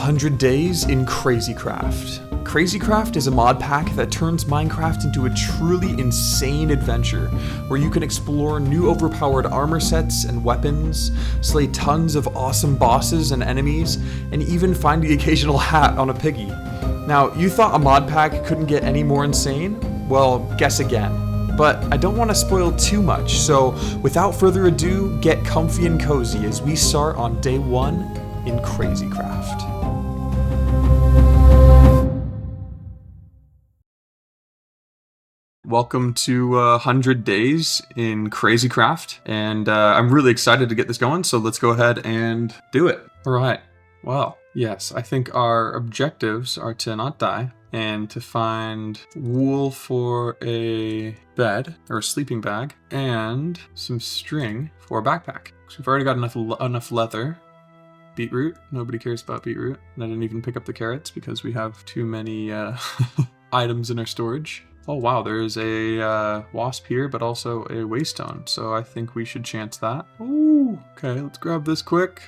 100 Days in Crazycraft. Crazycraft is a mod pack that turns Minecraft into a truly insane adventure, where you can explore new overpowered armor sets and weapons, slay tons of awesome bosses and enemies, and even find the occasional hat on a piggy. Now, you thought a mod pack couldn't get any more insane? Well, guess again. But I don't want to spoil too much, so without further ado, get comfy and cozy as we start on day 1 in Crazycraft. Welcome to 100 Days in Crazycraft, and I'm really excited to get this going, so let's go ahead and do it. Alright, well, yes, I think our objectives are to not die, and to find wool for a bed, or a sleeping bag, and some string for a backpack. So we've already got enough leather. Beetroot, nobody cares about beetroot. And I didn't even pick up the carrots because we have too many items in our storage. Oh wow, there's a wasp here, but also a waystone, so I think we should chance that. Ooh, okay, let's grab this quick.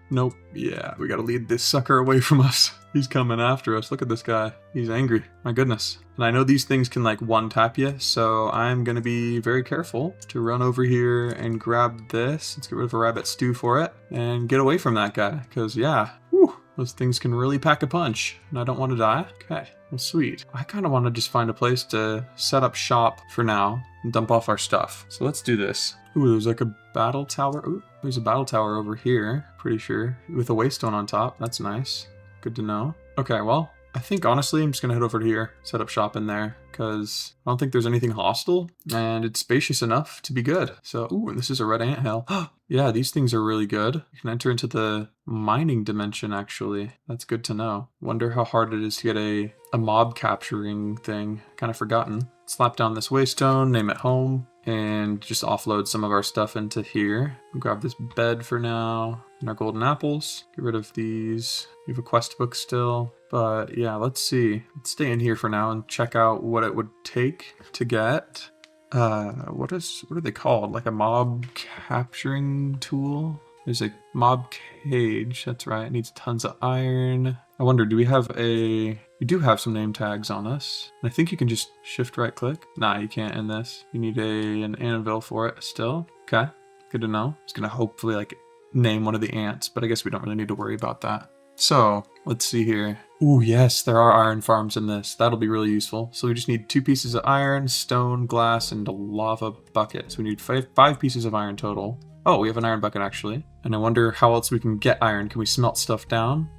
Nope, yeah, we gotta lead this sucker away from us. He's coming after us. Look at this guy. He's angry. My goodness. And I know these things can like one-tap you, so I'm gonna be very careful to run over here and grab this. Let's get rid of a rabbit stew for it and get away from that guy, because yeah, whew, those things can really pack a punch, and I don't want to die. Okay, well sweet. I kind of want to just find a place to set up shop for now and dump off our stuff. So let's do this. Ooh, there's like a battle tower. Ooh, there's a battle tower over here, pretty sure, with a waystone on top. That's nice. Good to know. Okay, well, I think honestly I'm just gonna head over to here, set up shop in there, because I don't think there's anything hostile, and it's spacious enough to be good. So, ooh, and this is a red anthill. Yeah, these things are really good. You can enter into the mining dimension, actually. That's good to know. Wonder how hard it is to get a mob capturing thing. Kind of forgotten. Slap down this waystone, name it home, and just offload some of our stuff into here. Grab this bed for now, and our golden apples. Get rid of these. We have a quest book still. But yeah, let's see. Let's stay in here for now and check out what it would take to get. What are they called? Like a mob capturing tool? There's a mob cage. That's right. It needs tons of iron. I wonder, do we have a... We do have some name tags on us. I think you can just shift right click. Nah, you can't in this. You need an anvil for it still. Okay, good to know. It's gonna hopefully like name one of the ants, but I guess we don't really need to worry about that. So let's see here. Ooh, yes, there are iron farms in this. That'll be really useful. So we just need 2 pieces of iron, stone, glass, and a lava bucket. So we need 5 pieces of iron total. Oh, we have an iron bucket actually. And I wonder how else we can get iron. Can we smelt stuff down?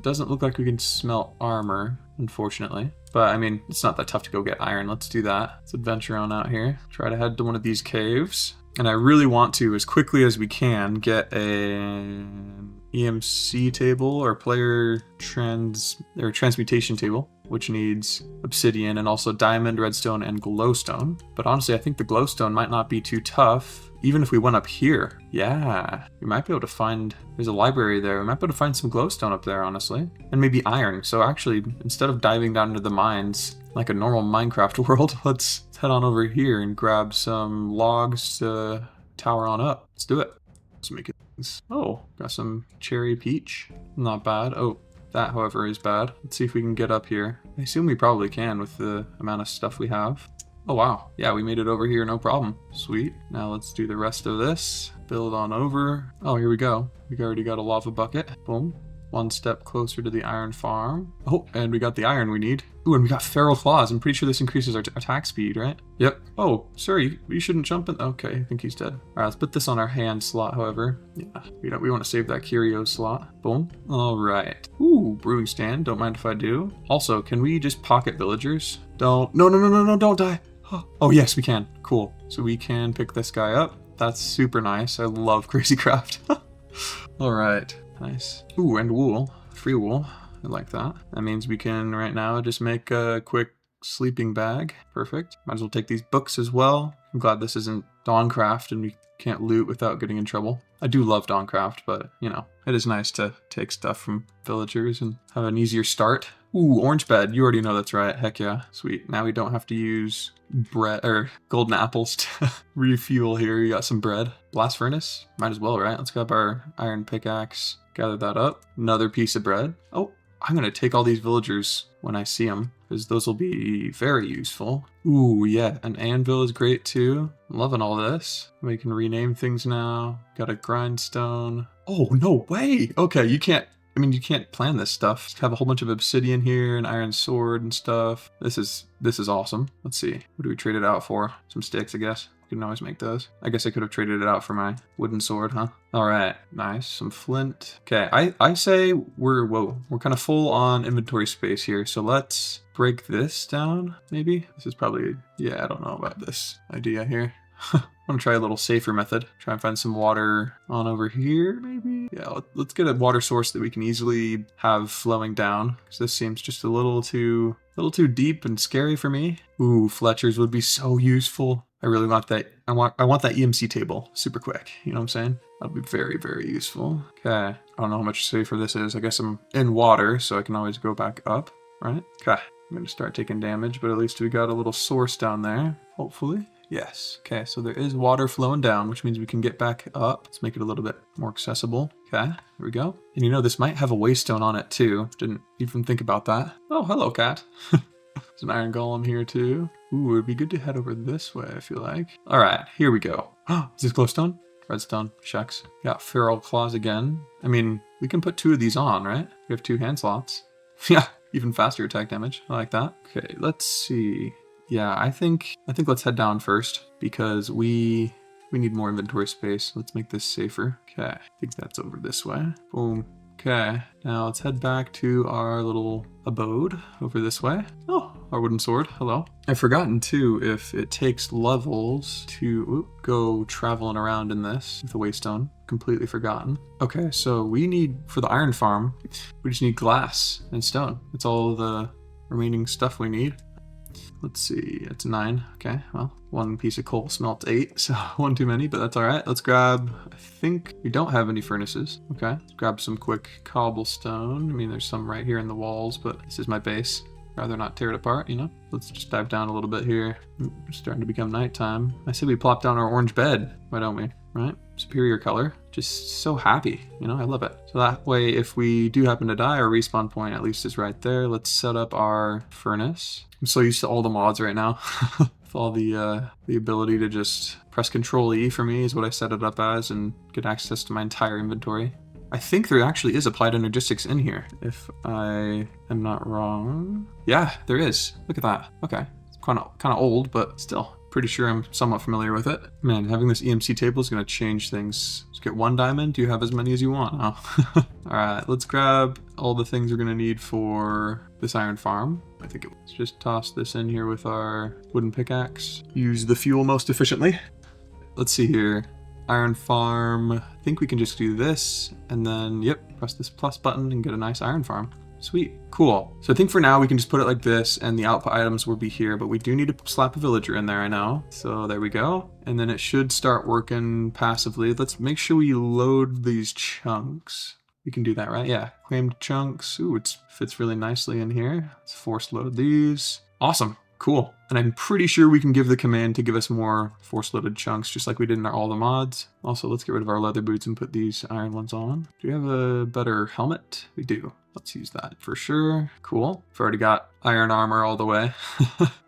Doesn't look like we can smelt armor, unfortunately. But I mean, it's not that tough to go get iron. Let's do that. Let's adventure on out here. Try to head to one of these caves. And I really want to, as quickly as we can, get an EMC table or transmutation table, which needs obsidian and also diamond, redstone, and glowstone. But honestly, I think the glowstone might not be too tough. Even if we went up here, yeah, we might be able to find, there's a library there, we might be able to find some glowstone up there, honestly. And maybe iron. So actually, instead of diving down into the mines like a normal Minecraft world, let's head on over here and grab some logs to tower on up. Let's do it. Let's make it. Oh, got some cherry peach. Not bad. Oh, that, however, is bad. Let's see if we can get up here. I assume we probably can with the amount of stuff we have. Oh wow, yeah, we made it over here, no problem. Sweet. Now let's do the rest of this. Build on over. Oh, here we go. We already got a lava bucket. Boom. 1 step closer to the iron farm. Oh, and we got the iron we need. Ooh, and we got feral claws. I'm pretty sure this increases our attack speed, right? Yep. Oh, sir, you shouldn't jump in. Okay, I think he's dead. All right, let's put this on our hand slot, however. Yeah, we want to save that curio slot. Boom. All right. Ooh, brewing stand. Don't mind if I do. Also, can we just pocket villagers? Don't. No, don't die. Oh, yes, we can. Cool. So we can pick this guy up. That's super nice. I love Crazycraft. All right. Nice. Ooh, and wool. Free wool. I like that. That means we can right now just make a quick sleeping bag. Perfect. Might as well take these books as well. I'm glad this isn't Dawncraft and we can't loot without getting in trouble. I do love Dawncraft, but you know, it is nice to take stuff from villagers and have an easier start. Ooh, orange bed. You already know that's right. Heck yeah. Sweet. Now we don't have to use bread or golden apples to refuel here. You got some bread. Blast furnace. Might as well, right? Let's grab our iron pickaxe. Gather that up. Another piece of bread. Oh, I'm going to take all these villagers when I see them, because those will be very useful. Ooh, yeah, an anvil is great too. I'm loving all this. We can rename things now. Got a grindstone. Oh, no way! Okay, you can't plan this stuff. Just have a whole bunch of obsidian here, an iron sword and stuff. This is awesome. Let's see. What do we trade it out for? Some sticks, I guess. You can always make those. I guess I could have traded it out for my wooden sword, huh? All right, nice. Some flint. Okay, I say we're kind of full on inventory space here. So let's break this down, maybe. This is probably, yeah, I don't know about this idea here. I'm gonna try a little safer method. Try and find some water on over here, maybe? Yeah, let's get a water source that we can easily have flowing down, because this seems just a little too deep and scary for me. Ooh, Fletcher's would be so useful. I really want that. I want that EMC table super quick. You know what I'm saying? That'll be very, very useful. Okay, I don't know how much safer this is. I guess I'm in water, so I can always go back up, right? Okay, I'm gonna start taking damage, but at least we got a little source down there, hopefully. Yes. Okay, so there is water flowing down, which means we can get back up. Let's make it a little bit more accessible. Okay, there we go. And you know, this might have a waystone on it too. Didn't even think about that. Oh, hello, cat. There's an iron golem here too. Ooh, it'd be good to head over this way, I feel like. All right, here we go. Is this glowstone? Redstone, shucks. Got feral claws again. I mean, we can put 2 of these on, right? We have 2 hand slots. Yeah, even faster attack damage. I like that. Okay, let's see. Yeah, I think let's head down first, because we need more inventory space. Let's make this safer. Okay, I think that's over this way. Boom. Okay, now let's head back to our little abode over this way. Oh, our wooden sword. Hello. I've forgotten too if it takes levels to go traveling around in this with the waystone. Completely forgotten. Okay, so we need, for the iron farm, we just need glass and stone. That's all the remaining stuff we need. Let's see, it's 9. Okay, well, 1 piece of coal smelts 8, so 1 too many, but that's all right. Let's grab, I think we don't have any furnaces. Okay, let's grab some quick cobblestone. I mean, there's some right here in the walls, but this is my base. Rather not tear it apart, you know? Let's just dive down a little bit here. It's starting to become nighttime. I say we plop down our orange bed. Why don't we, right? Superior color. Just so happy, you know? I love it. So that way, if we do happen to die, our respawn point at least is right there. Let's set up our furnace. I'm so used to all the mods right now. With all the ability to just press Control E for me is what I set it up as, and get access to my entire inventory. I think there actually is applied Energistics in here, if I am not wrong. Yeah, there is. Look at that. Okay, it's kind of old, but still pretty sure I'm somewhat familiar with it. Man, having this EMC table is going to change things. Just get 1 diamond. You have as many as you want. Oh. All right, let's grab all the things we're going to need for this iron farm. I think let's just toss this in here with our wooden pickaxe. Use the fuel most efficiently. Let's see here. Iron farm. I think we can just do this, and then, yep, press this plus button and get a nice iron farm. Sweet. Cool. So I think for now we can just put it like this, and the output items will be here, but we do need to slap a villager in there, I know. So there we go. And then it should start working passively. Let's make sure we load these chunks. We can do that, right? Yeah. Claimed chunks. Ooh, it fits really nicely in here. Let's force load these. Awesome. Cool. And I'm pretty sure we can give the command to give us more force loaded chunks, just like we did in all the mods. Also, let's get rid of our leather boots and put these iron ones on. Do we have a better helmet? We do. Let's use that for sure. Cool. We've already got iron armor all the way,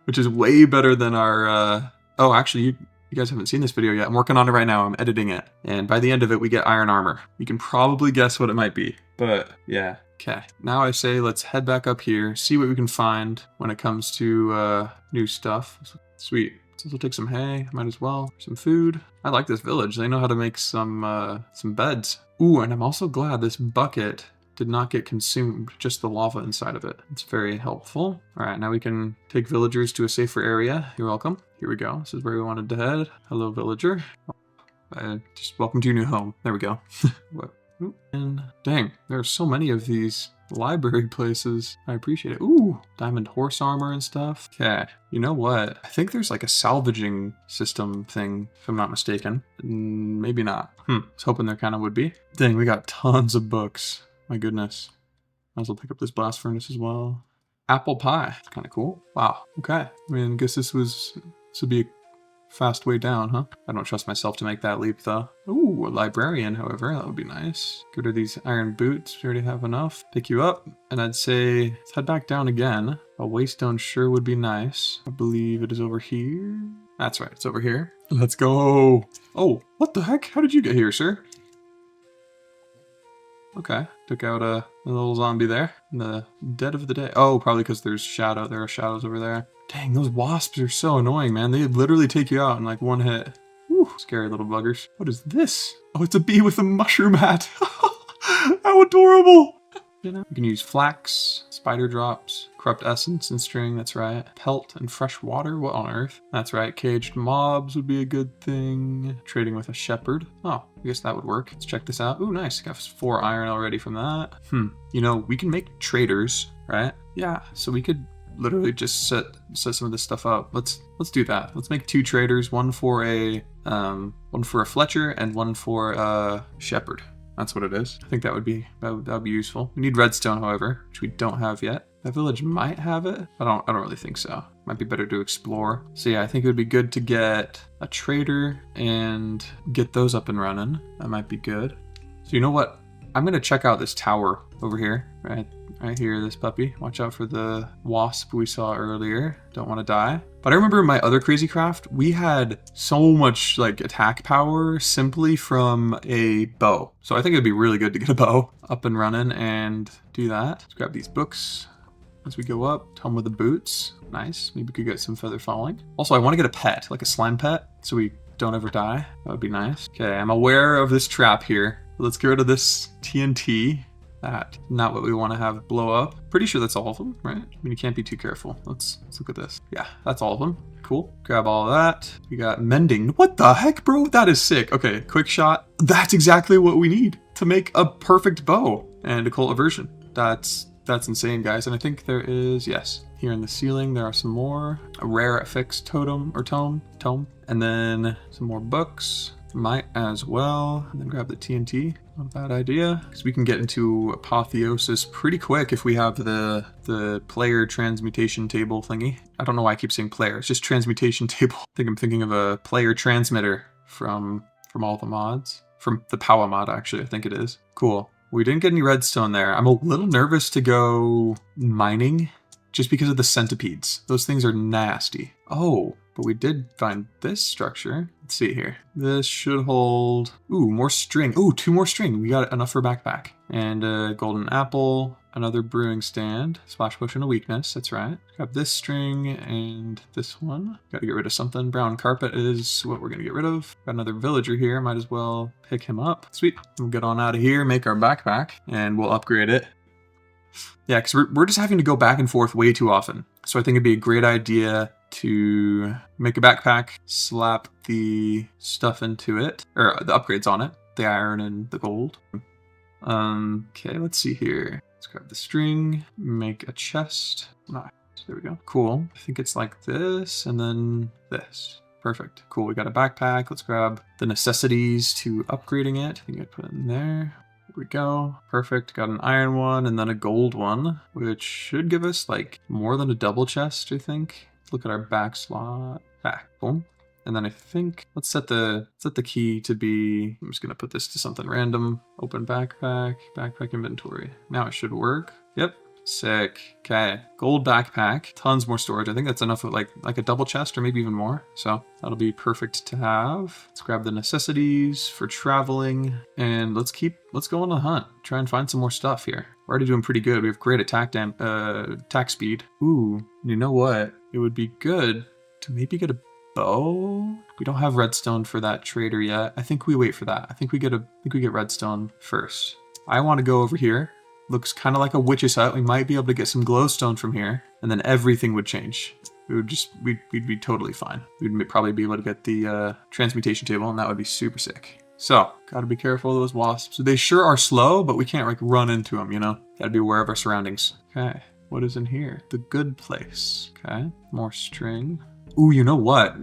which is way better than our, oh, actually, you guys haven't seen this video yet. I'm working on it right now. I'm editing it. And by the end of it, we get iron armor. You can probably guess what it might be, but yeah. Okay, now I say let's head back up here, see what we can find when it comes to new stuff. Sweet. Let's also take some hay, might as well. Some food. I like this village. They know how to make some beds. Ooh, and I'm also glad this bucket did not get consumed, just the lava inside of it. It's very helpful. All right, now we can take villagers to a safer area. You're welcome. Here we go. This is where we wanted to head. Hello, villager. Just welcome to your new home. There we go. What? And dang, there are so many of these library places. I appreciate it. Ooh, diamond horse armor and stuff. Okay, you know what? I think there's like a salvaging system thing, if I'm not mistaken. Maybe not. I was hoping there kind of would be. Dang, we got tons of books. My goodness. Might as well pick up this blast furnace as well. apple pie. Kind of cool. Wow. Okay. I mean, I guess this would be a fast way down, huh? I don't trust myself to make that leap, though. Ooh, a librarian, however. That would be nice. Go to these iron boots. We already have enough. Pick you up. And I'd say, let's head back down again. A waystone sure would be nice. I believe it is over here. That's right. It's over here. Let's go. Oh, what the heck? How did you get here, sir? Okay, took out a little zombie there in the dead of the day. Oh, probably because there are shadows over there. Dang, those wasps are so annoying, man. They literally take you out in like one hit. Whew, scary little buggers. What is this? Oh, it's a bee with a mushroom hat. How adorable. You know, you can use flax, spider drops, corrupt essence and string, that's right. Pelt and fresh water, what on earth? That's right, caged mobs would be a good thing. Trading with a shepherd. Oh, I guess that would work. Let's check this out. Ooh, nice, got 4 iron already from that. You know, we can make traders, right? Yeah, so we could literally just set some of this stuff up. Let's do that. Let's make 2 traders, one for a Fletcher and one for a shepherd. That's what it is. I think that would be useful. We need redstone, however, which we don't have yet. That village might have it. I don't really think so. Might be better to explore. So yeah, I think it would be good to get a trader and get those up and running. That might be good. So you know what? I'm gonna check out this tower over here, right here, this puppy. Watch out for the wasp we saw earlier. Don't want to die. But I remember in my other crazy craft, we had so much like attack power simply from a bow. So I think it'd be really good to get a bow up and running and do that. Let's grab these books as we go up. Tome with the boots. Nice. Maybe we could get some feather falling. Also, I want to get a pet, like a slime pet, so we don't ever die. That would be nice. Okay, I'm aware of this trap here. Let's get rid of this TNT. That, not what we want to have blow up. Pretty sure that's all of them, right? I mean, you can't be too careful. Let's look at this. Yeah, that's all of them. Cool. Grab all of that. We got mending. What the heck, bro? That is sick. Okay, quick shot. That's exactly what we need to make a perfect bow and occult aversion. That's insane, guys. And I think there is, yes, here in the ceiling, there are some more. A rare affixed tome. And then some more books. Might as well. And then grab the TNT. Not a bad idea. Because we can get into apotheosis pretty quick if we have the player transmutation table thingy. I don't know why I keep saying player. It's just transmutation table. I think I'm thinking of a player transmitter from all the mods. From the Power mod, actually, I think it is. Cool. We didn't get any redstone there. I'm a little nervous to go mining just because of the centipedes. Those things are nasty. Oh, but we did find this structure. Let's see here. This should hold, more string. 2 more string. We got enough for a backpack. And a golden apple, another brewing stand, splash potion of weakness, that's right. Grab this string and this one. Gotta get rid of something. Brown carpet is what we're gonna get rid of. Got another villager here, might as well pick him up. Sweet, we'll get on out of here, make our backpack, and we'll upgrade it. Yeah, because we're just having to go back and forth way too often. So I think it'd be a great idea to make a backpack, slap the stuff into it, or the upgrades on it, the iron and the gold. Okay, let's see here. Let's grab the string, make a chest. Nice, there we go. Cool. I think it's like this and then this. Perfect. Cool, we got a backpack. Let's grab the necessities to upgrading it. I think I put it in there. Here we go. Perfect. Got an iron one and then a gold one, which should give us like more than a double chest, I think. Let's look at our back slot. Boom. And then I think let's set the key to be, I'm just gonna put this to something random. Open backpack, backpack inventory. Now it should work. Yep. Sick. Okay. Gold backpack. Tons more storage. I think that's enough of like a double chest or maybe even more. So that'll be perfect to have. Let's grab the necessities for traveling and let's go on the hunt. Try and find some more stuff here. We're already doing pretty good. We have great attack speed. Ooh, you know what? It would be good to maybe get a bow. We don't have redstone for that trader yet. I think we wait for that. I think we get redstone first. I want to go over here. Looks kind of like a witch's hut. We might be able to get some glowstone from here, and then everything would change. We'd be totally fine. We'd probably be able to get the transmutation table, and that would be super sick. So, gotta be careful of those wasps. They sure are slow, but we can't like run into them, you know? Gotta be aware of our surroundings. Okay, what is in here? The good place. Okay, more string. Ooh, you know what?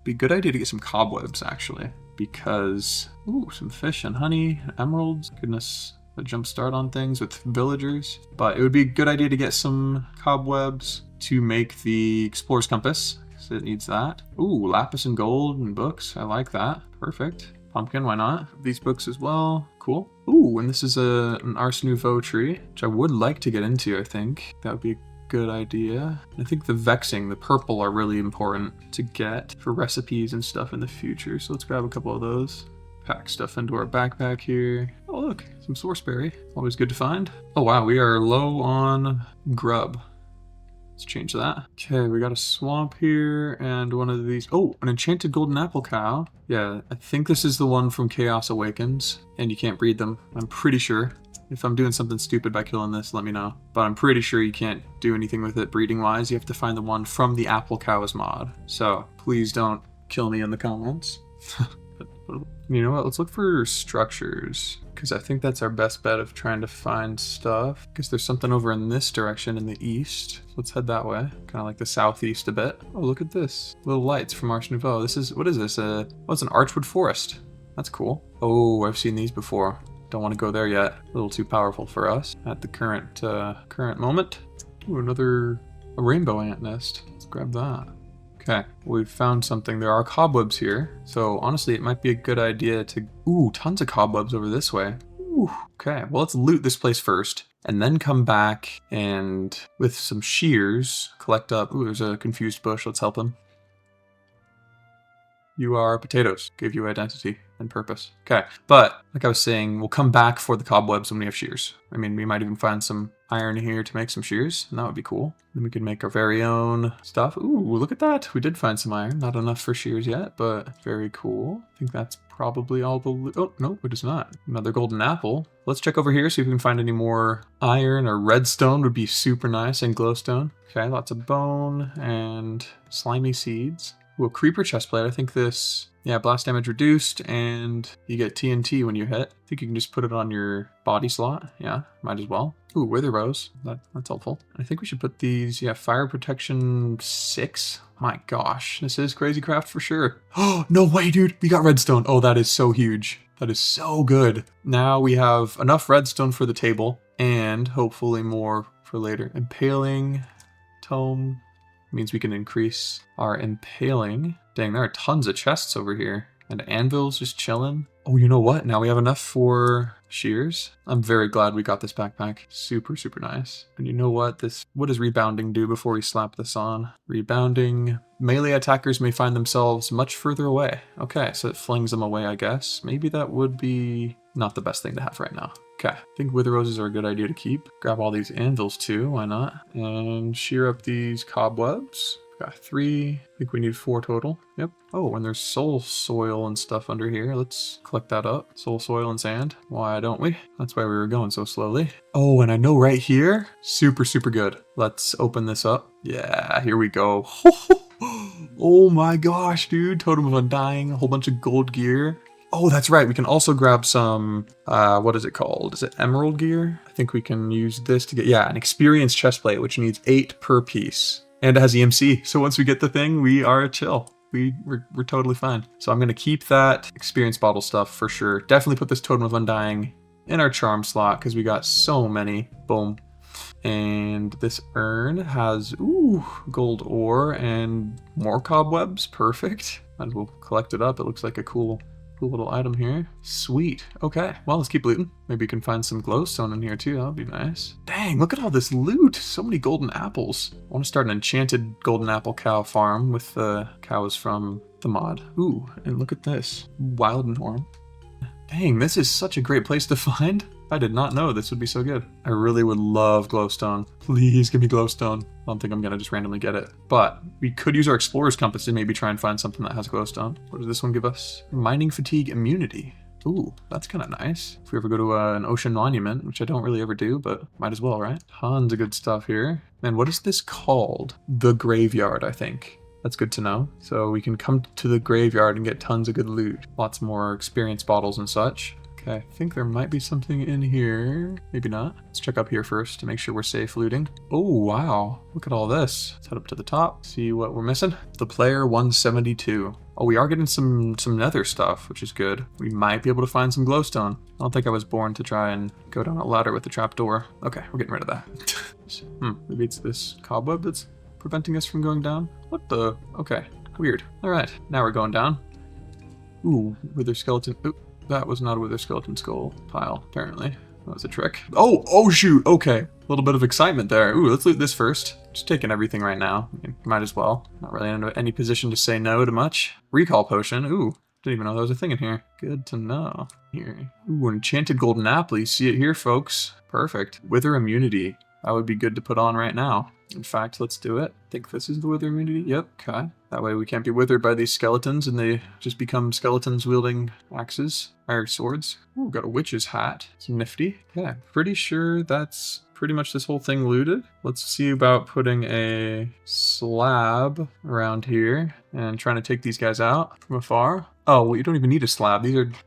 Be a good idea to get some cobwebs, actually. Because, some fish and honey, emeralds. Goodness, a jump start on things with villagers. But it would be a good idea to get some cobwebs to make the explorer's compass. So it needs that. Ooh, lapis and gold and books. I like that. Perfect. Pumpkin, why not? These books as well. Cool. Ooh, and this is an Ars Nouveau tree, which I would like to get into, I think. That would be a good idea. I think the vexing, the purple, are really important to get for recipes and stuff in the future. So let's grab a couple of those. Pack stuff into our backpack here. Oh look, some sourceberry. Always good to find. Oh wow, we are low on grub. Let's change that. Okay, we got a swamp here and one of these. Oh, an enchanted golden apple cow. Yeah, I think this is the one from Chaos Awakens, and you can't breed them. I'm pretty sure. If I'm doing something stupid by killing this, let me know. But I'm pretty sure you can't do anything with it breeding-wise. You have to find the one from the Apple Cows mod. So please don't kill me in the comments. You know what? Let's look for structures, because I think that's our best bet of trying to find stuff. Because there's something over in this direction in the east. So let's head that way. Kind of like the southeast a bit. Oh, look at this. Little lights from Ars Nouveau. This is, what is this? Oh, it's an archwood forest. That's cool. Oh, I've seen these before. Don't want to go there yet. A little too powerful for us at the current moment. Ooh, a rainbow ant nest. Let's grab that. Okay, we've found something. There are cobwebs here. So honestly, it might be a good idea to... Ooh, tons of cobwebs over this way. Ooh, okay, well, let's loot this place first. And then come back and with some shears, collect up... Ooh, there's a confused bush. Let's help him. You are potatoes. Give you identity and purpose. Okay, but like I was saying, we'll come back for the cobwebs when we have shears. I mean, we might even find some iron here to make some shears, and that would be cool. Then we can make our very own stuff. Ooh, look at that. We did find some iron. Not enough for shears yet, but very cool. I think that's probably all the loot. Oh, no, it is not. Another golden apple. Let's check over here, see if we can find any more iron or redstone would be super nice, and glowstone. Okay, lots of bone and slimy seeds. Ooh, a creeper chestplate. I think this, yeah, blast damage reduced, and you get TNT when you hit. I think you can just put it on your body slot. Yeah, might as well. Ooh, wither rose. That's helpful. I think we should put these, yeah, fire protection 6. My gosh, this is crazy craft for sure. Oh, no way, dude. We got redstone. Oh, that is so huge. That is so good. Now we have enough redstone for the table, and hopefully more for later. Impaling tome. Means we can increase our impaling. Dang, there are tons of chests over here. And anvils just chilling. Oh, you know what? Now we have enough for shears. I'm very glad we got this backpack. Super, super nice. And you know what? What does rebounding do before we slap this on? Rebounding. Melee attackers may find themselves much further away. Okay, so it flings them away, I guess. Maybe that would be not the best thing to have right now. Okay, I think wither roses are a good idea to keep. Grab all these anvils too, why not? And shear up these cobwebs. Got 3, I think we need 4 total. Yep. Oh, and there's soul soil and stuff under here. Let's collect that up. Soul soil and sand. Why don't we? That's why we were going so slowly. Oh, and I know right here, super, super good. Let's open this up. Yeah, here we go. Oh my gosh, dude. Totem of Undying, a whole bunch of gold gear. Oh, that's right. We can also grab some, what is it called? Is it emerald gear? I think we can use this to get, yeah, an experience chestplate, which needs 8 per piece. And it has EMC. So once we get the thing, we are chill. We're totally fine. So I'm going to keep that experience bottle stuff for sure. Definitely put this Totem of Undying in our charm slot because we got so many. Boom. And this urn has, ooh, gold ore and more cobwebs. Perfect. Might as well collect it up. It looks like a cool little item here. Sweet. Okay, well, let's keep looting. Maybe we can find some glowstone in here too. That would be nice. Dang, look at all this loot. So many golden apples. I want to start an enchanted golden apple cow farm with the cows from the mod. Ooh, and look at this. Wildenhorn. Dang, this is such a great place to find. I did not know this would be so good. I really would love glowstone. Please give me glowstone. I don't think I'm gonna just randomly get it. But we could use our explorer's compass to maybe try and find something that has glowstone. What does this one give us? Mining fatigue immunity. Ooh, that's kind of nice. If we ever go to an ocean monument, which I don't really ever do, but might as well, right? Tons of good stuff here. Man, what is this called? The graveyard, I think. That's good to know. So we can come to the graveyard and get tons of good loot. Lots more experience bottles and such. Okay, I think there might be something in here. Maybe not. Let's check up here first to make sure we're safe looting. Oh, wow. Look at all this. Let's head up to the top, see what we're missing. The player 172. Oh, we are getting some nether stuff, which is good. We might be able to find some glowstone. I don't think I was born to try and go down a ladder with the trapdoor. Okay, we're getting rid of that. Maybe it's this cobweb that's preventing us from going down. What the? Okay, weird. All right, now we're going down. Ooh, wither skeleton. Ooh, that was not a wither skeleton skull pile, apparently. That was a trick. Oh shoot, okay. A little bit of excitement there. Ooh, let's loot this first. Just taking everything right now. I mean, might as well. Not really in any position to say no to much. Recall potion. Ooh, didn't even know there was a thing in here. Good to know. Here. Ooh, an enchanted golden apple. You see it here, folks. Perfect. Wither immunity. That would be good to put on right now. In fact, let's do it. I think this is the wither immunity. Yep, okay. That way we can't be withered by these skeletons and they just become skeletons wielding axes, or swords. Ooh, got a witch's hat. It's nifty. Yeah, pretty sure that's pretty much this whole thing looted. Let's see about putting a slab around here and trying to take these guys out from afar. Oh, well, you don't even need a slab.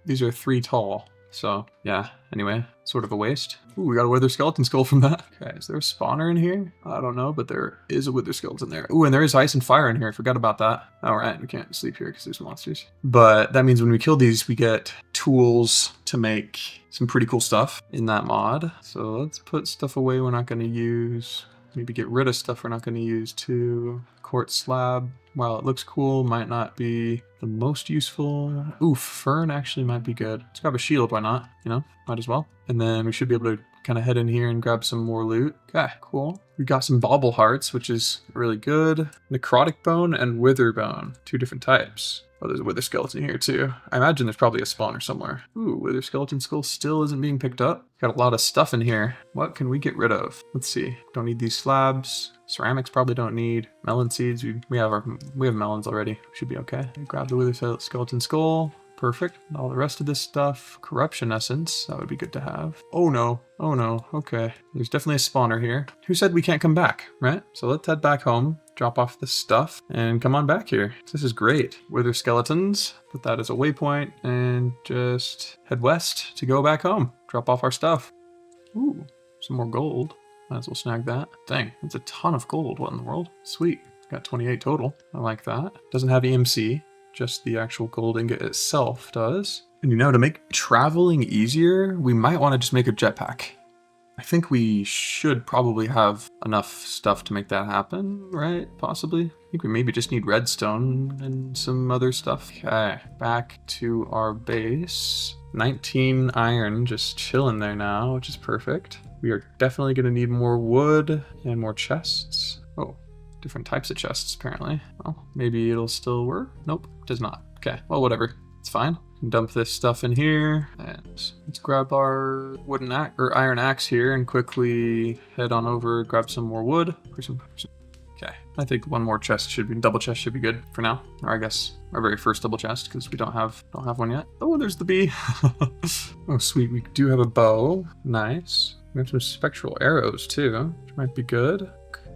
These are 3 tall. So, yeah, anyway, sort of a waste. Ooh, we got a wither skeleton skull from that. Okay, is there a spawner in here? I don't know, but there is a wither skeleton there. Ooh, and there is ice and fire in here. I forgot about that. All right, we can't sleep here because there's monsters. But that means when we kill these, we get tools to make some pretty cool stuff in that mod. So let's put stuff away we're not going to use. Maybe get rid of stuff we're not going to use too. Quartz slab, while it looks cool, might not be the most useful. Ooh, fern actually might be good. Let's grab a shield, why not? You know, might as well. And then we should be able to kind of head in here and grab some more loot. Okay, cool. We got some bauble hearts, which is really good. Necrotic bone and wither bone, 2 different types. Oh, there's a wither skeleton here too. I imagine there's probably a spawner somewhere. Ooh, wither skeleton skull still isn't being picked up. Got a lot of stuff in here. What can we get rid of? Let's see. Don't need these slabs. Ceramics probably don't need. Melon seeds, we have melons already. Should be okay. Grab the wither skeleton skull. Perfect. All the rest of this stuff. Corruption essence. That would be good to have. Oh no. Oh no. Okay. There's definitely a spawner here. Who said we can't come back, right? So let's head back home, drop off this stuff, and come on back here. This is great. Wither skeletons. Put that as a waypoint and just head west to go back home. Drop off our stuff. Ooh, some more gold. Might as well snag that. Dang, that's a ton of gold. What in the world? Sweet. Got 28 total. I like that. Doesn't have EMC. Just the actual gold ingot itself does. And you know, to make traveling easier, we might want to just make a jetpack. I think we should probably have enough stuff to make that happen, right? Possibly. I think we maybe just need redstone and some other stuff. Okay, back to our base. 19 iron just chilling there now, which is perfect. We are definitely going to need more wood and more chests. Oh. Different types of chests, apparently. Well, maybe it'll still work. Nope, does not. Okay, well, whatever. It's fine. Dump this stuff in here, and let's grab our wooden axe or iron axe here, and quickly head on over, grab some more wood. Okay, I think one more chest should be double chest should be good for now, or I guess our very first double chest because we don't have one yet. Oh, there's the bee. Oh, sweet. We do have a bow. Nice. We have some spectral arrows too, which might be good.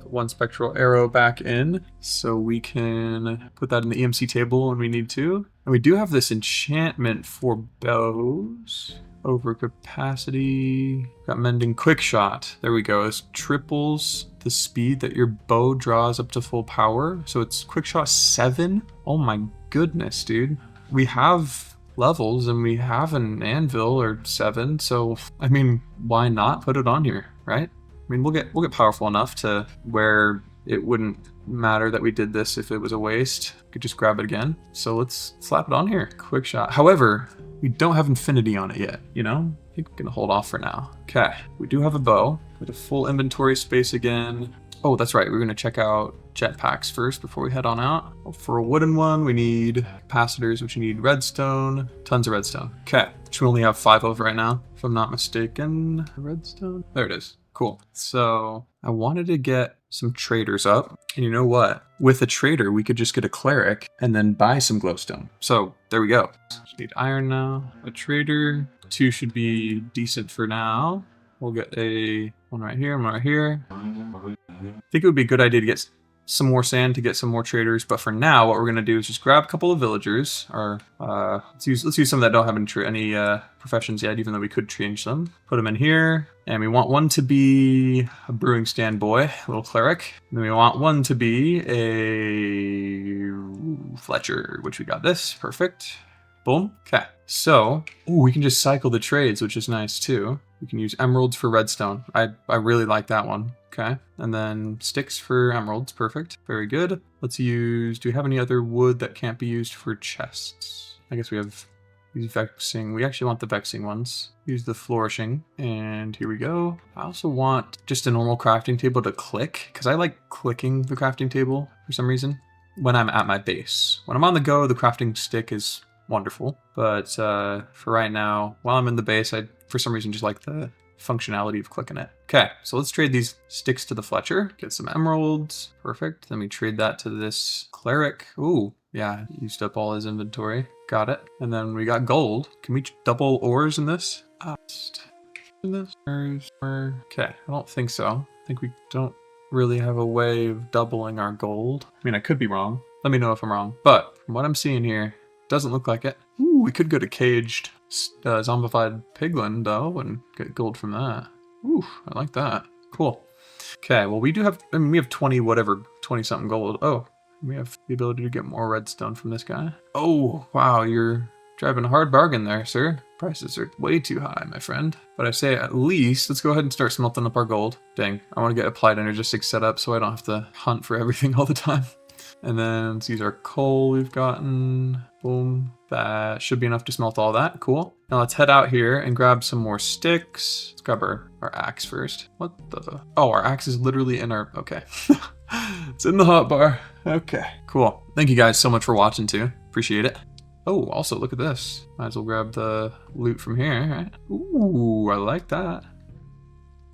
1 spectral arrow back in so we can put that in the EMC table when we need to. And we do have this enchantment for bows. Over capacity. Got mending quick shot. There we go. This triples the speed that your bow draws up to full power. So it's quick shot 7. Oh my goodness, dude. We have levels and we have an anvil or 7. So I mean, why not put it on here, right? I mean, we'll get powerful enough to where it wouldn't matter that we did this if it was a waste. We could just grab it again. So let's slap it on here. Quick shot. However, we don't have infinity on it yet, you know? I think we're gonna hold off for now. Okay, we do have a bow with a full inventory space again. Oh, that's right. We're gonna check out jetpacks first before we head on out. For a wooden one, we need capacitors, which you need redstone, tons of redstone. Okay, which we only have 5 of right now, if I'm not mistaken. Redstone, there it is. Cool. So I wanted to get some traders up. And you know what? With a trader, we could just get a cleric and then buy some glowstone. So there we go. Just need iron now. A trader. 2 should be decent for now. We'll get one right here and one right here. I think it would be a good idea to get some more sand to get some more traders. But for now, what we're gonna do is just grab a couple of villagers. Or let's use some that don't have any professions yet, even though we could change them. Put them in here, and we want one to be a brewing stand boy, a little cleric. And then we want one to be a Fletcher, which we got this. Perfect. Boom. Okay. So, we can just cycle the trades, which is nice too. We can use emeralds for redstone. I really like that one. Okay. And then sticks for emeralds. Perfect. Very good. Let's use, do we have any other wood that can't be used for chests? I guess we have these vexing. We actually want the vexing ones. Use the flourishing. And here we go. I also want just a normal crafting table to click, because I like clicking the crafting table for some reason when I'm at my base. When I'm on the go, the crafting stick is wonderful. But for right now, while I'm in the base, I for some reason just like the functionality of clicking it. Okay, so let's trade these sticks to the Fletcher. Get some emeralds. Perfect. Then we trade that to this cleric. Ooh, yeah, used up all his inventory. Got it. And then we got gold. Can we double ores in this? In this? Okay, I don't think so. I think we don't really have a way of doubling our gold. I mean, I could be wrong. Let me know if I'm wrong. But from what I'm seeing here, doesn't look like it. Ooh, we could go to caged zombified piglin though and get gold from that. Ooh, I like that. Cool. Okay, well we do have, I mean, we have 20 something gold. Oh, we have the ability to get more redstone from this guy. Oh, wow, you're driving a hard bargain there, sir. Prices are way too high, my friend. But I say at least, let's go ahead and start smelting up our gold. Dang, I want to get applied energistics set up so I don't have to hunt for everything all the time. And then let's use our coal we've gotten. Boom. That should be enough to smelt all that. Cool. Now let's head out here and grab some more sticks. Let's grab our axe first. What the? Oh, our axe is literally in our... Okay. It's in the hotbar. Okay. Cool. Thank you guys so much for watching too. Appreciate it. Oh, also look at this. Might as well grab the loot from here. Right? Ooh, I like that.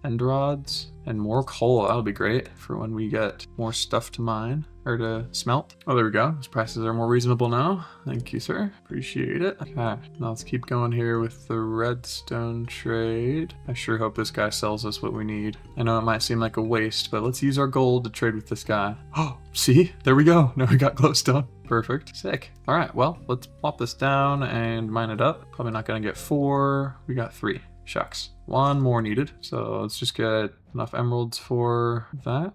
End rods and more coal. That'll be great for when we get more stuff to mine or to smelt. Oh, there we go. Those prices are more reasonable now. Thank you, sir. Appreciate it. Okay, now let's keep going here with the redstone trade. I sure hope this guy sells us what we need. I know it might seem like a waste, but let's use our gold to trade with this guy. Oh, see? There we go. Now we got glowstone. Perfect. Sick. All right, well, let's plop this down and mine it up. Probably not gonna get 4. We got 3. Shucks. 1 more needed. So let's just get enough emeralds for that.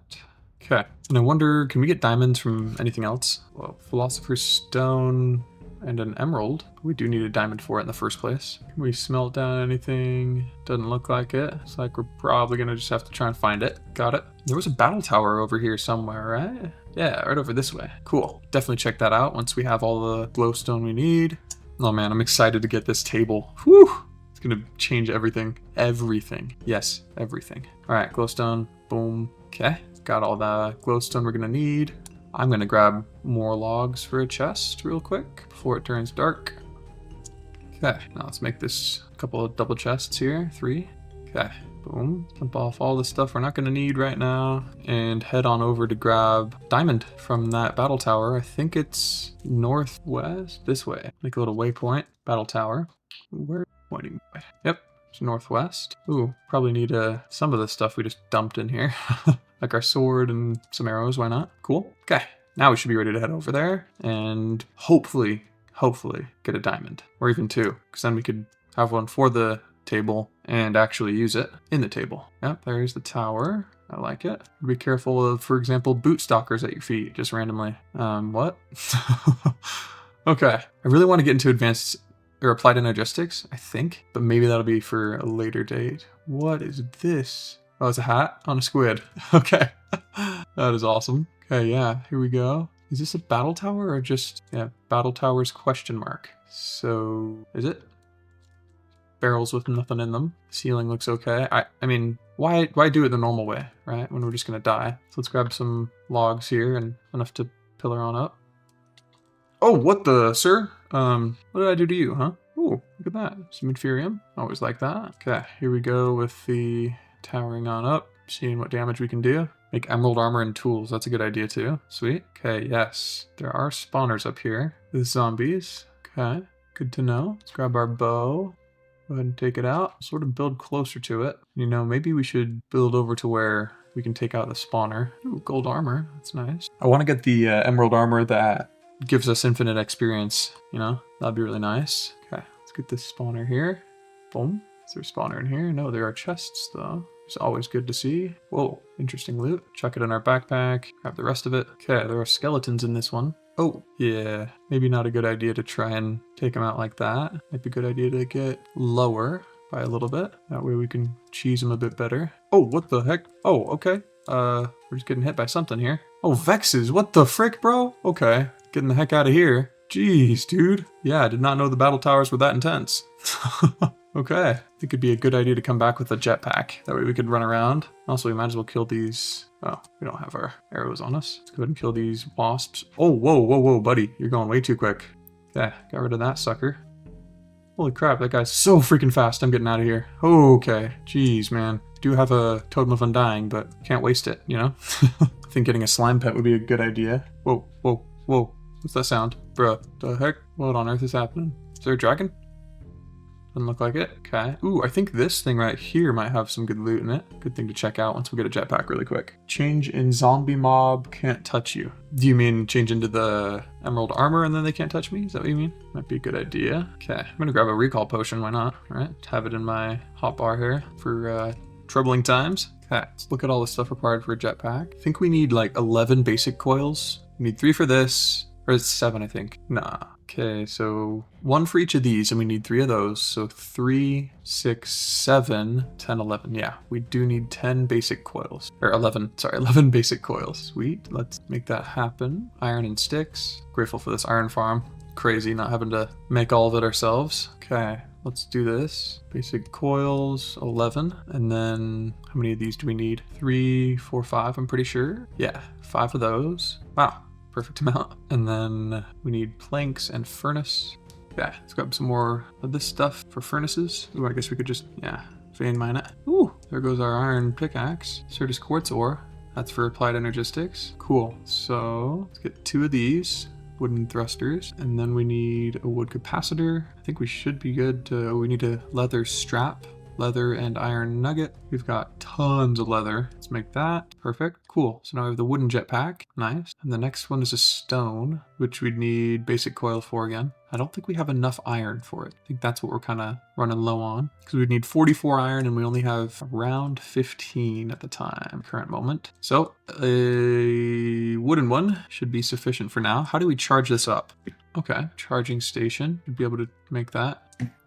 Okay. And I wonder, can we get diamonds from anything else? Well, Philosopher's Stone and an emerald. We do need a diamond for it in the first place. Can we smelt down anything? Doesn't look like it. It's like we're probably gonna just have to try and find it. Got it. There was a battle tower over here somewhere, right? Yeah, right over this way. Cool. Definitely check that out once we have all the glowstone we need. Oh man, I'm excited to get this table. Whew! It's gonna change everything. Everything. Yes, everything. All right, glowstone. Boom. Okay. Got all the glowstone we're gonna need. I'm gonna grab more logs for a chest real quick before it turns dark. Okay, now let's make this a couple of double chests here. 3. Okay, boom. Dump off all the stuff we're not gonna need right now and head on over to grab diamond from that battle tower. I think it's northwest, this way. Make a little waypoint, battle tower. Where pointing? Yep, it's northwest. Ooh, probably need some of the stuff we just dumped in here. Like our sword and some arrows, why not? Cool. Okay, now we should be ready to head over there and hopefully get a diamond. Or even 2, because then we could have one for the table and actually use it in the table. Yep, there's the tower. I like it. Be careful of, for example, boot stalkers at your feet, just randomly. What? Okay, I really want to get into advanced or applied energistics, I think, but maybe that'll be for a later date. What is this? Oh, it's a hat on a squid. Okay. That is awesome. Okay, yeah, here we go. Is this a battle tower or just, yeah, battle towers question mark. So, is it? Barrels with nothing in them. Ceiling looks okay. I mean, why do it the normal way, right? When we're just gonna die. So let's grab some logs here and enough to pillar on up. Oh, what the, sir? What did I do to you, huh? Ooh, look at that. Some inferium. Always like that. Okay, here we go with the towering on up, seeing what damage we can do. Make emerald armor and tools. That's a good idea too. Sweet. Okay, yes. There are spawners up here with zombies. Okay, good to know. Let's grab our bow. Go ahead and take it out. Sort of build closer to it. You know, maybe we should build over to where we can take out the spawner. Ooh, gold armor. That's nice. I want to get the emerald armor that gives us infinite experience, you know? That'd be really nice. Okay, let's get this spawner here. Boom. Is there a spawner in here? No, there are chests, though. It's always good to see. Whoa, interesting loot. Chuck it in our backpack. Grab the rest of it. Okay, there are skeletons in this one. Oh, yeah. Maybe not a good idea to try and take them out like that. Might be a good idea to get lower by a little bit. That way we can cheese them a bit better. Oh, what the heck? Oh, okay. We're just getting hit by something here. Oh, Vexes. What the frick, bro? Okay. Getting the heck out of here. Jeez, dude. Yeah, I did not know the battle towers were that intense. Okay. I think it'd be a good idea to come back with a jetpack. That way we could run around. Also, we might as well kill these. Oh, we don't have our arrows on us. Let's go ahead and kill these wasps. Oh, whoa, buddy. You're going way too quick. Yeah, got rid of that sucker. Holy crap, that guy's so freaking fast. I'm getting out of here. Okay. Jeez, man. Do have a totem of undying, but can't waste it, you know? I think getting a slime pet would be a good idea. Whoa. What's that sound? Bruh, the heck? What on earth is happening? Is there a dragon? Doesn't look like it. Okay. Ooh, I think this thing right here might have some good loot in it. Good thing to check out once we get a jetpack really quick. Change in zombie mob can't touch you. Do you mean change into the emerald armor and then they can't touch me? Is that what you mean? Might be a good idea. Okay, I'm gonna grab a recall potion, why not? All right, have it in my hotbar here for troubling times. Okay, let's look at all the stuff required for a jetpack. I think we need like 11 basic coils. We need 3 for this, or it's 7, I think. Nah. Okay, so 1 for each of these, and we need 3 of those. So 3, 6, 7, 10, 11. Yeah, we do need 10 basic coils. Or 11 basic coils. Sweet, let's make that happen. Iron and sticks. Grateful for this iron farm. Crazy not having to make all of it ourselves. Okay, let's do this. Basic coils, 11. And then how many of these do we need? 3, 4, 5, I'm pretty sure. Yeah, 5 of those. Wow. Perfect amount. And then we need planks and furnace. Yeah, let's grab some more of this stuff for furnaces. Ooh, I guess we could just, yeah, vein mine it. Ooh, there goes our iron pickaxe. Certus quartz ore. That's for applied energistics. Cool. So let's get 2 of these wooden thrusters. And then we need a wood capacitor. I think we should be good to, we need a leather strap. Leather and iron nugget. We've got tons of leather. Let's make that. Perfect. Cool. So now we have the wooden jetpack. Nice. And the next one is a stone, which we'd need basic coil for again. I don't think we have enough iron for it. I think that's what we're kind of running low on, because we'd need 44 iron and we only have around 15 at the time, current moment. So a wooden one should be sufficient for now. How do we charge this up? Okay, charging station. We'd be able to make that.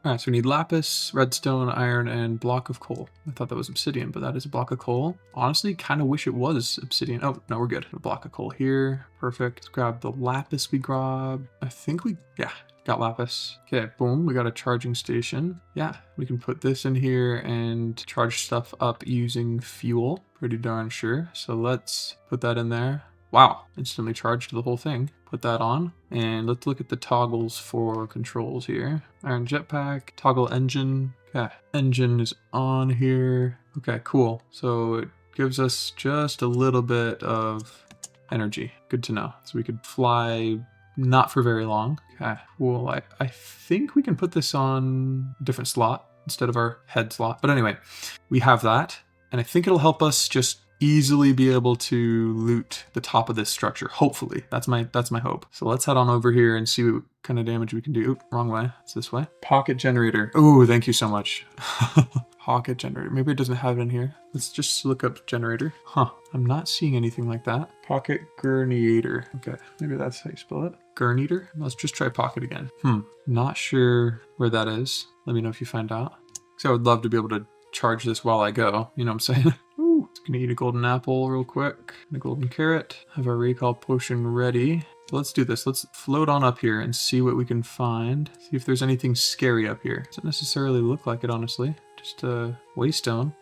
All right, so we need lapis, redstone, iron, and block of coal. I thought that was obsidian, but that is a block of coal. Honestly, kind of wish it was obsidian. Oh, no, we're good. A block of coal here. Perfect. Let's grab the lapis we grabbed. I think we, yeah, got lapis. Okay, boom, we got a charging station. Yeah, we can put this in here and charge stuff up using fuel. Pretty darn sure. So let's put that in there. Wow, instantly charged the whole thing. Put that on, and let's look at the toggles for controls here. Iron jetpack, toggle engine. Okay, engine is on here. Okay, cool. So it gives us just a little bit of energy. Good to know. So we could fly not for very long. Okay, cool. I think we can put this on a different slot instead of our head slot. But anyway, we have that, and I think it'll help us just easily be able to loot the top of this structure. Hopefully, that's my hope. So let's head on over here and see what kind of damage we can do. Oop, wrong way. It's this way. Pocket generator. Oh, thank you so much. Pocket generator. Maybe it doesn't have it in here. Let's just look up generator. Huh. I'm not seeing anything like that. Pocket gurneator. Okay, maybe that's how you spell it. Gurneator. Let's just try pocket again. Not sure where that is. Let me know if you find out. Because I would love to be able to charge this while I go. You know what I'm saying? Ooh, just gonna eat a golden apple real quick. And a golden carrot. Have our recall potion ready. So let's do this. Let's float on up here and see what we can find. See if there's anything scary up here. Doesn't necessarily look like it, honestly. Just a waystone.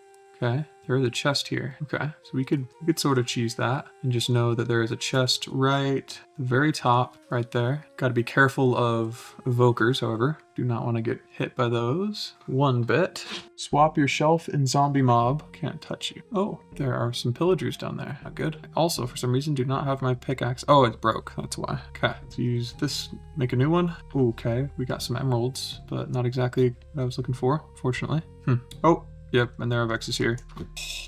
Okay, there is a chest here. Okay, so we could sort of cheese that and just know that there is a chest right at the very top, right there. Got to be careful of evokers, however. Do not want to get hit by those one bit. Swap your shelf in zombie mob. Can't touch you. Oh, there are some pillagers down there. Not good. I also, for some reason, do not have my pickaxe. Oh, it's broke. That's why. Okay, let's use this. Make a new one. Okay, we got some emeralds, but not exactly what I was looking for, fortunately. Oh. Yep, and there are Vexes here.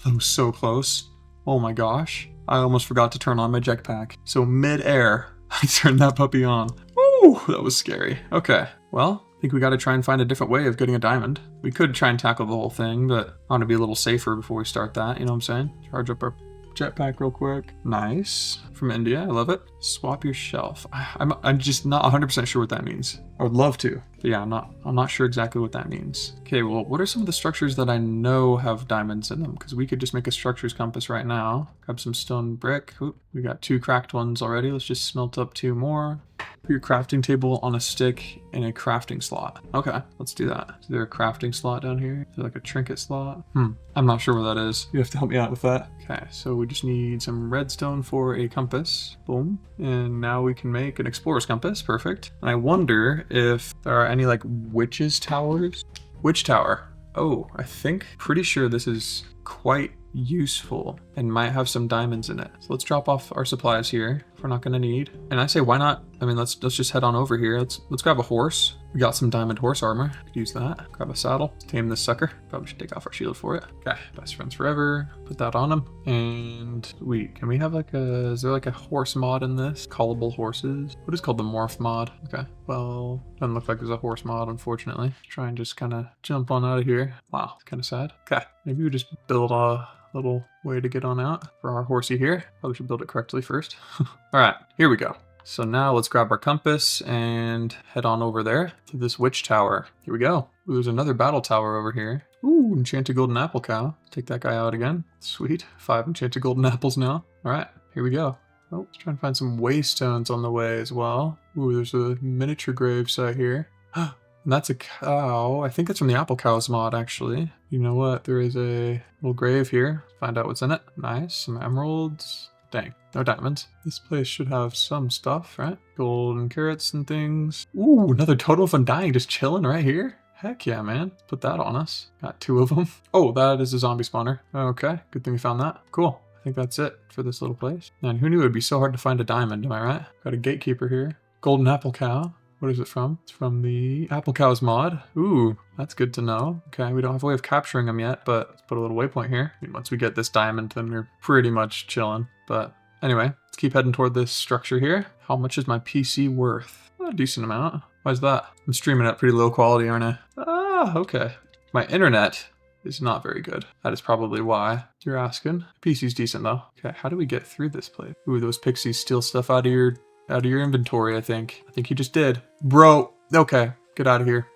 That was so close. Oh my gosh. I almost forgot to turn on my jetpack. So mid-air, I turned that puppy on. Woo, that was scary. Okay, well, I think we gotta try and find a different way of getting a diamond. We could try and tackle the whole thing, but I want to be a little safer before we start that, you know what I'm saying? Charge up our jetpack real quick. Nice. From India, I love it. Swap your shelf. I'm just not 100% sure what that means. I would love to, but yeah, I'm not sure exactly what that means. Okay, well, what are some of the structures that I know have diamonds in them? Because we could just make a structures compass right now. Grab some stone brick. Oop, we got 2 cracked ones already. Let's just smelt up 2 more. Put your crafting table on a stick in a crafting slot. Okay, let's do that. Is there a crafting slot down here? Is there like a trinket slot? I'm not sure where that is. You have to help me out with that. Okay, so we just need some redstone for a compass. Boom. And now we can make an explorer's compass. Perfect. And I wonder if there are any like witches' towers. Witch tower. Oh, I think pretty sure this is quite useful and might have some diamonds in it. So let's drop off our supplies here if we're not gonna need. And I say why not? I mean, let's just head on over here. Let's grab a horse. We got some diamond horse armor. Could use that. Grab a saddle. Tame this sucker. Probably should take off our shield for it. Okay, best friends forever. Put that on him. And can we have like is there like a horse mod in this? Callable horses. What is called the morph mod? Okay, well, doesn't look like there's a horse mod, unfortunately. Try and just kind of jump on out of here. Wow, it's kind of sad. Okay, maybe we just build a little way to get on out for our horsey here. Probably should build it correctly first. All right, here we go. So now let's grab our compass and head on over there to this witch tower. Here we go. Ooh, there's another battle tower over here. Ooh, enchanted golden apple cow. Take that guy out again. Sweet. 5 enchanted golden apples now. All right, here we go. Oh, let's try and find some waystones on the way as well. Ooh, there's a miniature grave site here. And that's a cow. I think it's from the apple cows mod, actually. You know what? There is a little grave here. Find out what's in it. Nice. Some emeralds. Dang, no diamonds. This place should have some stuff, right? Gold and carrots and things. Ooh, another total of undying just chilling right here. Heck yeah, man. Put that on us. Got 2 of them. Oh, that is a zombie spawner. Okay, good thing we found that. Cool. I think that's it for this little place. Man, who knew it would be so hard to find a diamond, am I right? Got a gatekeeper here. Golden apple cow. What is it from? It's from the Apple Cows mod. Ooh, that's good to know. Okay, we don't have a way of capturing them yet, but let's put a little waypoint here. I mean, once we get this diamond, then we're pretty much chilling. But anyway, let's keep heading toward this structure here. How much is my PC worth? A decent amount. Why is that? I'm streaming at pretty low quality, aren't I? Ah, okay. My internet is not very good. That is probably why you're asking. PC's decent though. Okay, how do we get through this place? Ooh, those pixies steal stuff out of your inventory, I think. I think you just did. Bro, okay, get out of here.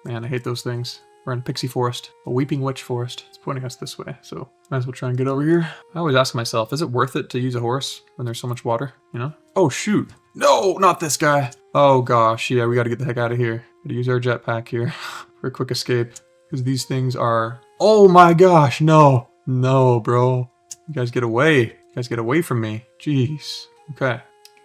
Man, I hate those things. We're in a pixie forest, a weeping witch forest. It's pointing us this way, so might as well try and get over here. I always ask myself, is it worth it to use a horse when there's so much water, you know? Oh, shoot. No, not this guy. Oh, gosh, yeah, we gotta get the heck out of here. Gotta use our jetpack here for a quick escape, because these things are... Oh my gosh, no. No, bro. You guys get away. You guys get away from me. Jeez. Okay.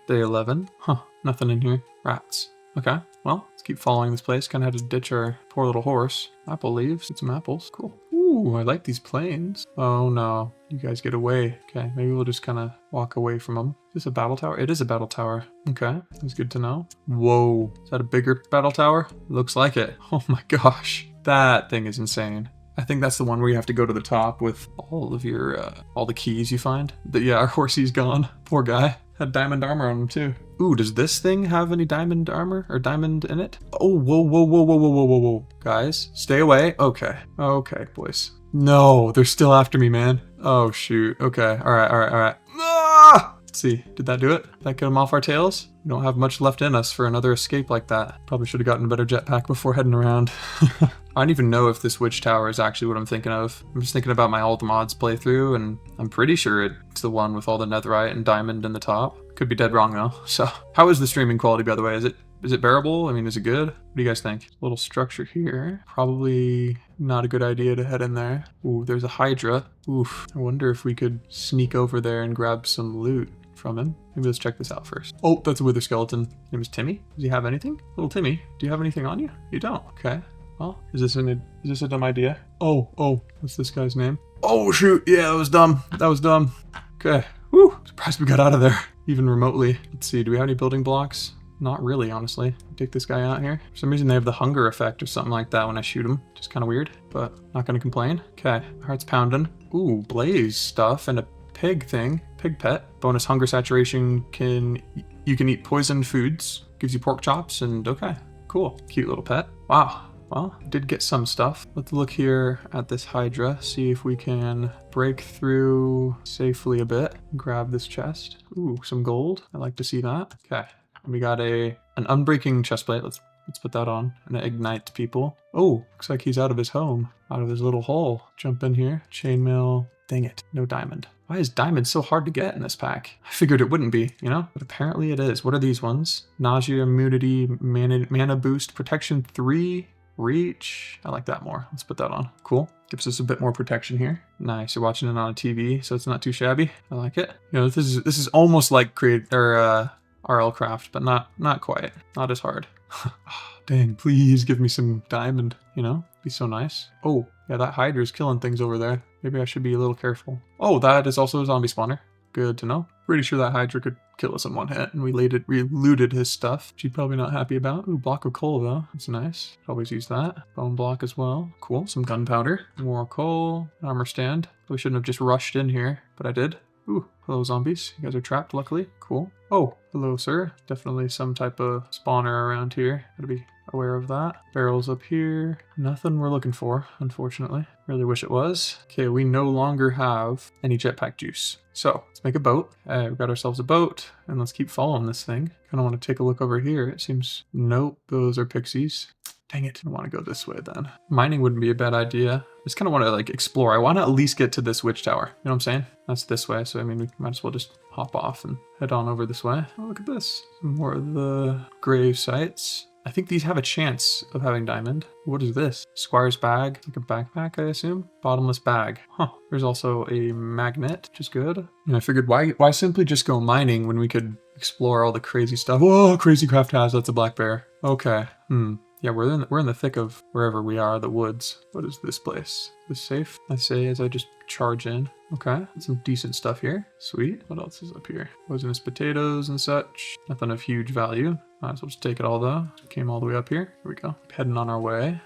Day 11. Huh. Nothing in here. Rats. Okay. Well, let's keep following this place. Kind of had to ditch our poor little horse. Apple leaves. Get some apples. Cool. Ooh, I like these planes. Oh no. You guys get away. Okay. Maybe we'll just kind of walk away from them. Is this a battle tower? It is a battle tower. Okay. That's good to know. Whoa. Is that a bigger battle tower? Looks like it. Oh my gosh. That thing is insane. I think that's the one where you have to go to the top with all of your, all the keys you find. But yeah, our horsey's gone. Poor guy. Had diamond armor on him too. Ooh, does this thing have any diamond armor or diamond in it? Oh, whoa, whoa, whoa, whoa, whoa, whoa, whoa, whoa. Guys, stay away. Okay. Okay, boys. No, they're still after me, man. Oh, shoot. Okay. All right, all right, all right. Ah! Let's see. Did that do it? Did that get them off our tails? We don't have much left in us for another escape like that. Probably should have gotten a better jetpack before heading around. I don't even know if this witch tower is actually what I'm thinking of. I'm just thinking about my all the mods playthrough, and I'm pretty sure it's the one with all the netherite and diamond in the top. Could be dead wrong though. So, how is the streaming quality, by the way? Is it bearable? I mean, is it good? What do you guys think? Little structure here. Probably not a good idea to head in there. Ooh, there's a Hydra. Oof. I wonder if we could sneak over there and grab some loot from him. Maybe let's check this out first. Oh, that's a wither skeleton. His name is Timmy. Does he have anything? Little Timmy, do you have anything on you? You don't. Okay. Well, is this a dumb idea? Oh, what's this guy's name? Oh shoot, yeah, that was dumb. That was dumb. Okay. Woo! Surprised we got out of there, even remotely. Let's see, do we have any building blocks? Not really, honestly. Take this guy out here. For some reason they have the hunger effect or something like that when I shoot him. Just kind of weird, but not gonna complain. Okay, heart's pounding. Ooh, blaze stuff and a pig thing, pig pet. Bonus hunger saturation, you can eat poisoned foods. Gives you pork chops and okay, cool. Cute little pet. Wow. Well, did get some stuff. Let's look here at this Hydra, see if we can break through safely a bit. Grab this chest. Ooh, some gold. I like to see that. Okay, we got an unbreaking chest plate. Let's put that on and ignite people. Oh, looks like he's out of his home, out of his little hole. Jump in here. Chainmail. Dang it, no diamond. Why is diamond so hard to get in this pack? I figured it wouldn't be, you know? But apparently it is. What are these ones? Nausea, immunity, mana boost, protection 3, reach. I like that more. Let's put that on. Cool. Gives us a bit more protection here. Nice. You're watching it on a TV, so it's not too shabby. I like it. You know, this is almost like RL Craft, but not quite. Not as hard. Dang, please give me some diamond, you know? Be so nice. Oh, yeah, that Hydra's killing things over there. Maybe I should be a little careful. Oh, that is also a zombie spawner. Good to know. Pretty sure that Hydra could kill us in one hit, and we looted his stuff. She's probably not happy about. Ooh, block of coal though. That's nice. Always use that. Bone block as well. Cool. Some gunpowder. More coal. Armor stand. We shouldn't have just rushed in here, but I did. Ooh, hello zombies. You guys are trapped, luckily. Cool. Oh, hello, sir. Definitely some type of spawner around here. Gotta be aware of that. Barrels up here. Nothing we're looking for, unfortunately. Really wish it was. Okay, we no longer have any jetpack juice. So let's make a boat. We've got ourselves a boat, and let's keep following this thing. Kind of want to take a look over here. It seems, nope, those are pixies. Dang it, I want to go this way then. Mining wouldn't be a bad idea. I just kind of want to like explore. I want to at least get to this witch tower. You know what I'm saying? That's this way, so I mean, we might as well just hop off and head on over this way. Oh, look at this. Some more of the grave sites. I think these have a chance of having diamond. What is this? Squire's bag, like a backpack, I assume? Bottomless bag. Huh. There's also a magnet, which is good. And I figured, why simply just go mining when we could explore all the crazy stuff? Whoa, crazy craft has, that's a black bear. Okay, yeah, we're in the thick of wherever we are, the woods. What is this place? Is this safe? I say as I just charge in. Okay, some decent stuff here. Sweet. What else is up here? Poisonous potatoes and such. Nothing of huge value. Might as well just take it all though. Came all the way up here. Here we go. Heading on our way.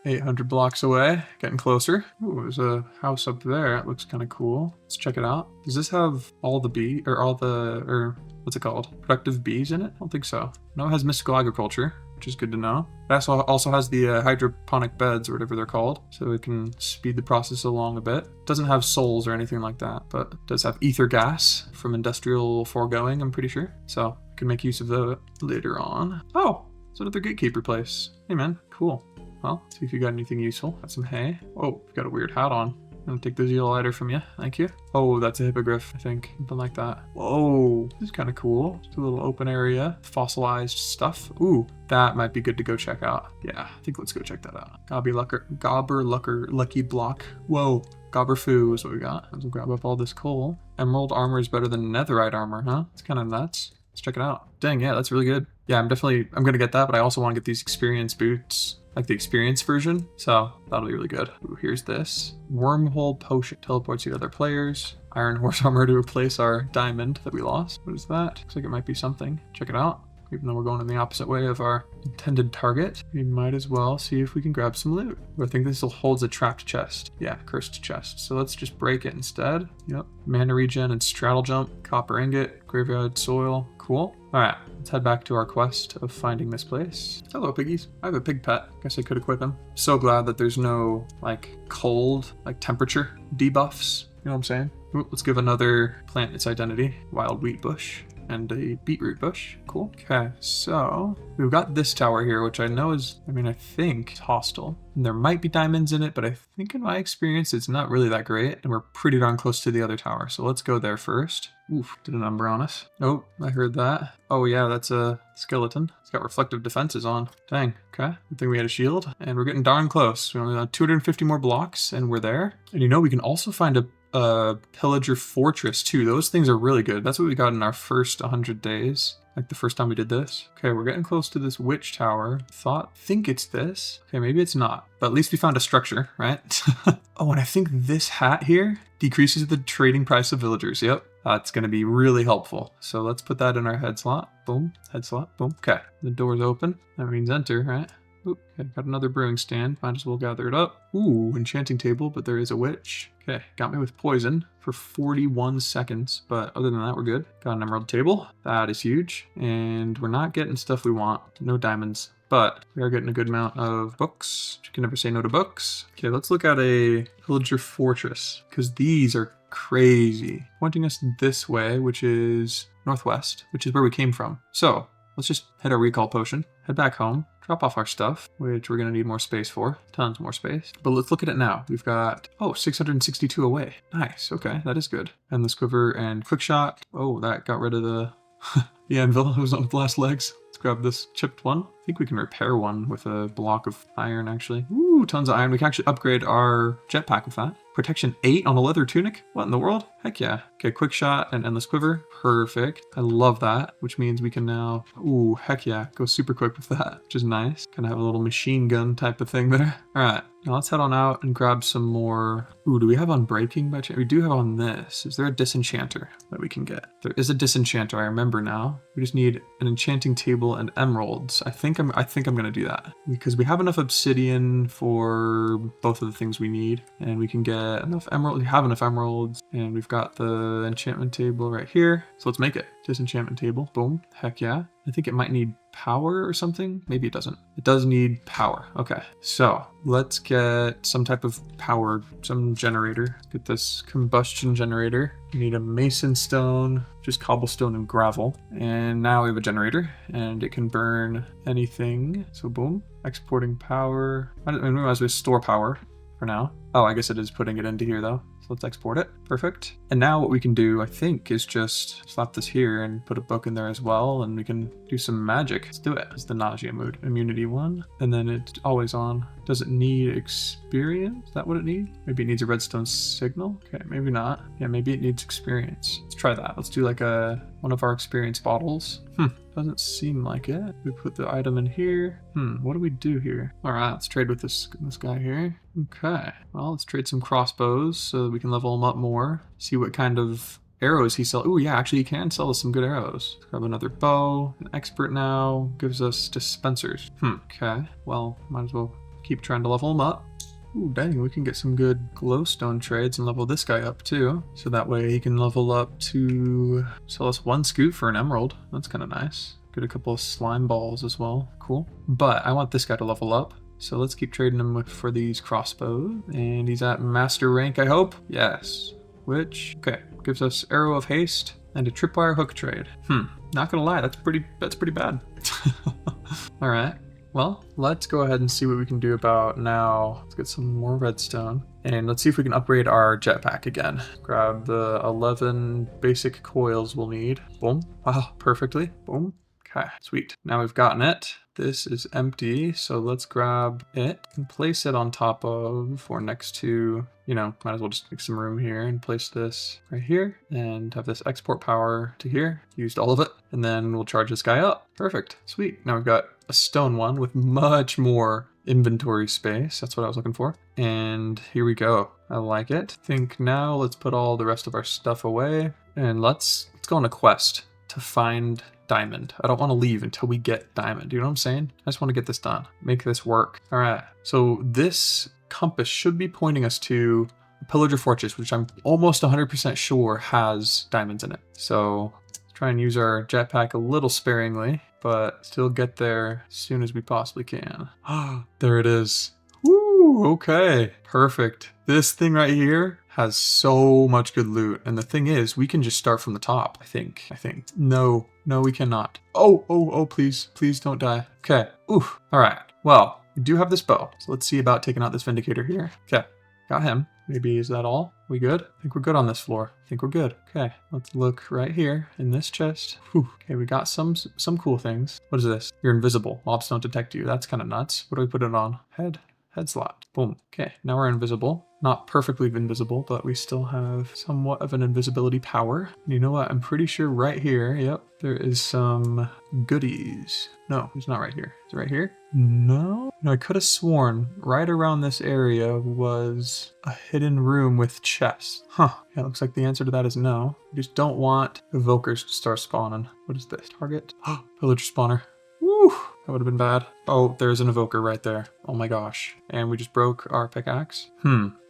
800 blocks away. Getting closer. Ooh, there's a house up there. It looks kind of cool. Let's check it out. Does this have all the what's it called? Productive bees in it? I don't think so. No, it has mystical agriculture, which is good to know. It also has the hydroponic beds or whatever they're called, so it can speed the process along a bit. Doesn't have souls or anything like that, but it does have ether gas from industrial foregoing, I'm pretty sure. So I can make use of that later on. Oh, it's another gatekeeper place. Hey man, cool. Well, see if you got anything useful. Got some hay. Oh, you've got a weird hat on. I'm gonna take the zeoliter from you. Thank you. Oh, that's a hippogriff, I think. Something like that. Whoa, this is kind of cool. Just a little open area. Fossilized stuff. Ooh, that might be good to go check out. Yeah, I think let's go check that out. Lucky block. Whoa, Gobberfoo is what we got. Let's grab up all this coal. Emerald armor is better than netherite armor, huh? It's kind of nuts. Let's check it out. Dang, yeah, that's really good. Yeah, I'm gonna get that, but I also want to get these experience boots. Like the experience version, so that'll be really good. Ooh, here's this. Wormhole potion. Teleports you to other players. Iron horse armor to replace our diamond that we lost. What is that? Looks like it might be something. Check it out. Even though we're going in the opposite way of our intended target, we might as well see if we can grab some loot. I think this holds a trapped chest. Yeah, cursed chest. So let's just break it instead. Yep. Mana regen and straddle jump. Copper ingot. Graveyard soil. Cool. Alright, let's head back to our quest of finding this place. Hello, piggies. I have a pig pet. Guess I could equip him. So glad that there's no, cold, temperature debuffs. You know what I'm saying? Ooh, let's give another plant its identity. Wild wheat bush. And a beetroot bush. Cool. Okay, so we've got this tower here, which I know is, I think it's hostile. And there might be diamonds in it, but I think in my experience, it's not really that great. And we're pretty darn close to the other tower. So let's go there first. Oof, did a number on us. Oh, I heard that. Oh yeah, that's a skeleton. It's got reflective defenses on. Dang, okay. Good thing we had a shield. And we're getting darn close. We only have 250 more blocks and we're there. And we can also find a pillager fortress too. Those things are really good. That's what we got in our first 100 days. Like the first time we did this. Okay, we're getting close to this witch tower. Think it's this. Okay, maybe it's not. But at least we found a structure, right? Oh, and I think this hat here decreases the trading price of villagers. Yep, that's gonna be really helpful. So let's put that in our head slot. Boom, head slot, boom. Okay, the door's open. That means enter, right? Oop, okay, got another brewing stand. Might as well gather it up. Ooh, enchanting table, but there is a witch. Okay, got me with poison for 41 seconds, but other than that, we're good. Got an emerald table. That is huge. And we're not getting stuff we want. No diamonds. But we are getting a good amount of books. You can never say no to books. Okay, let's look at a villager fortress, because these are crazy. Pointing us this way, which is northwest, which is where we came from. So let's just hit our recall potion, head back home, drop off our stuff, which we're going to need more space for. Tons more space. But let's look at it now. We've got, 662 away. Nice. Okay, that is good. And the quiver and quick shot. Oh, that got rid of the anvil. It was on its last legs. Let's grab this chipped one. I think we can repair one with a block of iron, actually. Ooh, tons of iron. We can actually upgrade our jetpack with that. Protection 8 on a leather tunic? What in the world? Heck yeah. Okay, quick shot and endless quiver. Perfect. I love that, which means we can now, ooh, heck yeah, go super quick with that, which is nice. Kind of have a little machine gun type of thing there. All right, now let's head on out and grab some more. Ooh, do we have on breaking by chance? We do have on this. Is there a disenchanter that we can get? There is a disenchanter, I remember now. We just need an enchanting table and emeralds. I think I'm gonna do that because we have enough obsidian for both of the things we need, and we can get enough emerald. We have enough emeralds, and we've got the enchantment table right here. So let's make it. Disenchantment table. Boom. Heck yeah. I think it might need power or something. Maybe it doesn't. It does need power. Okay. So let's get some type of power, some generator. Let's get this combustion generator. We need a mason stone, just cobblestone and gravel. And now we have a generator and it can burn anything. So boom. Exporting power. I didn't realize we store power for now. Oh, I guess it is putting it into here though. So let's export it. Perfect. And now what we can do, I think, is just slap this here and put a book in there as well, and we can do some magic. Let's do it. It's the nausea mood. Immunity 1. And then it's always on. Does it need experience? Is that what it needs? Maybe it needs a redstone signal? Okay, maybe not. Yeah, maybe it needs experience. Let's try that. Let's do like one of our experience bottles. Doesn't seem like it. We put the item in here. What do we do here? All right, let's trade with this guy here. Okay, well, let's trade some crossbows so that we can level him up more. See what kind of arrows he sells. Oh yeah, actually he can sell us some good arrows. Let's grab another bow. An expert now gives us dispensers. Okay, well, might as well keep trying to level him up. Ooh, dang, we can get some good glowstone trades and level this guy up too. So that way he can level up to sell us 1 scoop for an emerald. That's kind of nice. Get a couple of slime balls as well. Cool. But I want this guy to level up. So let's keep trading him for these crossbows. And he's at master rank, I hope. Yes. Which, okay, gives us arrow of haste and a tripwire hook trade. Not gonna lie, that's pretty bad. All right. Well, let's go ahead and see what we can do about now. Let's get some more redstone. And let's see if we can upgrade our jetpack again. Grab the 11 basic coils we'll need. Boom. Wow, perfectly. Boom. Okay, sweet. Now we've gotten it. This is empty, so let's grab it and place it on top of or next to, might as well just make some room here and place this right here and have this export power to here. Used all of it, and then we'll charge this guy up. Perfect, sweet. Now we've got a stone one with much more inventory space. That's what I was looking for. And here we go. I like it. I think now let's put all the rest of our stuff away and let's go on a quest to find diamond. I don't want to leave until we get diamond. You know what I'm saying? I just want to get this done. Make this work. All right. So this compass should be pointing us to the Pillager Fortress, which I'm almost 100% sure has diamonds in it. So let's try and use our jetpack a little sparingly, but still get there as soon as we possibly can. There it is. Woo, okay. Perfect. This thing right here has so much good loot. And the thing is, we can just start from the top, I think. No, we cannot. Oh, please don't die. Okay, ooh, all right. Well, we do have this bow. So let's see about taking out this Vindicator here. Okay, got him. Maybe is that all? We good? I think we're good on this floor. I think we're good. Okay, let's look right here in this chest. Whew. Okay, we got some cool things. What is this? You're invisible. Mobs don't detect you. That's kind of nuts. What do we put it on? Head slot. Boom. Okay, now we're invisible. Not perfectly invisible, but we still have somewhat of an invisibility power. And you know what? I'm pretty sure right here, yep, there is some goodies. No, it's not right here. Is it right here? No, I could have sworn right around this area was a hidden room with chests. Yeah, it looks like the answer to that is no. We just don't want evokers to start spawning. What is this? Target? Villager spawner. Woo! That would have been bad. Oh, there's an evoker right there. Oh my gosh. And we just broke our pickaxe.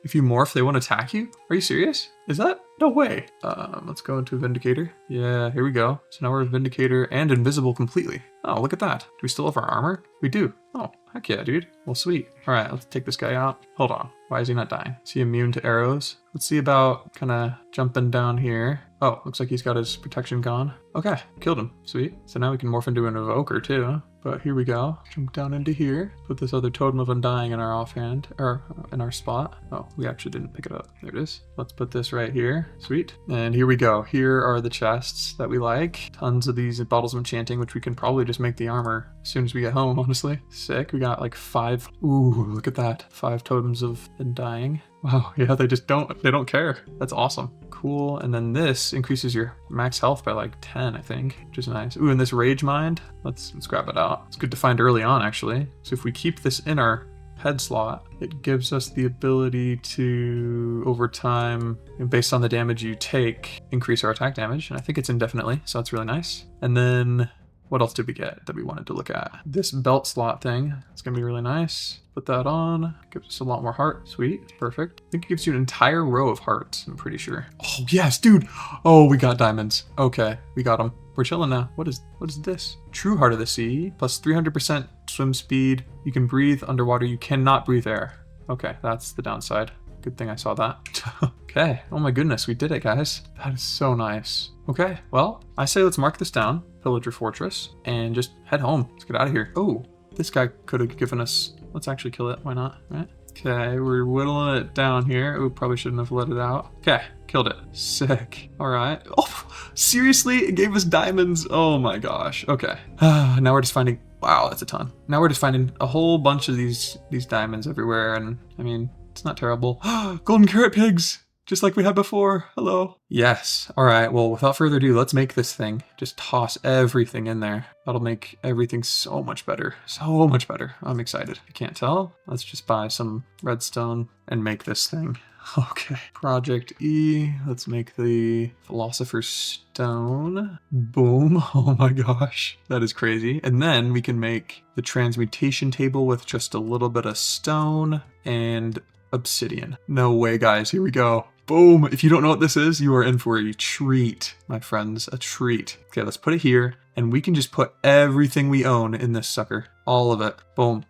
If you morph, they won't attack you? Are you serious? Is that? No way. Let's go into Vindicator. Yeah, here we go. So now we're Vindicator and invisible completely. Oh, look at that. Do we still have our armor? We do. Oh, heck yeah, dude. Well, sweet. All right, let's take this guy out. Hold on. Why is he not dying? Is he immune to arrows? Let's see about kind of jumping down here. Oh, looks like he's got his protection gone. Okay, killed him. Sweet. So now we can morph into an evoker too. But here we go. Jump down into here. Put this other totem of undying in our offhand, or in our spot. Oh, we actually didn't pick it up. There it is. Let's put this right here. Sweet. And here we go. Here are the chests that we like. Tons of these bottles of enchanting, which we can probably just make the armor as soon as we get home, honestly. Sick. We got like 5. Ooh, look at that. 5 totems of undying. Wow, yeah, they don't care. That's awesome. Cool. And then this increases your max health by like 10, I think, which is nice. Ooh, and this rage mind, let's grab it out. It's good to find early on, actually. So if we keep this in our head slot, it gives us the ability to, over time, based on the damage you take, increase our attack damage. And I think it's indefinitely, so that's really nice. And then what else did we get that we wanted to look at? This belt slot thing. It's gonna be really nice. Put that on. Gives us a lot more heart. Sweet. Perfect. I think it gives you an entire row of hearts, I'm pretty sure. Oh, yes, dude. Oh, we got diamonds. Okay, we got them. We're chilling now. What is this? True Heart of the Sea, plus 300% swim speed. You can breathe underwater. You cannot breathe air. Okay, that's the downside. Good thing I saw that. Okay. Oh my goodness, we did it, guys. That is so nice. Okay, well, I say let's mark this down, Pillager Fortress, and just head home. Let's get out of here. Oh, this guy could have given us... Let's actually kill it. Why not? Right? Okay, we're whittling it down here. Oh, probably shouldn't have let it out. Okay, killed it. Sick. All right. Oh, seriously? It gave us diamonds. Oh my gosh. Okay. Now we're just finding... Wow, that's a ton. Now we're just finding a whole bunch of these diamonds everywhere, and I mean, it's not terrible. Golden carrot pigs! Just like we had before. Hello. Yes. All right. Well, without further ado, let's make this thing. Just toss everything in there. That'll make everything so much better. So much better. I'm excited. You can't tell? Let's just buy some redstone and make this thing. Okay. Project E. Let's make the Philosopher's Stone. Boom. Oh my gosh. That is crazy. And then we can make the Transmutation table with just a little bit of stone and obsidian. No way, guys. Here we go. Boom. If you don't know what this is, you are in for a treat, my friends. A treat. Okay, let's put it here, and we can just put everything we own in this sucker. All of it. Boom.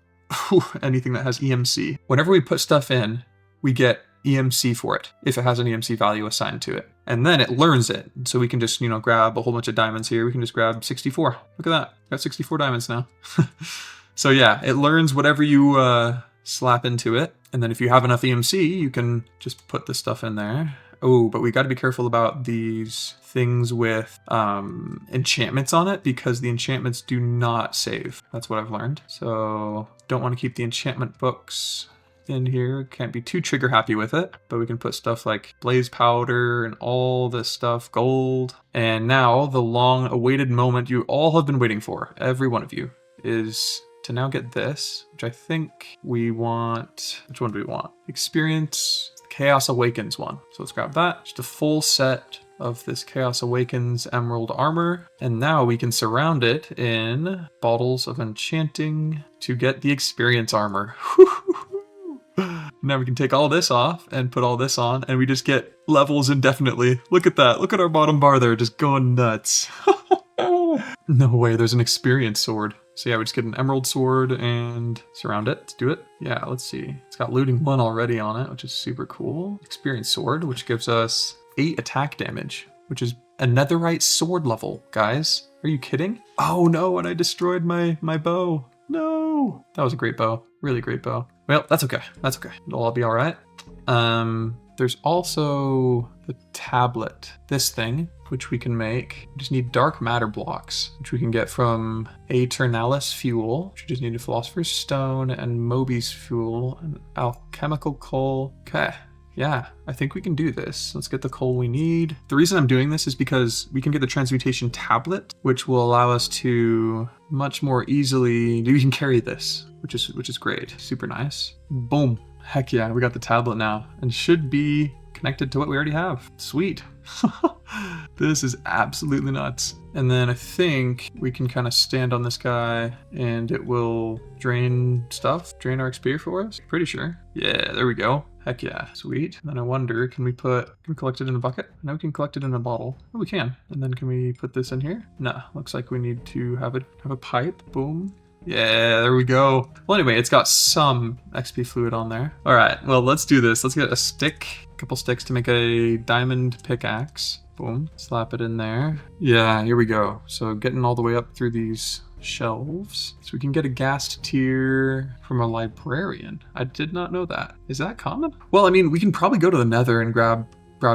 Anything that has EMC. Whenever we put stuff in, we get EMC for it, if it has an EMC value assigned to it. And then it learns it. So we can just, grab a whole bunch of diamonds here. We can just grab 64. Look at that. Got 64 diamonds now. So yeah, it learns whatever you slap into it. And then if you have enough EMC, you can just put the stuff in there. Oh, but we got to be careful about these things with enchantments on it, because the enchantments do not save. That's what I've learned. So don't want to keep the enchantment books in here. Can't be too trigger happy with it, but we can put stuff like blaze powder and all this stuff, gold. And now the long awaited moment you all have been waiting for, every one of you, is to now get this, which I think we want. Which one do we want? Experience the Chaos Awakens one. So let's grab that. Just a full set of this Chaos Awakens emerald armor. And now we can surround it in bottles of enchanting to get the experience armor. Now we can take all this off and put all this on, and we just get levels indefinitely. Look at that. Look at our bottom bar there, just going nuts. No way, there's an experience sword. So yeah, we just get an emerald sword and surround it. Let's do it. Yeah, let's see. It's got looting 1 already on it, which is super cool. Experience sword, which gives us 8 attack damage, which is a netherite sword level, guys. Are you kidding? Oh no, and I destroyed my bow. No. That was a great bow. Really great bow. Well, that's okay. That's okay. It'll all be all right. There's also the tablet. This thing, which we can make. We just need dark matter blocks, which we can get from Aeternalis fuel, which we just need a Philosopher's Stone, and Moby's fuel, and alchemical coal. Okay. Yeah, I think we can do this. Let's get the coal we need. The reason I'm doing this is because we can get the Transmutation tablet, which will allow us to much more easily, we can carry this, which is great. Super nice. Boom. Heck yeah, we got the tablet now, and should be connected to what we already have. Sweet. This is absolutely nuts. And then I think we can kind of stand on this guy and it will drain stuff, drain our XP for us. Pretty sure. Yeah, there we go. Heck yeah, sweet. And then I wonder, can we collect it in a bucket? No, we can collect it in a bottle. Oh, we can. And then can we put this in here? Nah, looks like we need to have a pipe. Boom. Yeah, there we go. Well, anyway, it's got some XP fluid on there. All right, well, let's do this. Let's get a couple sticks to make a diamond pickaxe. Boom, slap it in there. Yeah, here we go. So getting all the way up through these shelves. So we can get a ghast tear from a librarian. I did not know that. Is that common? Well, I mean, we can probably go to the nether and grab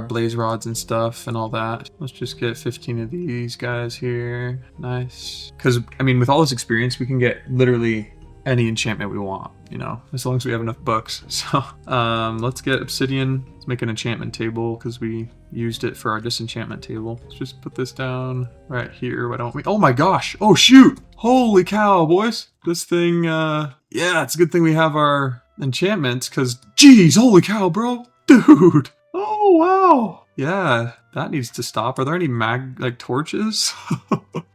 blaze rods and stuff and all that. Let's just get 15 of these guys here. Nice. Because, I mean, with all this experience, we can get literally any enchantment we want, you know, as long as we have enough books. So let's get obsidian. Let's make an enchantment table because we used it for our disenchantment table. Let's just put this down right here. Why don't we? Oh my gosh. Oh shoot. Holy cow, boys. This thing, yeah, it's a good thing we have our enchantments because, geez, holy cow, bro. Dude. Oh, wow. Yeah, that needs to stop. Are there any torches?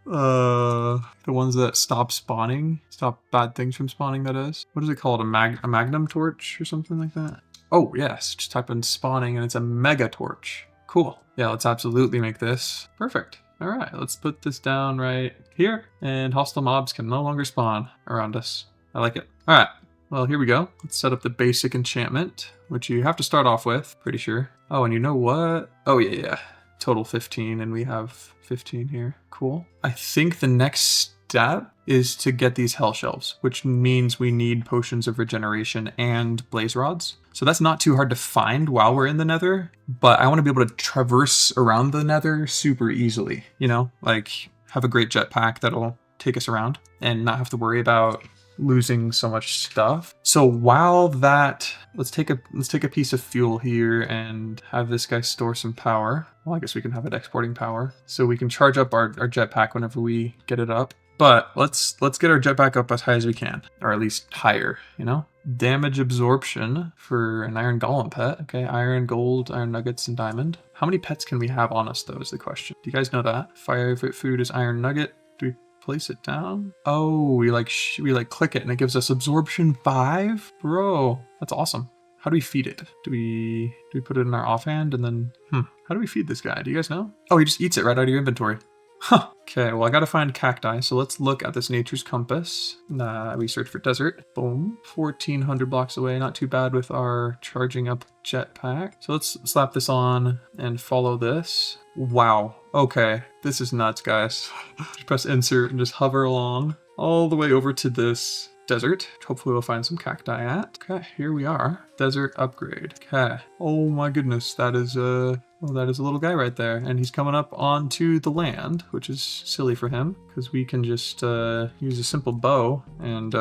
The ones that stop spawning? Stop bad things from spawning, that is. What is it called? A magnum torch or something like that? Oh, yes. Just type in spawning and it's a mega torch. Cool. Yeah, let's absolutely make this. Perfect. All right, let's put this down right here. And hostile mobs can no longer spawn around us. I like it. All right. Well, here we go. Let's set up the basic enchantment, which you have to start off with, pretty sure. Oh, and you know what? Oh, yeah. Total 15, and we have 15 here. Cool. I think the next step is to get these hell shelves, which means we need potions of regeneration and blaze rods. So that's not too hard to find while we're in the nether, but I want to be able to traverse around the nether super easily, you know? Like, have a great jetpack that'll take us around and not have to worry about losing so much stuff. So while that, let's take a piece of fuel here and have this guy store some power. Well, I guess we can have it exporting power, so we can charge up our jetpack whenever we get it up. But let's get our jetpack up as high as we can, or at least higher, you know? Damage absorption for an iron golem pet. Okay, iron, gold, iron nuggets, and diamond. How many pets can we have on us, though, is the question. Do you guys know that? Favorite food is iron nugget. Do we place it down? Oh, we click it and it gives us absorption 5? Bro, that's awesome. How do we feed it? Do we put it in our offhand and then, how do we feed this guy? Do you guys know? Oh, he just eats it right out of your inventory. Huh. Okay, well, I gotta find cacti, so let's look at this nature's compass. We search for desert. Boom. 1,400 blocks away. Not too bad with our charging up jetpack. So let's slap this on and follow this. Wow. Okay, this is nuts, guys. Just press insert and just hover along all the way over to this desert, which hopefully we'll find some cacti at. Okay, here we are. Desert upgrade. Okay. Oh my goodness, that is a little guy right there, and he's coming up onto the land, which is silly for him because we can just use a simple bow and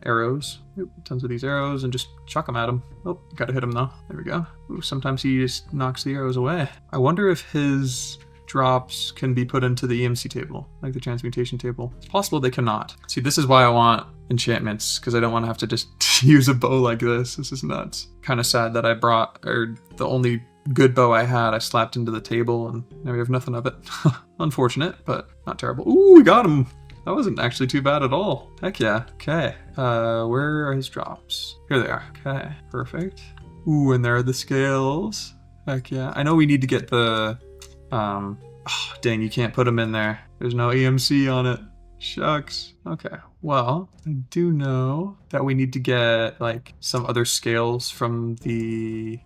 arrows. Oop, tons of these arrows and just chuck them at him. Oh, gotta hit him though. There we go. Ooh, sometimes he just knocks the arrows away. I wonder if his drops can be put into the EMC table, like the transmutation table. It's possible they cannot. See, this is why I want enchantments, because I don't want to have to just use a bow like this. This is nuts. Kind of sad that I brought, or the only good bow I had, I slapped into the table and now we have nothing of it. Unfortunate, but not terrible. Ooh, we got him. That wasn't actually too bad at all. Heck yeah. Okay. Where are his drops? Here they are. Okay, perfect. Ooh, and there are the scales. Heck yeah. I know we need to get the oh, dang, you can't put them in there. There's no EMC on it. Shucks. Okay, well, I do know that we need to get like some other scales from the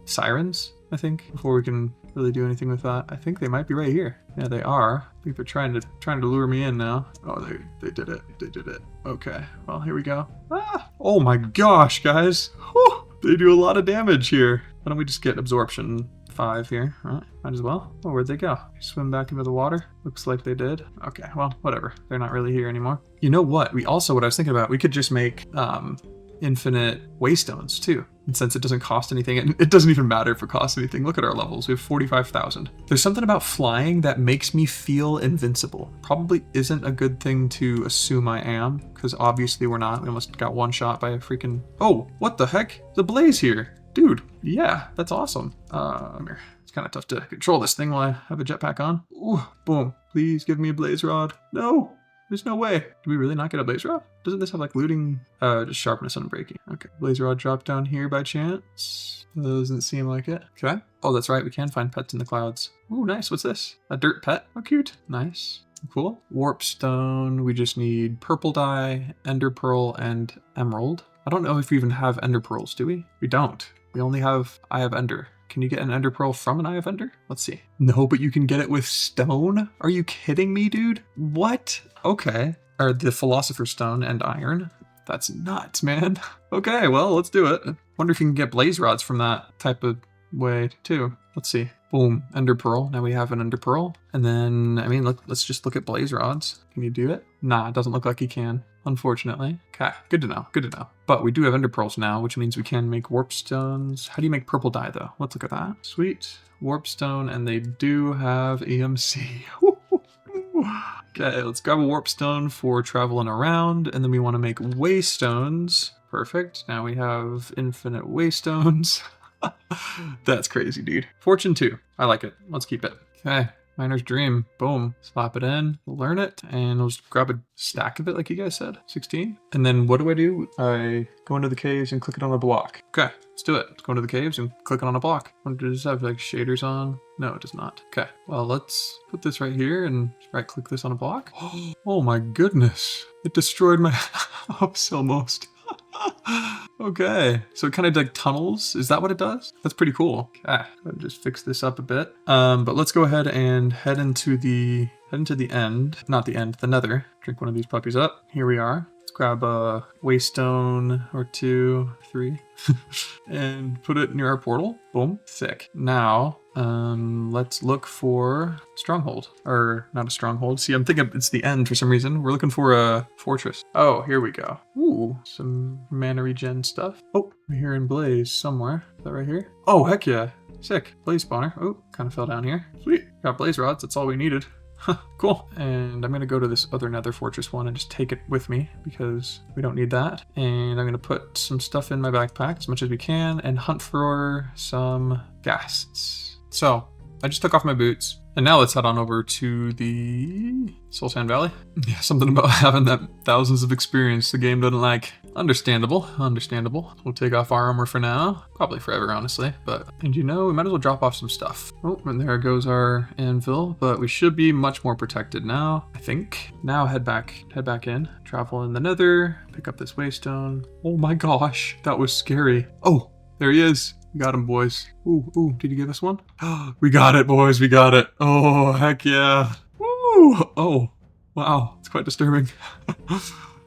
sirens, I think, before we can really do anything with that. I think they might be right here. Yeah, they are. I think they're trying to lure me in now. Oh, they did it. They did it. Okay, well, here we go. Ah! Oh my gosh, guys. Whew! They do a lot of damage here. Why don't we just get absorption 5 here? All right, might as well. Oh, where'd they go? Swim back into the water? Looks like they did. Okay, well, whatever. They're not really here anymore. You know what? What I was thinking about, we could just make infinite waystones too. And since it doesn't cost anything, and it doesn't even matter if it costs anything. Look at our levels. We have 45,000. There's something about flying that makes me feel invincible. Probably isn't a good thing to assume I am, because obviously we're not. We almost got one shot by a freaking... Oh, what the heck? The blaze here. Dude, yeah, that's awesome. Come here. It's kind of tough to control this thing while I have a jetpack on. Ooh, boom. Please give me a blaze rod. No, there's no way. Do we really not get a blaze rod? Doesn't this have like looting? Just sharpness and breaking. Okay, blaze rod drop down here by chance. Doesn't seem like it. Okay. Oh, that's right. We can find pets in the clouds. Ooh, nice. What's this? A dirt pet. Oh, cute. Nice. Cool. Warp stone. We just need purple dye, ender pearl, and emerald. I don't know if we even have ender pearls, do we? We don't. We only have Eye of Ender. Can you get an ender pearl from an Eye of Ender? Let's see. No, but you can get it with stone? Are you kidding me, dude? What? Okay. Or the Philosopher's Stone and iron. That's nuts, man. Okay, well, let's do it. Wonder if you can get blaze rods from that type of way, too. Let's see. Boom. Ender pearl. Now we have an ender pearl. And then, I mean, let's just look at blaze rods. Can you do it? Nah, it doesn't look like you can, unfortunately. Okay, good to know. Good to know. But we do have ender pearls now, which means we can make warp stones. How do you make purple dye, though? Let's look at that. Sweet. Warp stone, and they do have EMC. Okay, let's grab a warp stone for traveling around, and then we want to make waystones. Perfect. Now we have infinite waystones. That's crazy, dude. Fortune 2. I like it. Let's keep it. Okay. Miner's Dream. Boom. Slap it in. Learn it. And we'll just grab a stack of it like you guys said. 16. And then what do? I go into the caves and click it on a block. Okay. Let's do it. Let's go into the caves and click it on a block. Does this have like shaders on? No, it does not. Okay. Well, let's put this right here and right click this on a block. Oh my goodness. It destroyed my house almost. Okay, so it kind of like tunnels. Is that what it does? That's pretty cool. Okay, I'll just fix this up a bit. But let's go ahead and head into the end. Not the end, the nether. Drink one of these puppies up. Here we are. Let's grab a waystone or 2, 3, and put it near our portal. Boom, sick. Now, let's look for stronghold, or not a stronghold. See, I'm thinking it's the end for some reason. We're looking for a fortress. Oh, here we go. Ooh, some mana regen stuff. Oh, we're hearing blaze somewhere. Is that right here? Oh, heck yeah. Sick. Blaze spawner. Oh, kind of fell down here. Sweet. Got blaze rods. That's all we needed. Cool. And I'm going to go to this other nether fortress one and just take it with me because we don't need that. And I'm going to put some stuff in my backpack as much as we can and hunt for some ghasts. So I just took off my boots and now let's head on over to the Soul Sand Valley. Yeah, something about having that thousands of experience the game doesn't like. Understandable. We'll take off our armor for now. Probably forever, honestly. And you know, we might as well drop off some stuff. Oh, and there goes our anvil, but we should be much more protected now, I think. Now head back in, travel in the nether, pick up this waystone. Oh my gosh, that was scary. Oh, there he is. We got him, boys. Ooh, did you give us one? We got it, boys, we got it. Oh, heck yeah. Woo! Oh, wow, it's quite disturbing.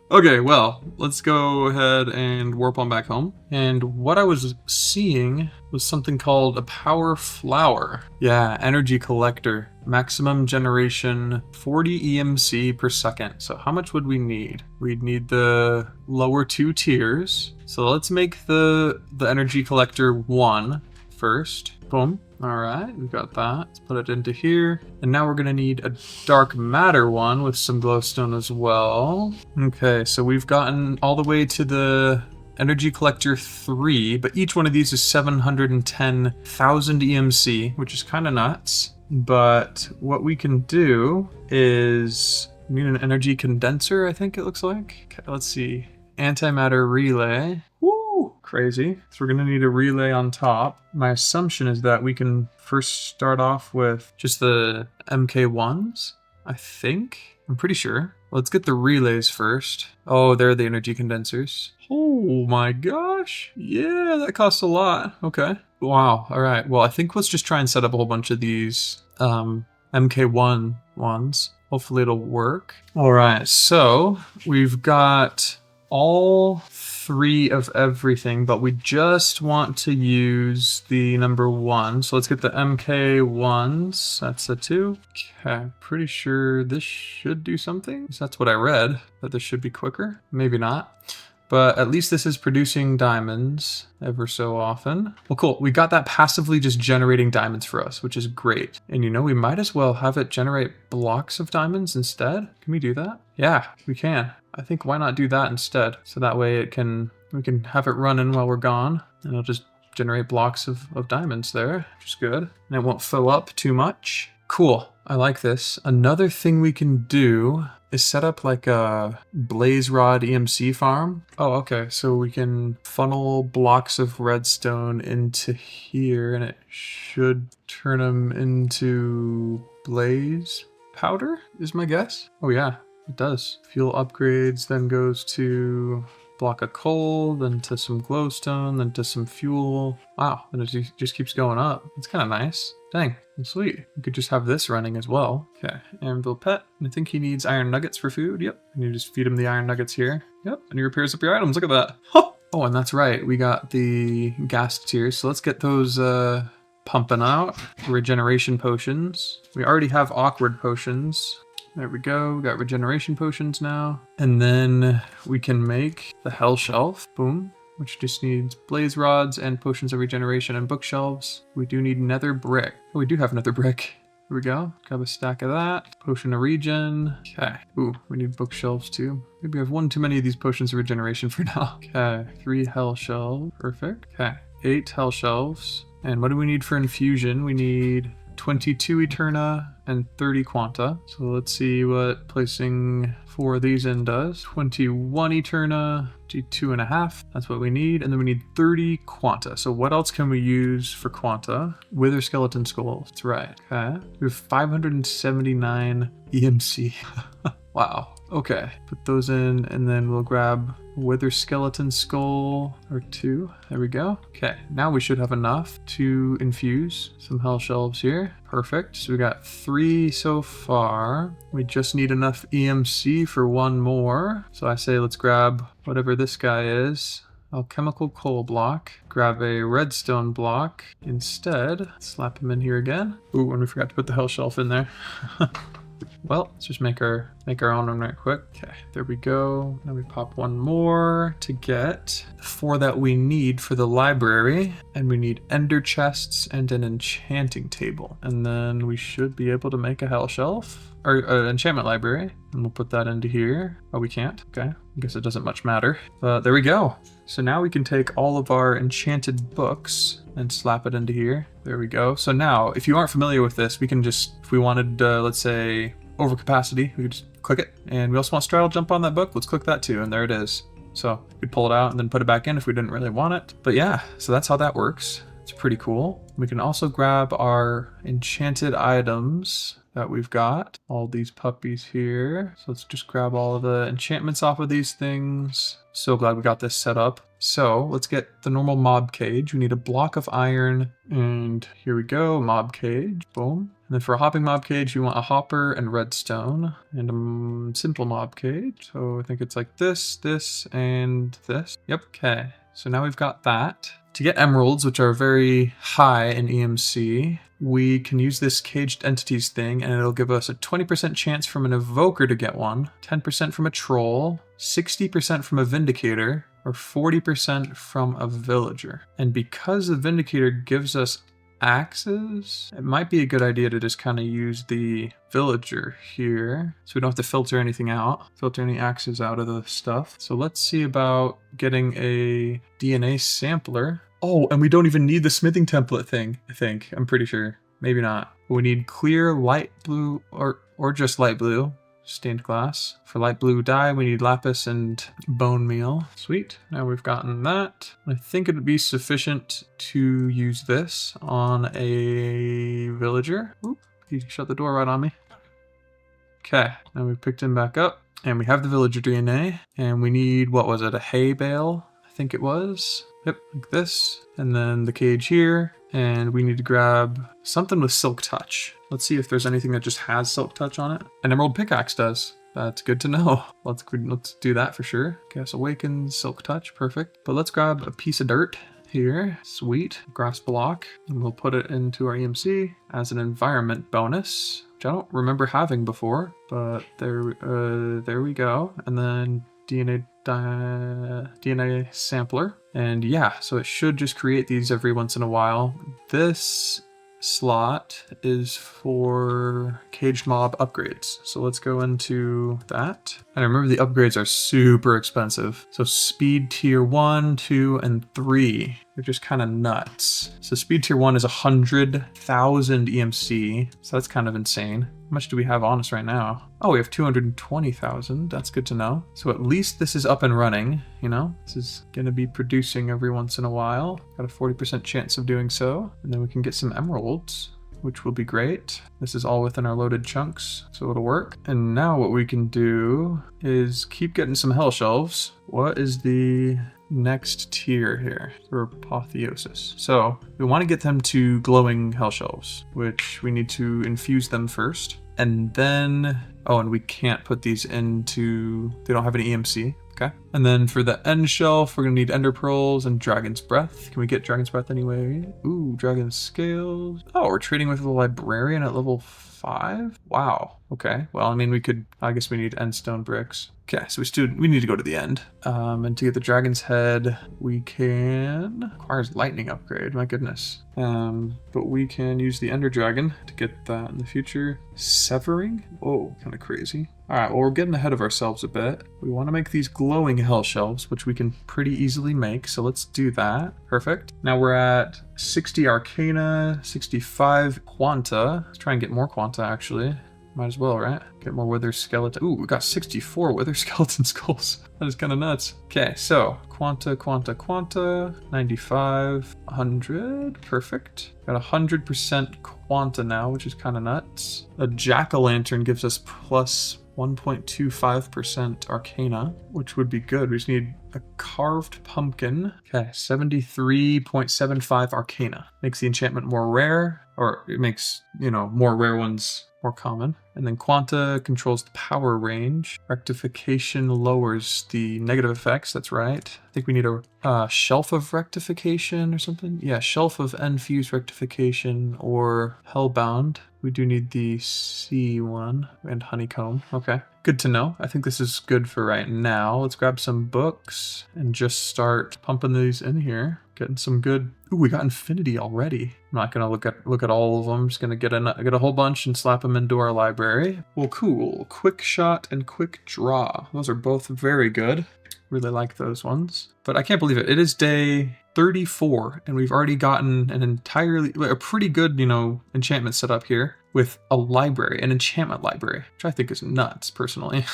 Okay, well, let's go ahead and warp on back home. And what I was seeing was something called a power flower. Yeah, energy collector. Maximum generation 40 EMC per second. So how much would we need? We'd need the lower 2 tiers. So let's make the energy collector 1 first. Boom. All right, we've got that. Let's put it into here. And now we're gonna need a dark matter one with some glowstone as well. Okay, so we've gotten all the way to the energy collector 3, but each one of these is 710,000 EMC, which is kind of nuts. But what we can do is, we need an energy condenser, I think it looks like. Okay, let's see. Antimatter relay. Woo! Crazy. So we're gonna need a relay on top. My assumption is that we can first start off with just the MK1s, I think. I'm pretty sure. Let's get the relays first. Oh, they're the energy condensers. Oh my gosh. Yeah, that costs a lot. Okay. Wow. All right. Well, I think let's just try and set up a whole bunch of these MK1 ones. Hopefully it'll work. All right. So we've got all 3 of everything, but we just want to use the number 1. So let's get the MK1s. That's a 2. Okay, pretty sure this should do something. That's what I read, that this should be quicker. Maybe not. But at least this is producing diamonds ever so often. Well, cool. We got that passively just generating diamonds for us, which is great. And you know, we might as well have it generate blocks of diamonds instead. Can we do that? Yeah, we can. I think why not do that instead? So that way we can have it running while we're gone, and it'll just generate blocks of diamonds there, which is good. And it won't fill up too much. Cool. I like this. Another thing we can do is set up like a blaze rod EMC farm. Oh, okay. So we can funnel blocks of redstone into here and it should turn them into blaze powder is my guess. Oh yeah, it does. Fuel upgrades then goes to block of coal, then to some glowstone, then to some fuel. Wow, and it just keeps going up. It's kind of nice. Dang, sweet. We could just have this running as well. Okay, anvil pet. I think he needs iron nuggets for food. Yep, and you just feed him the iron nuggets here. Yep, and he repairs up your items. Look at that. Oh, and that's right. We got the gas tiers. So let's get those pumping out. Regeneration potions. We already have awkward potions. There we go, we got regeneration potions now. And then we can make the hell shelf, boom, which just needs blaze rods and potions of regeneration and bookshelves. We do need nether brick. Oh, we do have nether brick. Here we go, grab a stack of that. Potion of regen, okay. Ooh, we need bookshelves too. Maybe I have one too many of these potions of regeneration for now. Okay, 3 hell shelves, perfect. Okay, 8 hell shelves. And what do we need for infusion? We need 22 Eterna and 30 Quanta. So let's see what placing 4 of these in does. 21 Eterna, 2.5. That's what we need. And then we need 30 Quanta. So what else can we use for Quanta? Wither skeleton skulls. That's right. Okay. We have 579 EMC. Wow. Okay. Put those in and then we'll grab wither skeleton skull or 2. There we go. Okay, now we should have enough to infuse some hell shelves here. Perfect. So we got 3 so far. We just need enough EMC for 1 more. So I say let's grab whatever this guy is. Alchemical coal block. Grab a redstone block instead. Slap him in here again. Ooh, and we forgot to put the hell shelf in there. Well, let's just make our own one right quick. Okay, there we go. Now we pop 1 more to get the 4 that we need for the library. And we need ender chests and an enchanting table. And then we should be able to make a hell shelf or an enchantment library. And we'll put that into here. Oh, we can't. Okay, I guess it doesn't much matter. But there we go. So now we can take all of our enchanted books and slap it into here. There we go. So now, if you aren't familiar with this, we can just, if we wanted, let's say, overcapacity, we could just click it. And we also want straddle jump on that book. Let's click that too, and there it is. So we'd pull it out and then put it back in if we didn't really want it. But yeah, so that's how that works. It's pretty cool. We can also grab our enchanted items that we've got. All these puppies here. So let's just grab all of the enchantments off of these things. So glad we got this set up. So let's get the normal mob cage. We need a block of iron, and here we go, mob cage, boom. And then for a hopping mob cage, you want a hopper and redstone, and a simple mob cage. So I think it's like this, this, and this. Yep, okay. So now we've got that. To get emeralds, which are very high in EMC, we can use this caged entities thing, and it'll give us a 20% chance from an evoker to get one, 10% from a troll, 60% from a vindicator, or 40% from a villager. And because the vindicator gives us axes, it might be a good idea to just kind of use the villager here so we don't have to filter anything out, filter any axes out of the stuff. So let's see about getting a DNA sampler. Oh, and we don't even need the smithing template thing, I think. I'm pretty sure. Maybe not. We need clear light blue or just light blue stained glass. For light blue dye, we need lapis and bone meal. Sweet. Now we've gotten that. I think it would be sufficient to use this on a villager. Oop, he shut the door right on me. Okay, now we've picked him back up, and we have the villager DNA, and we need, what was it, a hay bale? I think it was. Yep, like this. And then the cage here. And we need to grab something with silk touch. Let's see if there's anything that just has silk touch on it. An emerald pickaxe does. That's good to know. Let's do that for sure. Gas awakens, silk touch, perfect. But let's grab a piece of dirt here. Sweet. Grass block. And we'll put it into our EMC as an environment bonus, which I don't remember having before. But there we go. And then DNA sampler. And yeah, so it should just create these every once in a while. This slot is for caged mob upgrades. So let's go into that. And remember, the upgrades are super expensive. So speed tier 1, 2, and 3 They're just kind of nuts. So speed tier 1 is 100,000 EMC. So that's kind of insane. How much do we have on us right now? Oh, we have 220,000. That's good to know. So at least this is up and running, you know? This is going to be producing every once in a while. Got a 40% chance of doing so. And then we can get some emeralds, which will be great. This is all within our loaded chunks, so it'll work. And now what we can do is keep getting some hell shelves. What is the next tier here for apotheosis? So we want to get them to glowing hell shelves, which we need to infuse them first. And then, oh, and we can't put these into, they don't have any EMC. Okay. And then for the end shelf, we're gonna need ender pearls and dragon's breath. Can we get dragon's breath anyway? Ooh, dragon's scales. Oh, we're trading with the librarian at level 5? Wow. Okay. Well, I mean, I guess we need end stone bricks. Okay, so we need to go to the end. And to get the dragon's head, we can, requires lightning upgrade, my goodness. But we can use the ender dragon to get that in the future. Severing? Whoa, kind of crazy. All right, well, we're getting ahead of ourselves a bit. We want to make these glowing hell shelves, which we can pretty easily make. So let's do that. Perfect. Now we're at 60 arcana, 65 quanta. Let's try and get more quanta, actually. Might as well, right? Get more wither skeleton. Ooh, we got 64 wither skeleton skulls. That is kind of nuts. Okay, so quanta, 95, 100. Perfect. Got 100% quanta now, which is kind of nuts. A jack-o'-lantern gives us plus 1.25% arcana, which would be good. We just need a carved pumpkin. Okay, 73.75 arcana. Makes the enchantment more rare, or it makes, more rare ones more common. And then quanta controls the power range. Rectification lowers the negative effects, that's right. I think we need a shelf of rectification or something. Yeah, shelf of enfuse rectification or hellbound. We do need the C one and honeycomb. Okay, good to know. I think this is good for right now. Let's grab some books and just start pumping these in here. Getting some good. Ooh, we got infinity already. I'm not gonna look at all of them. I'm just gonna get a whole bunch and slap them into our library. Well, cool. Quick shot and quick draw. Those are both very good. Really like those ones. But I can't believe it. It is day 34, and we've already gotten a pretty good, enchantment set up here with a library, an enchantment library, which I think is nuts, personally.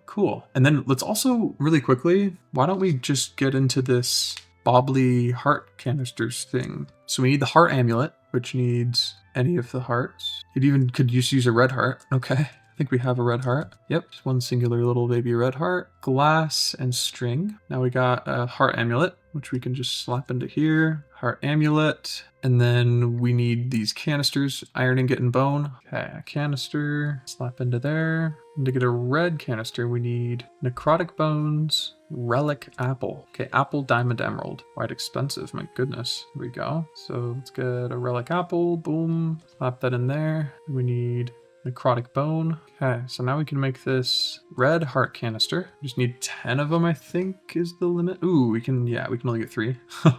Cool. And then let's also, really quickly, why don't we just get into this bobbly heart canisters thing? So we need the heart amulet, which needs any of the hearts. It could just use a red heart. Okay. I think we have a red heart. Yep, just one singular little baby red heart. Glass and string. Now we got a heart amulet, which we can just slap into here. Heart amulet. And then we need these canisters, iron ingot and bone. Okay, a canister, slap into there. And to get a red canister, we need necrotic bones, relic apple. Okay, apple, diamond, emerald. Quite expensive, my goodness. Here we go. So let's get a relic apple, boom. Slap that in there. We need necrotic bone. Okay, so now we can make this red heart canister. We just need 10 of them, I think, is the limit. Ooh, we can only get 3.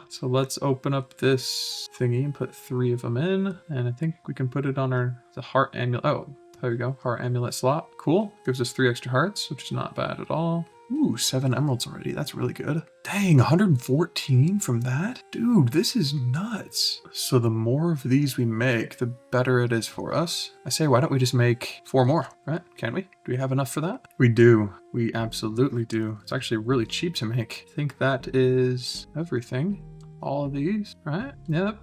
So let's open up this thingy and put 3 of them in. And I think we can put it on the heart amulet. Oh, there we go. Heart amulet slot. Cool. Gives us 3 extra hearts, which is not bad at all. Ooh, 7 emeralds already. That's really good. Dang, 114 from that? Dude, this is nuts. So the more of these we make, the better it is for us. I say, why don't we just make 4 more, right? Can we? Do we have enough for that? We do. We absolutely do. It's actually really cheap to make. I think that is everything. All of these, right? Yep,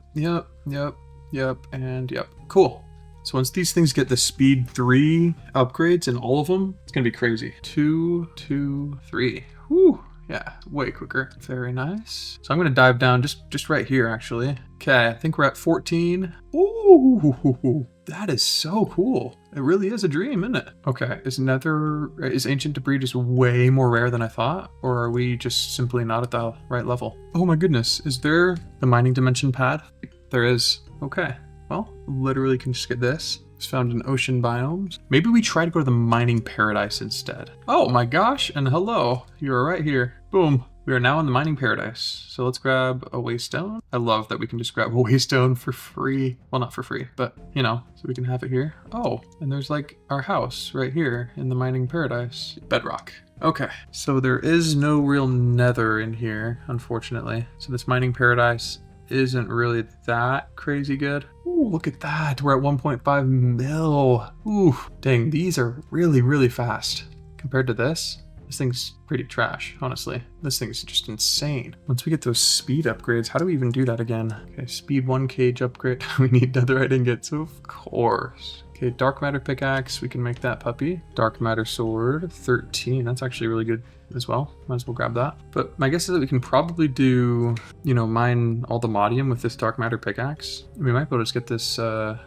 and yep. Cool. So once these things get the speed 3 upgrades in all of them, it's gonna be crazy. 2, 2, 3. Whew. Yeah, way quicker. Very nice. So I'm gonna dive down just right here, actually. Okay, I think we're at 14. Ooh, that is so cool. It really is a dream, isn't it? Okay, is ancient debris just way more rare than I thought? Or are we just simply not at the right level? Oh my goodness, is there the mining dimension pad? There is. Okay. Well, literally can just get this. It's found in ocean biomes. Maybe we try to go to the mining paradise instead. Oh my gosh, and hello. You're right here. Boom. We are now in the mining paradise. So let's grab a waystone. I love that we can just grab a waystone for free. Well, not for free, but so we can have it here. Oh, and there's like our house right here in the mining paradise. Bedrock. Okay, so there is no real nether in here, unfortunately. So this mining paradise isn't really that crazy good. Ooh, look at that. We're at 1.5 mil. Ooh, dang, these are really, really fast. Compared to this thing's pretty trash, honestly. This thing's just insane. Once we get those speed upgrades, how do we even do that again? Okay, speed 1 cage upgrade. We need netherite ingots, of course. Okay, dark matter pickaxe, we can make that puppy. Dark matter sword, 13. That's actually really good as well. Might as well grab that. But my guess is that we can probably do, you know, mine all the modium with this dark matter pickaxe. We might be able to just get this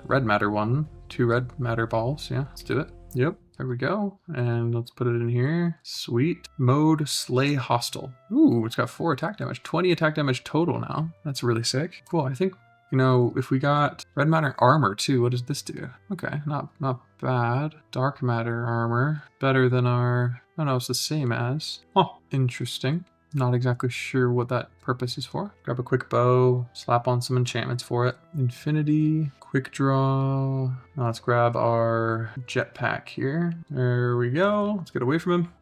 red matter one. 2 red matter balls. Yeah, let's do it. Yep. There we go. And let's put it in here. Sweet. Mode slay hostile. Ooh, it's got 4 attack damage. 20 attack damage total now. That's really sick. Cool. I think, you know, if we got red matter armor too, what does this do? Okay, not bad. Dark matter armor. Better than our... Oh no, it's the same as. Oh, interesting. Not exactly sure what that purpose is for. Grab a quick bow, slap on some enchantments for it. Infinity, quick draw. Now let's grab our jetpack here. There we go. Let's get away from him.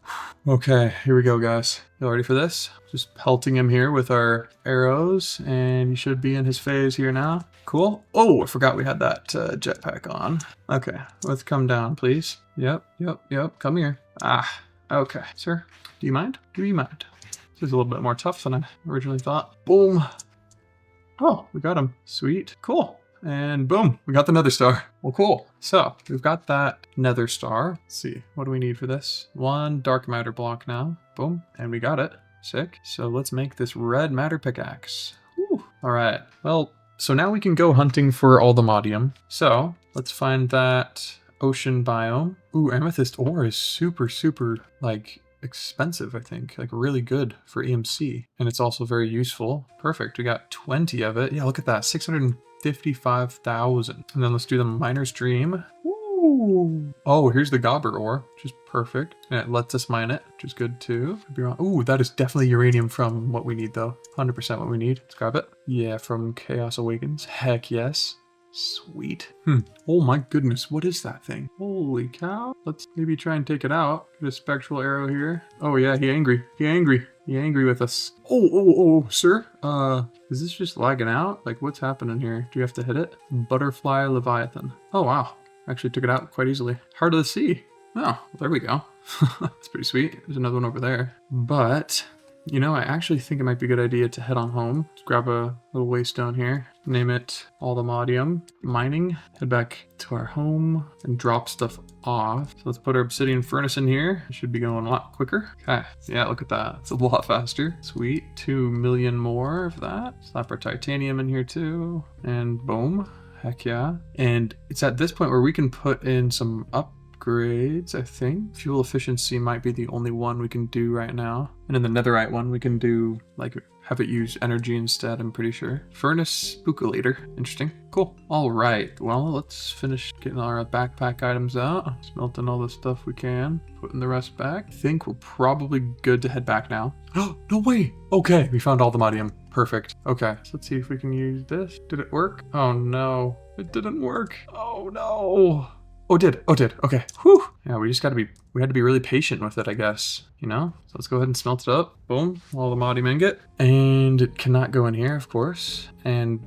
Okay, here we go, guys. You ready for this? Just pelting him here with our arrows, and he should be in his phase here now. Cool. Oh, I forgot we had that jetpack on. Okay, let's come down, please. Yep. Come here. Ah, okay. Sir, do you mind? Do you mind? This is a little bit more tough than I originally thought. Boom. Oh, we got him. Sweet. Cool. And boom, we got the nether star. Well, cool. So we've got that nether star. Let's see, what do we need for this? 1 dark matter block now. Boom. And we got it. Sick. So let's make this red matter pickaxe. Whew. All right. Well, so now we can go hunting for all the modium. So let's find that ocean biome. Ooh, amethyst ore is super, like, expensive, I think. Like, really good for EMC. And it's also very useful. Perfect. We got 20 of it. Yeah, look at that. 655,000. And then let's do the miner's dream. Ooh. Oh, here's the gobber ore, which is perfect. And it lets us mine it, which is good too. Ooh, that is definitely uranium from what we need though. 100% what we need. Let's grab it. Yeah, from Chaos Awakens. Heck yes. Sweet. Oh my goodness, what is that thing? Holy cow. Let's maybe try and take it out. Get a spectral arrow here. Oh yeah, he angry. He angry with us. Oh, sir. Is this just lagging out? Like, what's happening here? Do you have to hit it? Butterfly Leviathan. Oh wow, actually took it out quite easily. Hard to see. Oh, well, there we go. That's pretty sweet. There's another one over there. But, you know, I actually think it might be a good idea to head on home. Let's grab a little waystone here. Name it all the modium. Mining. Head back to our home and drop stuff off. So let's put our obsidian furnace in here. It should be going a lot quicker. Okay. Yeah, look at that. It's a lot faster. Sweet. 2 million more of that. Slap our titanium in here too. And boom. Heck yeah. And it's at this point where we can put in some upgrades, I think. Fuel efficiency might be the only one we can do right now. And in the netherite one, we can do, like, have it use energy instead, I'm pretty sure. Furnace spookulator. Interesting. Cool. All right. Well, let's finish getting our backpack items out. Smelting all the stuff we can. Putting the rest back. I think we're probably good to head back now. Oh, no way. Okay. We found all the modium. Perfect. Okay. So let's see if we can use this. Did it work? Oh, no. It didn't work. Oh, no. Oh, it did. Okay. Whew. Yeah, we had to be really patient with it, I guess. You know? So let's go ahead and smelt it up. Boom. All the modium ingot. And it cannot go in here, of course.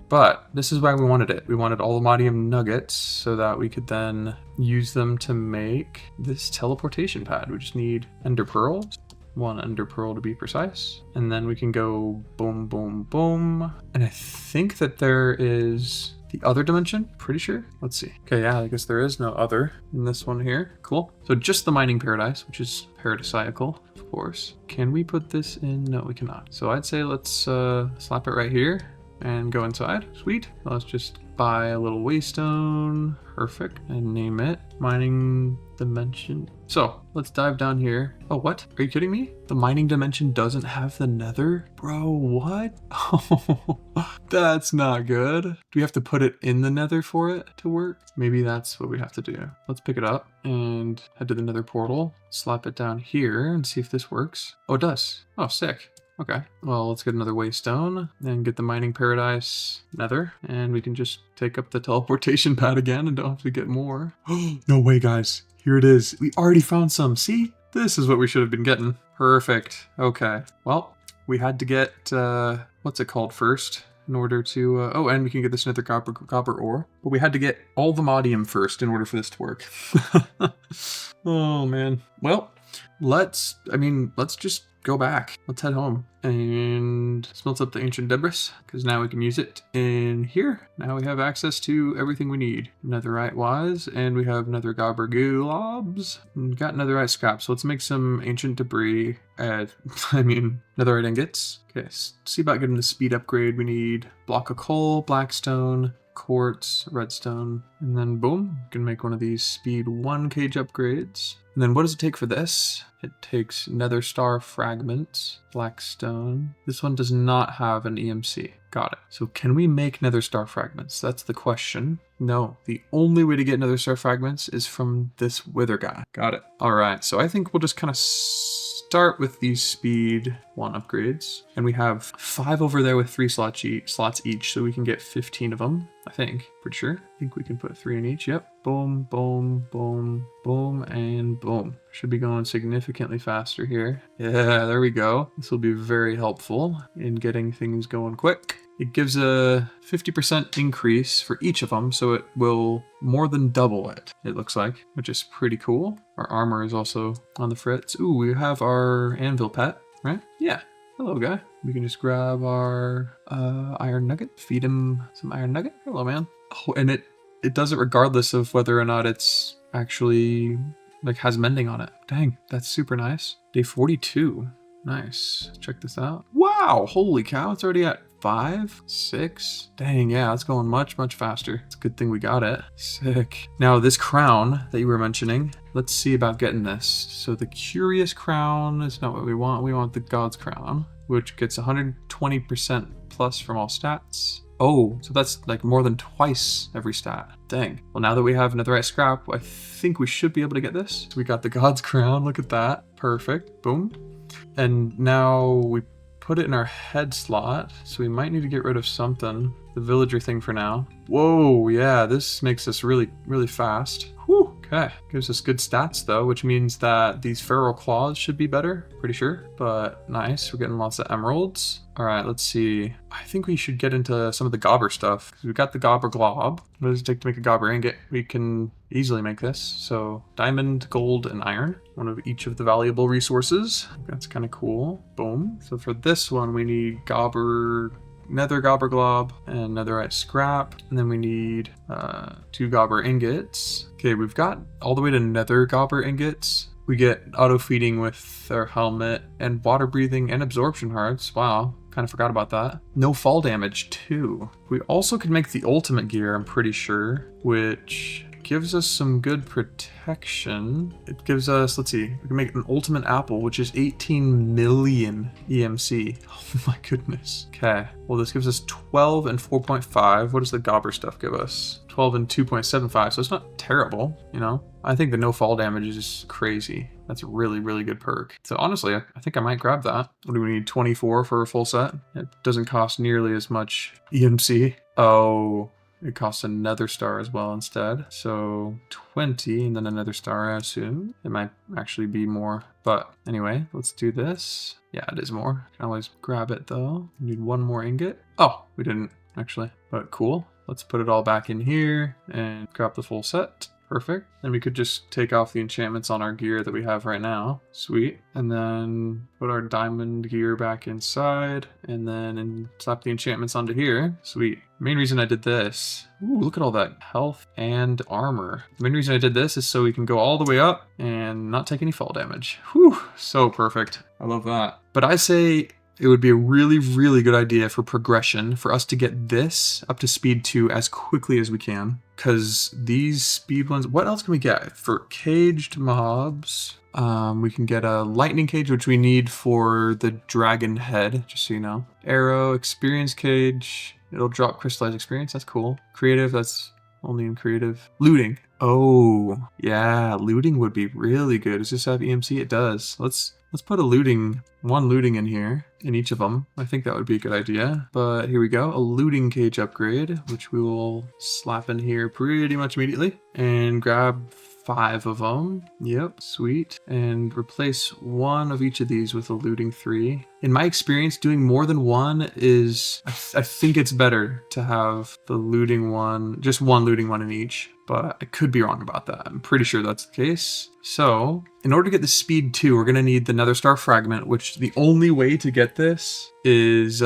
But this is why we wanted it. We wanted all the modium nuggets so that we could then use them to make this teleportation pad. We just need ender pearls. 1 ender pearl to be precise. And then we can go boom, boom, boom. And I think that there is the other dimension, pretty sure. Let's see. Okay, yeah, I guess there is no other in this one here. Cool. So just the mining paradise, which is paradisiacal, of course. Can we put this in? No, we cannot. So I'd say let's slap it right here and go inside. Sweet. Let's just buy a little waystone. Perfect. And name it mining dimension. So let's dive down here. Oh, what? Are you kidding me? The mining dimension doesn't have the nether? Bro, what? Oh, that's not good. Do we have to put it in the nether for it to work? Maybe that's what we have to do. Let's pick it up and head to the nether portal. Slap it down here and see if this works. Oh, it does. Oh, sick. Okay, well, let's get another waystone and get the mining paradise nether, and we can just take up the teleportation pad again and don't have to get more. No way, guys. Here it is. We already found some. See? This is what we should have been getting. Perfect. Okay. Well, we had to get, what's it called first in order to, oh, and we can get this nether copper ore. But we had to get all the modium first in order for this to work. Oh, man. Well, let's just go back. Let's head home and smelt up the ancient debris, because now we can use it in here. Now we have access to everything we need. Netherite wise, and we have nether gobber globs. Got netherite scrap, so let's make some ancient debris. Netherite ingots. Okay, see about getting the speed upgrade. We need block of coal, blackstone, quartz, redstone, and then boom, we can make one of these speed 1 cage upgrades. And then what does it take for this? It takes nether star fragments, blackstone. This one does not have an EMC. Got it. So can we make nether star fragments? That's the question. No, the only way to get nether star fragments is from this wither guy. Got it. All right, so I think we'll just kind of start with these speed 1 upgrades. And we have 5 over there with 3 slots each, so we can get 15 of them, I think. Pretty sure. I think we can put 3 in each. Yep. Boom, boom, boom, boom, and boom. Should be going significantly faster here. Yeah, there we go. This will be very helpful in getting things going quick. It gives a 50% increase for each of them, so it will more than double it, it looks like, which is pretty cool. Our armor is also on the fritz. Ooh, we have our anvil pet, right? Yeah. Hello, guy. We can just grab our iron nugget, feed him some iron nugget. Hello, man. Oh, and it does it regardless of whether or not it's actually like has mending on it. Dang, that's super nice. Day 42. Nice. Check this out. Wow, holy cow, it's already at 5, 6. Dang, yeah, it's going much, much faster. It's a good thing we got it. Sick. Now, this crown that you were mentioning, let's see about getting this. So the curious crown is not what we want. We want the God's crown, which gets 120% plus from all stats. Oh, so that's like more than twice every stat. Dang. Well, now that we have netherite scrap, I think we should be able to get this. So we got the God's crown. Look at that. Perfect. Boom. And now we put it in our head slot, so we might need to get rid of something. The villager thing for now. Whoa, yeah, this makes us really, really fast. Whew, okay. Gives us good stats though, which means that these feral claws should be better, pretty sure. But nice, we're getting lots of emeralds. All right, let's see. I think we should get into some of the gobber stuff, because we've got the gobber glob. What does it take to make a gobber ingot? We can easily make this. So diamond, gold, and iron. One of each of the valuable resources. That's kind of cool. Boom. So for this one, we need nether gobber glob and netherite scrap, and then we need 2 gobber ingots. Okay, we've got all the way to nether gobber ingots. We get auto feeding with our helmet and water breathing and absorption hearts. Wow, kind of forgot about that. No fall damage too. We also could make the ultimate gear, I'm pretty sure, which gives us some good protection. It gives us, let's see, we can make an ultimate apple, which is 18 million EMC. Oh my goodness. Okay, well this gives us 12 and 4.5. What does the gobber stuff give us? 12 and 2.75, so it's not terrible, you know? I think the no fall damage is just crazy. That's a really, really good perk. So honestly, I think I might grab that. What do we need, 24 for a full set? It doesn't cost nearly as much EMC. Oh, it costs another star as well instead. So 20 and then another star, I assume. It might actually be more. But anyway, let's do this. Yeah, it is more. Can always grab it though. We need 1 more ingot. Oh, we didn't actually, but cool. Let's put it all back in here and grab the full set. Perfect. Then we could just take off the enchantments on our gear that we have right now. Sweet. And then put our diamond gear back inside and then slap the enchantments onto here. Sweet. Main reason I did this. Ooh, look at all that health and armor. The main reason I did this is so we can go all the way up and not take any fall damage. Whew, so perfect. I love that. But I say it would be a really, really good idea for progression for us to get this up to speed 2 as quickly as we can. Because these speed ones, what else can we get? For caged mobs, we can get a lightning cage, which we need for the dragon head, just so you know. Arrow, experience cage, it'll drop crystallized experience, that's cool. Creative, that's only in creative. Looting. Oh, yeah, looting would be really good. Does this have EMC? It does. Let's put one looting in here, in each of them. I think that would be a good idea. But here we go, a looting cage upgrade, which we will slap in here pretty much immediately. And grab 5 of them. Yep, sweet. And replace one of each of these with a looting 3. In my experience, doing more than one is, I think it's better to have the looting one, just one looting one in each. But I could be wrong about that. I'm pretty sure that's the case. So, in order to get the speed 2, we're going to need the Nether Star Fragment, which the only way to get this is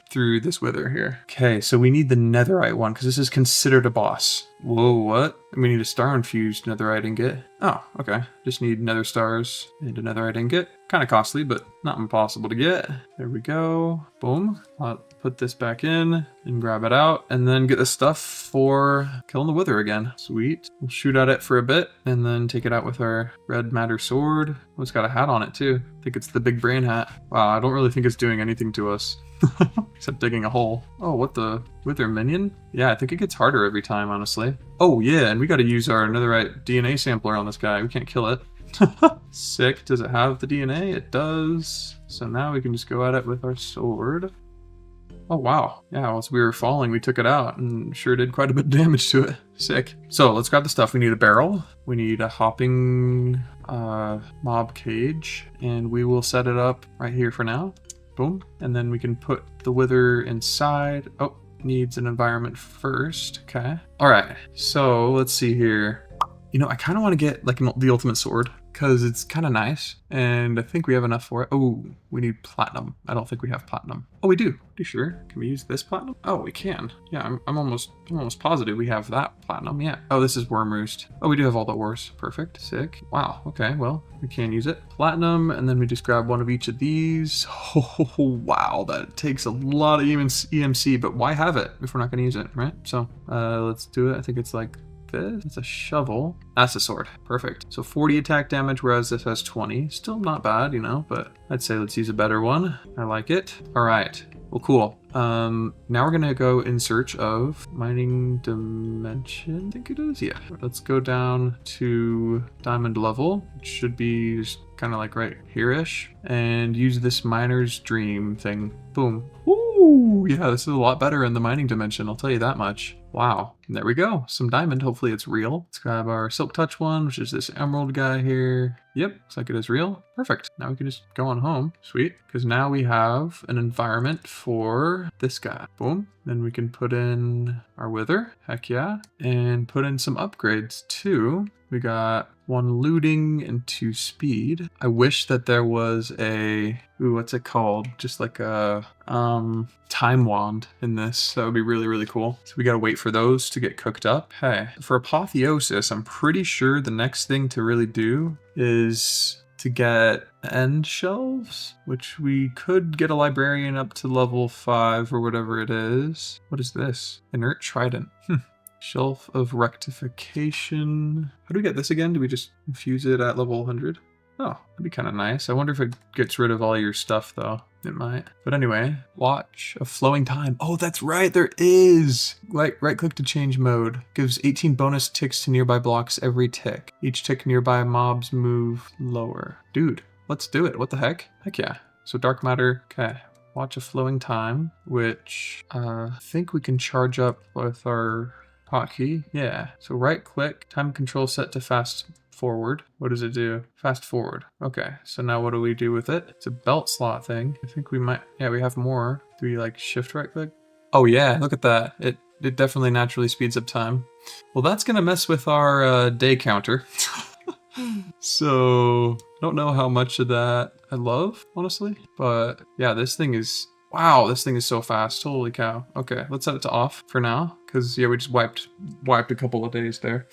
through this wither here. Okay, so we need the netherite one, because this is considered a boss. Whoa, what? We need a star-infused netherite ingot. Oh, okay. Just need nether stars and a netherite ingot. Kind of costly, but not impossible to get. There we go. Boom. I'll put this back in and grab it out, and then get the stuff for killing the wither again. Sweet. We'll shoot at it for a bit, and then take it out with our red matter sword. Oh, it's got a hat on it, too. I think it's the big brain hat. Wow, I don't really think it's doing anything to us. Except digging a hole. Oh, what the? Wither minion? Yeah, I think it gets harder every time, honestly. Oh, yeah, and we gotta use our netherite DNA sampler on this guy. We can't kill it. Sick. Does it have the DNA? It does. So now we can just go at it with our sword. Oh, wow. Yeah, as we were falling, we took it out and sure did quite a bit of damage to it. Sick. So let's grab the stuff. We need a barrel. We need a hopping mob cage. And we will set it up right here for now. Boom. And then we can put the wither inside. Oh, needs an environment first. Okay. All right. So let's see here. You know, I kind of want to get like the ultimate sword because it's kind of nice. And I think we have enough for it. Oh, we need platinum. I don't think we have platinum. Oh, we do. Are you sure? Can we use this platinum? Oh, we can. Yeah, I'm almost positive we have that platinum. Yeah. Oh, this is worm roost. Oh, we do have all the ores. Perfect. Sick. Wow. Okay. Well, we can use it. Platinum, and then we just grab one of each of these. Oh, wow. That takes a lot of EMC, but why have it if we're not going to use it, right? So let's do it. I think it's like this. It's a shovel. That's a sword. Perfect. So 40 attack damage, whereas this has 20. Still not bad, you know, but I'd say let's use a better one. I like it. All right. Well, cool. Now we're gonna go in search of mining dimension. I think it is. Yeah. Let's go down to diamond level. It should be just kind of like right here-ish, and use this miner's dream thing. Boom. Ooh, yeah, this is a lot better in the mining dimension. I'll tell you that much. Wow. And there we go. Some diamond. Hopefully it's real. Let's grab our silk touch one, which is this emerald guy here. Yep, looks like it is real. Perfect. Now we can just go on home. Sweet. Because now we have an environment for this guy. Boom. Then we can put in our wither. Heck yeah. And put in some upgrades too. We got 1 looting and 2 speed. I wish that there was a, ooh, what's it called? Just like a time wand in this. That would be really, really cool. So we gotta wait for those to get cooked up. Hey, for apotheosis, I'm pretty sure the next thing to really do is to get end shelves, which we could get a librarian up to level 5 or whatever it is. What is this? Inert trident. Shelf of rectification. How do we get this again? Do we just infuse it at level 100? Oh, that'd be kind of nice. I wonder if it gets rid of all your stuff though. It might. But anyway, watch of flowing time. Oh, that's right, there is! Right click to change mode. Gives 18 bonus ticks to nearby blocks every tick. Each tick nearby mobs move lower. Dude, let's do it. What the heck? Heck yeah. So dark matter, okay. Watch of flowing time, which I think we can charge up with our hotkey. Yeah. So right click, time control set to fast forward. What does it do? Fast forward. Okay. So now what do we do with it? It's a belt slot thing. I think we might, yeah, we have more. Do we like shift right click? Oh yeah, look at that. It definitely naturally speeds up time. Well, that's gonna mess with our day counter. So I don't know how much of that I love, honestly, but yeah, this thing is, wow, this thing is so fast. Holy cow. Okay, let's set it to off for now, because yeah, we just wiped a couple of days there.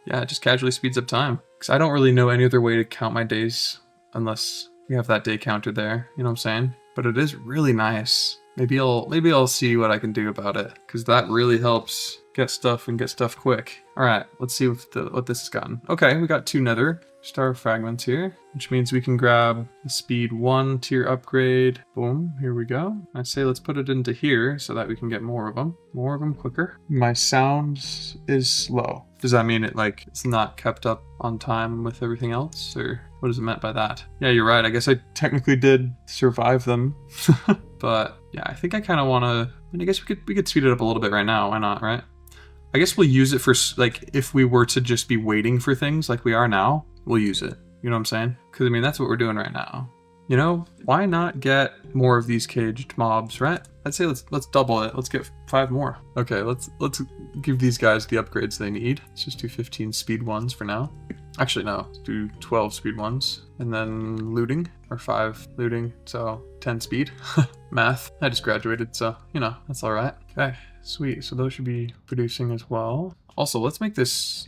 Yeah, it just casually speeds up time. Because I don't really know any other way to count my days unless we have that day counter there. You know what I'm saying? But it is really nice. Maybe I'll see what I can do about it, because that really helps get stuff and get stuff quick. All right, let's see what this has gotten. Okay, we got 2 nether star fragments here, which means we can grab the speed 1 tier upgrade. Boom, here we go. I say let's put it into here so that we can get more of them quicker. My sound is slow. Does that mean it's not kept up on time with everything else, or what is it meant by that? Yeah, you're right. I guess I technically did survive them. But yeah, I think I kind of want to, I guess we could speed it up a little bit right now. Why not, right? I guess we'll use it for, like, if we were to just be waiting for things like we are now, we'll use it. You know what I'm saying? Because, I mean, that's what we're doing right now. You know, why not get more of these caged mobs, right? I'd say let's double it. Let's get 5 more. Okay, let's give these guys the upgrades they need. Let's just do 15 speed 1s for now. Actually, no, let's do 12 speed 1s. And then looting, or 5 looting, so 10 speed. Math. I just graduated, so, you know, that's all right. Okay, sweet. So those should be producing as well. Also, let's make this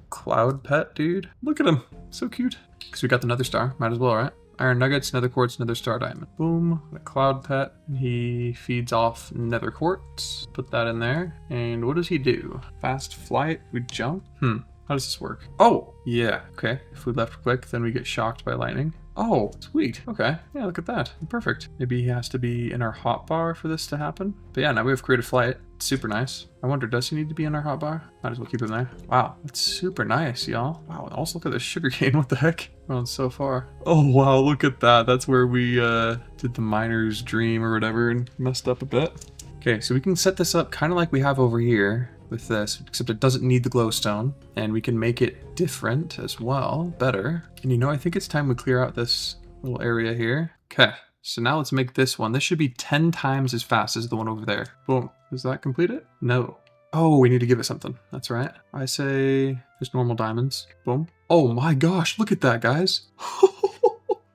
cloud pet dude. Look at him. So cute. Because we got the nether star. Might as well, right? Iron nuggets, nether quartz, nether star diamond. Boom. The cloud pet. He feeds off nether quartz. Put that in there. And what does he do? Fast flight. We jump. How does this work? Oh, yeah. Okay. If we left click, then we get shocked by lightning. Oh, sweet. Okay. Yeah, look at that. Perfect. Maybe he has to be in our hotbar for this to happen. But yeah, now we have creative flight. It's super nice. I wonder, does he need to be in our hotbar? Might as well keep him there. Wow, that's super nice, y'all. Wow, also look at this sugarcane. What the heck? We're on so far. Oh, wow, look at that. That's where we did the miner's dream or whatever and messed up a bit. Okay, so we can set this up kind of like we have over here with this, except it doesn't need the glowstone, and we can make it different as well, better. And you know, I think it's time we clear out this little area here. Okay, so now let's make this one. This should be 10 times as fast as the one over there. Boom. Does that complete it? No. Oh, we need to give it something. That's right. I say just normal diamonds. Boom. Oh my gosh, look at that, guys.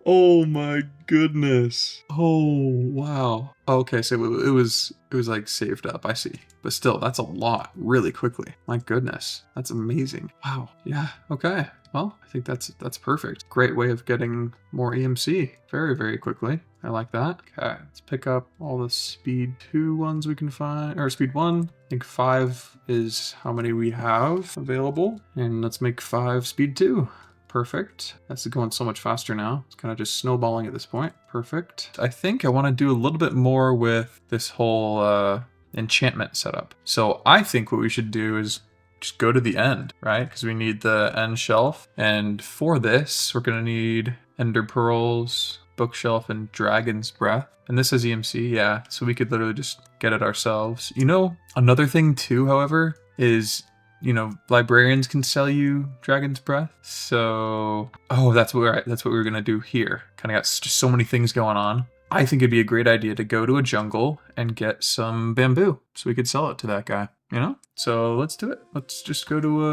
Oh my goodness. Oh, wow. Okay, so it was like saved up, I see. But still, that's a lot really quickly. My goodness, that's amazing. Wow, yeah, okay. Well, I think that's perfect. Great way of getting more EMC very, very quickly. I like that. Okay, let's pick up all the speed 2 ones we can find, or speed 1. I think 5 is how many we have available. And let's make 5 speed 2. Perfect. That's going so much faster now. It's kind of just snowballing at this point. Perfect. I think I want to do a little bit more with this whole enchantment setup. So I think what we should do is just go to the end, right? Because we need the end shelf. And for this, we're going to need ender pearls, bookshelf, and dragon's breath. And this is EMC, yeah. So we could literally just get it ourselves. You know, another thing too, however, is, you know, librarians can sell you dragon's breath. So, oh, that's what we're gonna do here. Kind of got just so many things going on. I think it'd be a great idea to go to a jungle and get some bamboo so we could sell it to that guy, you know? So let's do it. Let's just go to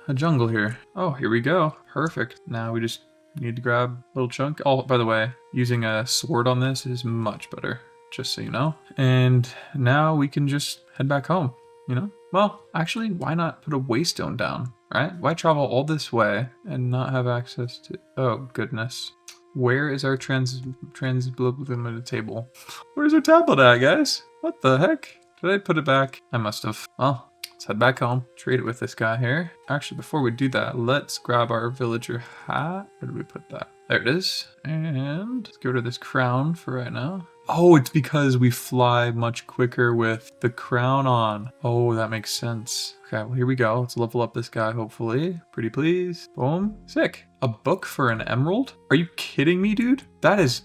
a jungle here. Oh, here we go. Perfect. Now we just need to grab a little chunk. Oh, by the way, using a sword on this is much better, just so you know. And now we can just head back home, you know? Well, actually, why not put a waystone down, right? Why travel all this way and not have access to... Oh, goodness. Where is our limited table? Where's our tablet at, guys? What the heck? Did I put it back? I must have. Well, let's head back home. Trade it with this guy here. Actually, before we do that, let's grab our villager hat. Where did we put that? There it is. And let's get rid of this crown for right now. Oh, it's because we fly much quicker with the crown on. Oh, that makes sense. Okay, well, here we go. Let's level up this guy, hopefully. Pretty please. Boom. Sick. A book for an emerald? Are you kidding me, dude? That is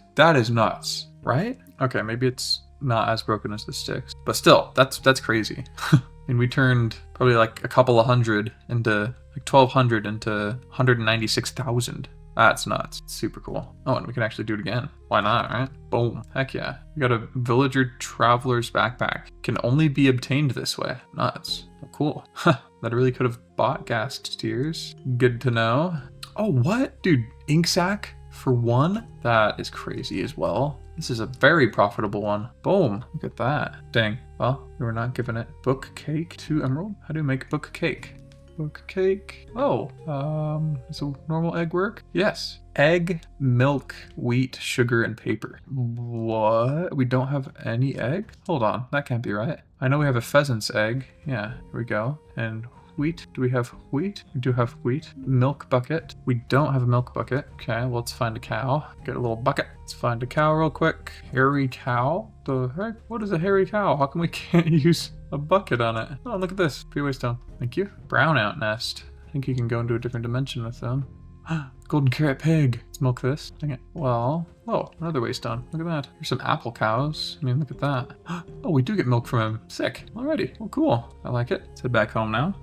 nuts, right? Okay, maybe it's not as broken as the sticks. But still, that's crazy. And we turned probably like a couple of hundred into, like 1,200 into 196,000. That's nuts. Super cool. Oh, and we can actually do it again. Why not, right? Boom. Heck yeah. We got a villager traveler's backpack. Can only be obtained this way. Nuts. Oh, cool. That really could have bought gas tears. Good to know. Oh, what? Dude, ink sack for 1? That is crazy as well. This is a very profitable one. Boom. Look at that. Dang. Well, we were not given it. Book cake 2 emerald. How do you make book cake? Book cake. Oh, does a normal egg work? Yes. Egg, milk, wheat, sugar, and paper. What? We don't have any egg? Hold on, that can't be right. I know we have a pheasant's egg. Yeah, here we go. And wheat. Do we have wheat? We do have wheat. Milk bucket. We don't have a milk bucket. Okay, well, let's find a cow. Get a little bucket. Let's find a cow real quick. Hairy cow? The heck? What is a hairy cow? How come we can't use a bucket on it? Oh, look at this. Free waystone. Thank you. Brownout nest. I think you can go into a different dimension with them. Golden carrot pig. Let's milk this. Dang it. Well, oh, another waste done. Look at that. Here's some apple cows. I mean, look at that. Oh, we do get milk from him. Sick. Alrighty. Well, cool. I like it. Let's head back home now.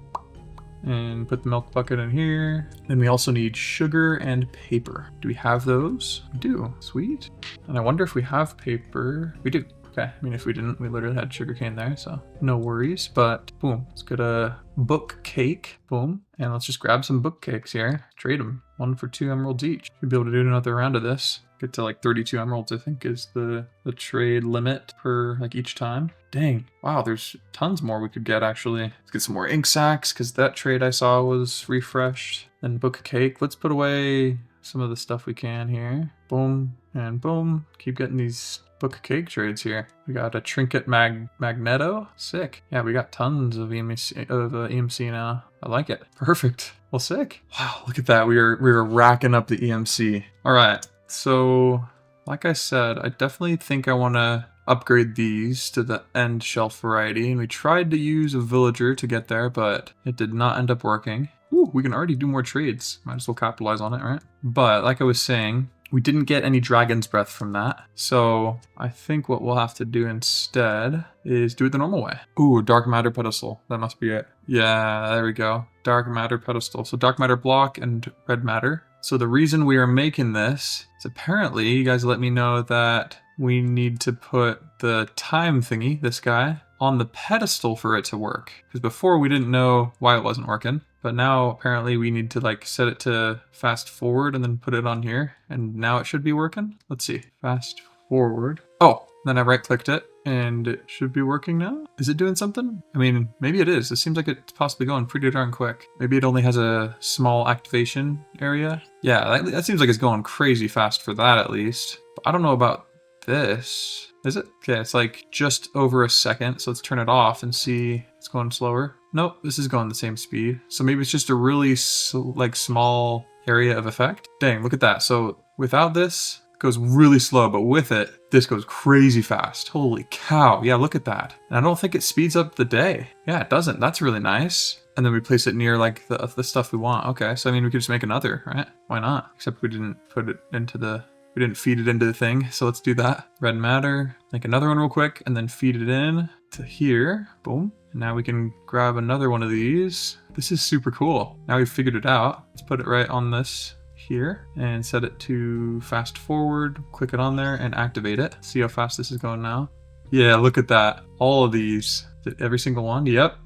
And put the milk bucket in here. Then we also need sugar and paper. Do we have those? We do. Sweet. And I wonder if we have paper. We do. Okay, I mean, if we didn't, we literally had sugarcane there, so no worries. But boom, let's get a book cake. Boom. And let's just grab some book cakes here. Trade them. 1 for 2 emeralds each. Should be able to do another round of this. Get to like 32 emeralds, I think, is the trade limit per like each time. Dang. Wow, there's tons more we could get actually. Let's get some more ink sacks because that trade I saw was refreshed. Then book cake. Let's put away some of the stuff we can here. Boom and boom. Keep getting these book cake trades here. We got a trinket magneto. Sick. Yeah, we got tons of EMC now. I like it. Perfect. Well, sick. Wow, look at that. We were racking up the EMC. All right. So, like I said, I definitely think I want to upgrade these to the end shelf variety. And we tried to use a villager to get there, but it did not end up working. Ooh, we can already do more trades. Might as well capitalize on it, right? But like I was saying, we didn't get any dragon's breath from that. So I think what we'll have to do instead is do it the normal way. Ooh, dark matter pedestal. That must be it. Yeah, there we go. Dark matter pedestal. So dark matter block and red matter. So the reason we are making this is apparently you guys let me know that we need to put the time thingy, this guy, on the pedestal for it to work. Because before we didn't know why it wasn't working. But now apparently we need to like set it to fast forward and then put it on here. And now it should be working. Let's see. Fast forward. Oh, then I right clicked it and it should be working now. Is it doing something? I mean, maybe it is. It seems like it's possibly going pretty darn quick. Maybe it only has a small activation area. Yeah, that seems like it's going crazy fast for that at least. But I don't know about this. Is it? Okay, it's like just over a second. So let's turn it off and see it's going slower. Nope, this is going the same speed. So maybe it's just a really like small area of effect. Dang, look at that. So without this, it goes really slow, but with it, this goes crazy fast. Holy cow. Yeah, look at that. And I don't think it speeds up the day. Yeah, it doesn't. That's really nice. And then we place it near like the stuff we want. Okay, so I mean, we could just make another, right? Why not? Except we didn't put it into we didn't feed it into the thing, so let's do that. Red matter, make another one real quick, and then feed it in to here. Boom. And now we can grab another one of these. This is super cool. Now we've figured it out. Let's put it right on this here and set it to fast forward. Click it on there and activate it. See how fast this is going now. Yeah, look at that. All of these. Every single one? Yep.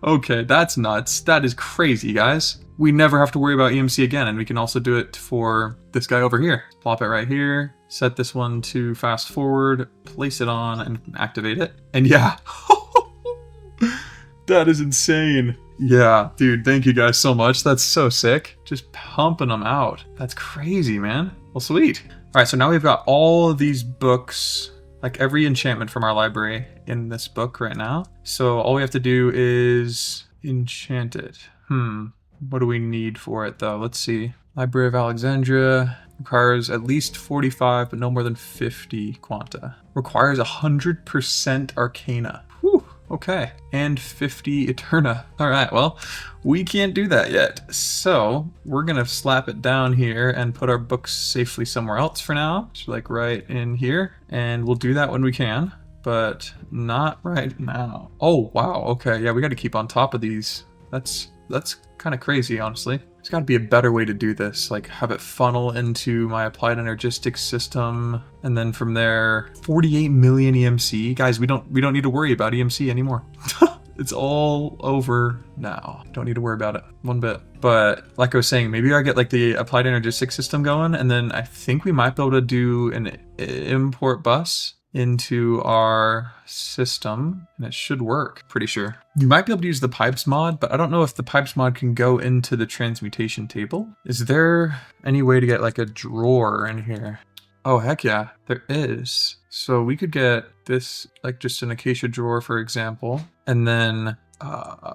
Okay, that's nuts. That is crazy, guys. We never have to worry about EMC again, and we can also do it for this guy over here. Plop it right here, set this one to fast forward, place it on, and activate it. And yeah, that is insane. Yeah, dude, thank you guys so much. That's so sick. Just pumping them out. That's crazy, man. Well, sweet. All right, so now we've got all of these books, like every enchantment from our library in this book right now. So all we have to do is enchant it. What do we need for it though? Let's see. Library of Alexandria requires at least 45, but no more than 50 quanta. Requires 100% arcana. Whew, okay. And 50 eterna. All right, well, we can't do that yet. So we're gonna slap it down here and put our books safely somewhere else for now. So like right in here. And we'll do that when we can, but not right now. Oh, wow, okay. Yeah, we gotta keep on top of these. That's kind of crazy, honestly. There's got to be a better way to do this, like have it funnel into my applied energistics system, and then from there, 48 million EMC. Guys, we don't need to worry about EMC anymore. It's all over now. Don't need to worry about it one bit. But like I was saying, maybe I get like the applied energistics system going, and then I think we might be able to do an import bus into our system, and it should work, pretty sure. You might be able to use the pipes mod, but I don't know if the pipes mod can go into the transmutation table. Is there any way to get like a drawer in here? Oh, heck yeah, there is. So we could get this, like just an acacia drawer, for example, and then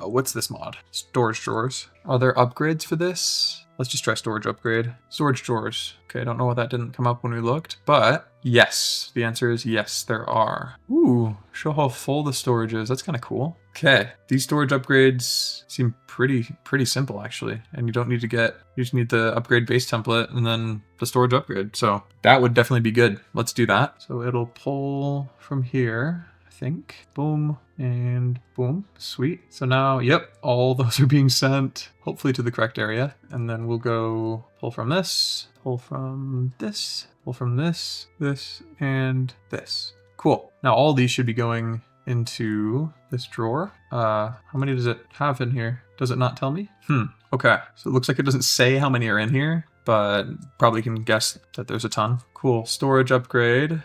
what's this mod? Storage drawers. Are there upgrades for this? Let's just try storage upgrade. Storage drawers. Okay, I don't know why that didn't come up when we looked, but yes, the answer is yes, there are. Ooh, show how full the storage is. That's kind of cool. Okay, these storage upgrades seem pretty simple actually, and you don't need to you just need the upgrade base template and then the storage upgrade. So that would definitely be good. Let's do that. So it'll pull from here, I think. Boom and boom. Sweet. So now, yep, all those are being sent hopefully to the correct area, and then we'll go pull from this, pull from this, pull from this, this, and this. Cool. Now all these should be going into this drawer. How many does it have in here? Does it not tell me? Okay. So it looks like it doesn't say how many are in here, but probably can guess that there's a ton. Cool. Storage upgrade.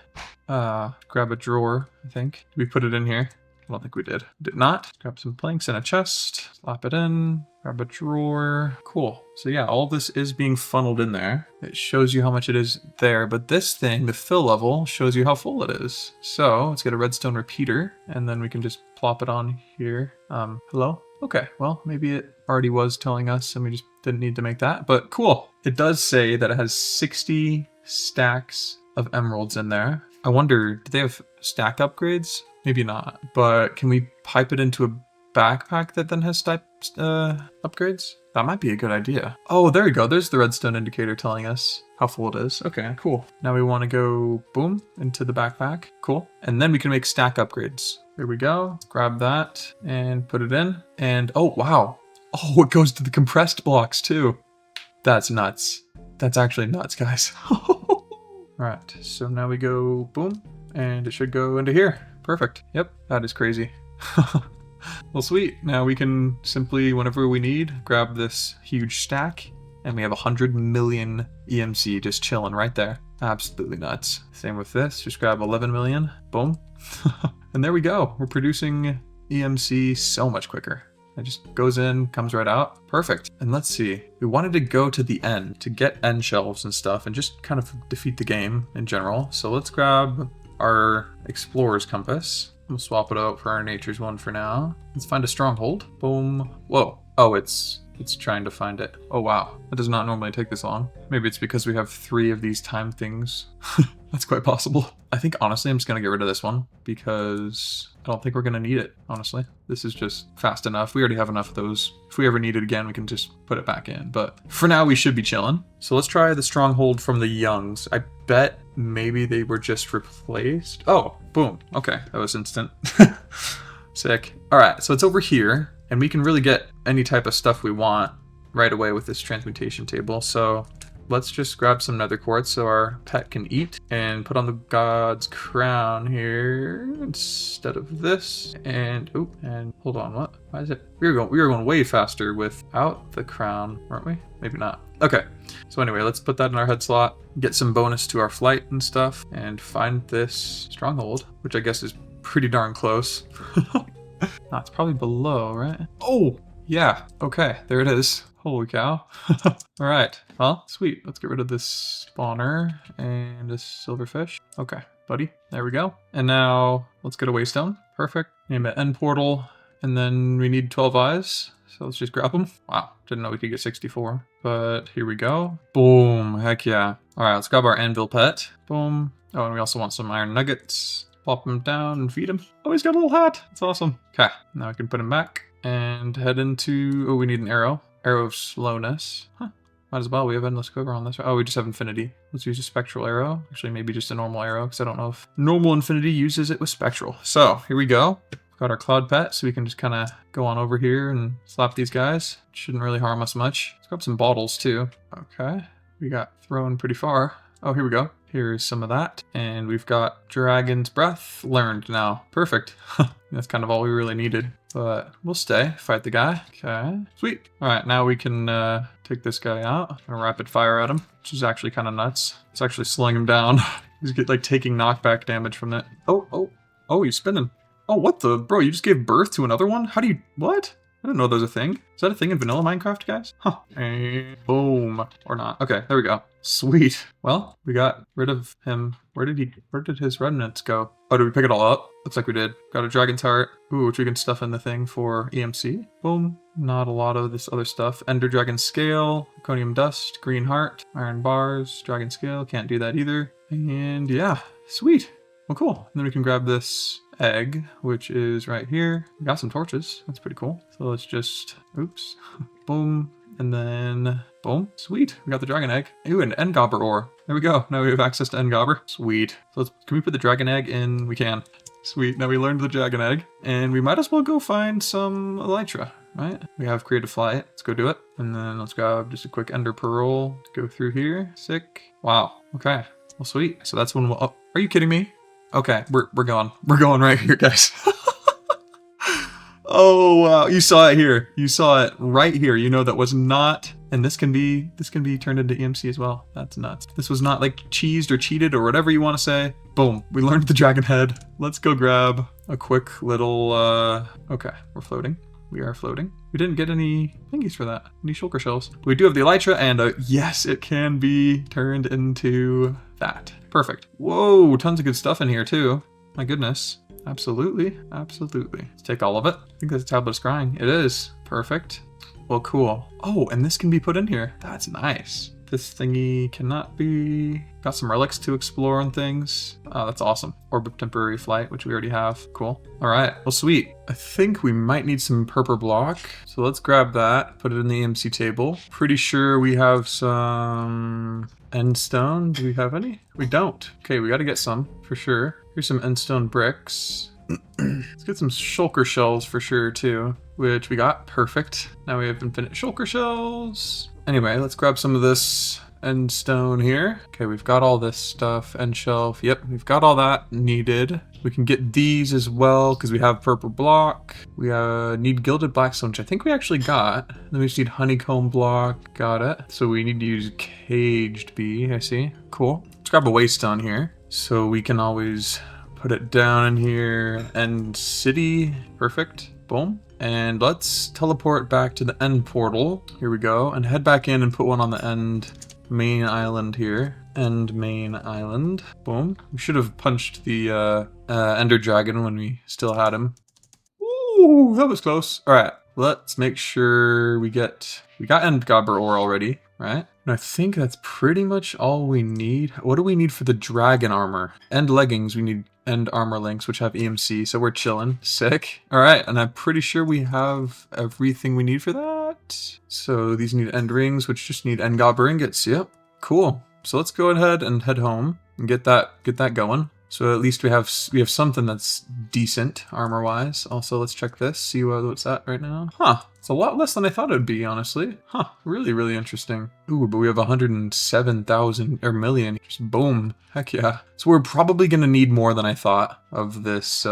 Grab a drawer, I think. Did we put it in here? I don't think we did. Did not. Grab some planks in a chest, slap it in, grab a drawer. Cool. So yeah, all this is being funneled in there. It shows you how much it is there, but this thing, the fill level, shows you how full it is. So let's get a redstone repeater, and then we can just plop it on here. Hello? Okay, well, maybe it already was telling us and we just didn't need to make that, but cool. It does say that it has 60 stacks of emeralds in there. I wonder, do they have stack upgrades? Maybe not, but can we pipe it into a backpack that then has upgrades? That might be a good idea. Oh, there you go. There's the redstone indicator telling us how full it is. Okay, cool. Now we want to go boom into the backpack. Cool. And then we can make stack upgrades. There we go. Grab that and put it in. And oh, wow. Oh, it goes to the compressed blocks too. That's nuts. That's actually nuts, guys. All right, so now we go boom, and it should go into here. Perfect. Yep, that is crazy. Well, sweet. Now we can simply, whenever we need, grab this huge stack, and we have 100 million EMC just chilling right there. Absolutely nuts. Same with this. Just grab 11 million. Boom. And there we go. We're producing EMC so much quicker. It just goes in, comes right out. Perfect. And let's see. We wanted to go to the end to get end shelves and stuff and just kind of defeat the game in general. So let's grab our explorer's compass. We'll swap it out for our nature's one for now. Let's find a stronghold. Boom. Whoa. Oh, it's trying to find it. Oh, wow. That does not normally take this long. Maybe it's because we have 3 of these time things. That's quite possible. I think, honestly, I'm just going to get rid of this one because I don't think we're going to need it, honestly. This is just fast enough. We already have enough of those. If we ever need it again, we can just put it back in. But for now, we should be chilling. So let's try the stronghold from the Youngs. I bet maybe they were just replaced. Oh, boom. Okay, that was instant. Sick. All right, so it's over here. And we can really get any type of stuff we want right away with this transmutation table. So let's just grab some nether quartz so our pet can eat and put on the god's crown here instead of this. And oh, and hold on, what? Why is it? We were going way faster without the crown, weren't we? Maybe not. Okay. So anyway, let's put that in our head slot, get some bonus to our flight and stuff, and find this stronghold, which I guess is pretty darn close. No, it's probably below, right? Oh, yeah. Okay, there it is. Holy cow. All right. Well, sweet. Let's get rid of this spawner and this silverfish. Okay, buddy. There we go. And now let's get a waystone. Perfect. Name it end portal. And then we need 12 eyes. So let's just grab them. Wow. Didn't know we could get 64. But here we go. Boom. Heck yeah. All right, let's grab our anvil pet. Boom. Oh, and we also want some iron nuggets. Plop him down and feed him. Oh, he's got a little hat. That's awesome. Okay, now I can put him back and head into... Oh, we need an arrow. Arrow of slowness. Huh. Might as well. We have endless quiver on this. Oh, we just have infinity. Let's use a spectral arrow. Actually, maybe just a normal arrow because I don't know if normal infinity uses it with spectral. So here we go. Got our cloud pet, so we can just kind of go on over here and slap these guys. Shouldn't really harm us much. Let's grab some bottles too. Okay, we got thrown pretty far. Oh, here we go. Here's some of that. And we've got Dragon's Breath learned now. Perfect. That's kind of all we really needed. But we'll stay, fight the guy. Okay, sweet. All right, now we can take this guy out. I'm gonna rapid fire at him, which is actually kind of nuts. It's actually slowing him down. He's like taking knockback damage from it. Oh, he's spinning. Oh, what the? Bro, you just gave birth to another one? How do you, what? I didn't know there was a thing. Is that a thing in vanilla Minecraft, guys? Huh. And boom. Or not. Okay, there we go. Sweet. Well, we got rid of him. Where did his remnants go? Oh, did we pick it all up? Looks like we did. Got a dragon's heart. Ooh, which we can stuff in the thing for EMC. Boom. Not a lot of this other stuff. Ender dragon scale, iconium dust, green heart, iron bars, dragon scale. Can't do that either. And yeah, sweet. Well, cool. And then we can grab this egg, which is right here. We got some torches. That's pretty cool. So let's just, oops, boom, and then boom. Sweet. We got the dragon egg. Ooh, an end gobber ore. There we go. Now we have access to end gobber. Sweet. So can we put the dragon egg in? We can. Sweet. Now we learned the dragon egg, and we might as well go find some elytra, right? We have creative flight. Let's go do it. And then let's grab just a quick ender pearl. Go through here. Sick. Wow. Okay. Well, sweet. So that's when we'll, oh, are you kidding me? Okay, we're going. We're going right here, guys. Oh wow, you saw it here. You saw it right here. You know that was not, and this can be turned into EMC as well. That's nuts. This was not like cheesed or cheated or whatever you want to say. Boom, we learned the dragon head. Let's go grab a quick little, okay, we're floating. We are floating. We didn't get any thingies for that. Any shulker shells. We do have the elytra, and yes, it can be turned into that. Perfect. Whoa, tons of good stuff in here too. My goodness. Absolutely. Absolutely. Let's take all of it. I think that's a tablet of scrying. It is. Perfect. Well, cool. Oh, and this can be put in here. That's nice. This thingy cannot be... Got some relics to explore and things. Oh, that's awesome. Orb of temporary flight, which we already have. Cool. All right. Well, sweet. I think we might need some purple block. So let's grab that. Put it in the EMC table. Pretty sure we have some end stone. Do we have any? We don't. Okay, we got to get some for sure. Here's some end stone bricks. Let's get some shulker shells for sure too, which we got. Perfect. Now we have infinite shulker shells. Anyway, let's grab some of this end stone here. Okay, we've got all this stuff. End shelf. Yep, we've got all that needed. We can get these as well because we have purple block. We need gilded blackstone, which I think we actually got. Then we just need honeycomb block. Got it. So we need to use caged bee. I see. Cool. Let's grab a waystone here so we can always put it down in here. End city. Perfect. Boom. And let's teleport back to the end portal. Here we go. And head back in and put one on the end main island here. End main island. Boom. We should have punched the ender dragon when we still had him. Ooh, that was close. All right. Let's make sure we got end gobber ore already, right? And I think that's pretty much all we need. What do we need for the dragon armor? End leggings, we need end armor links, which have EMC, so we're chilling. Sick. All right, and I'm pretty sure we have everything we need for that. So these need end rings, which just need end gobber ingots. Yep, cool. So let's go ahead and head home and get that going. So at least we have something that's decent armor-wise. Also, let's check this, see what's that right now. Huh, it's a lot less than I thought it would be, honestly. Huh, really, really interesting. Ooh, but we have 107,000 or million. Just boom, heck yeah. So we're probably gonna need more than I thought of this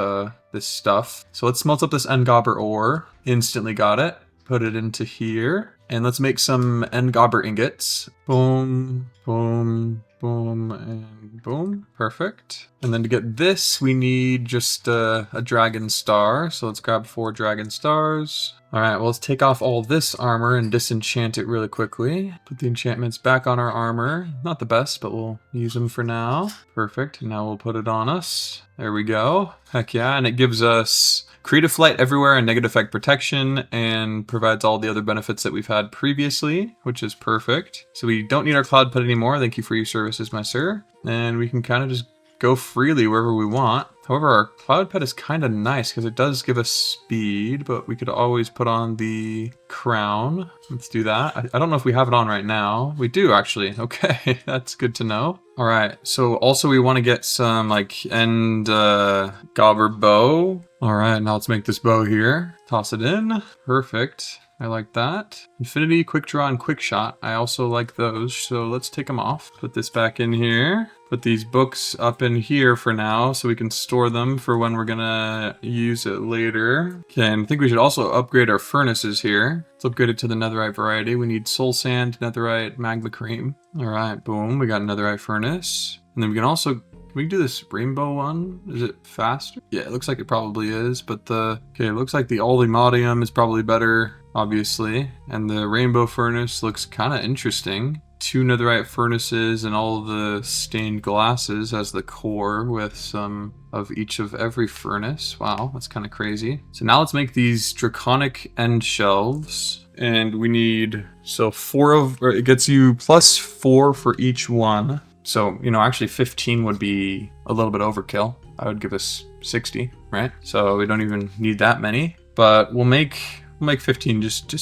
this stuff. So let's smelt up this end gobber ore. Instantly got it. Put it into here, and let's make some end gobber ingots. Boom, boom. Boom and boom. Perfect. And then to get this, we need just a dragon star. So let's grab 4 dragon stars. All right, well, let's take off all this armor and disenchant it really quickly. Put the enchantments back on our armor. Not the best, but we'll use them for now. Perfect. Now we'll put it on us. There we go. Heck yeah. And it gives us creative flight everywhere and negative effect protection, and provides all the other benefits that we've had previously, which is perfect. So we don't need our cloud pet anymore. Thank you for your services, my sir. And we can kind of just go freely wherever we want. However, our cloud pet is kind of nice because it does give us speed, but we could always put on the crown. Let's do that. I don't know if we have it on right now. We do actually. Okay, that's good to know. All right, so also we want to get some like end gobber bow. All right, now let's make this bow here. Toss it in. Perfect. I like that. Infinity, quick draw, and quick shot. I also like those, so let's take them off. Put this back in here. Put these books up in here for now so we can store them for when we're gonna use it later. Okay, and I think we should also upgrade our furnaces here. Let's upgrade it to the netherite variety. We need soul sand, netherite, magma cream. All right, boom, we got a netherite furnace. And then we can also, can we do this rainbow one? Is it faster? Yeah, it looks like it probably is, but okay, it looks like the Olimodium is probably better, obviously. And the rainbow furnace looks kind of interesting. 2 netherite furnaces and all of the stained glasses as the core with some of each of every furnace. Wow, that's kind of crazy. So now let's make these draconic end shelves. And we need, so 4 of, or it gets you +4 for each one. So, you know, actually 15 would be a little bit overkill. I would give us 60, right? So we don't even need that many, but we'll make 15 just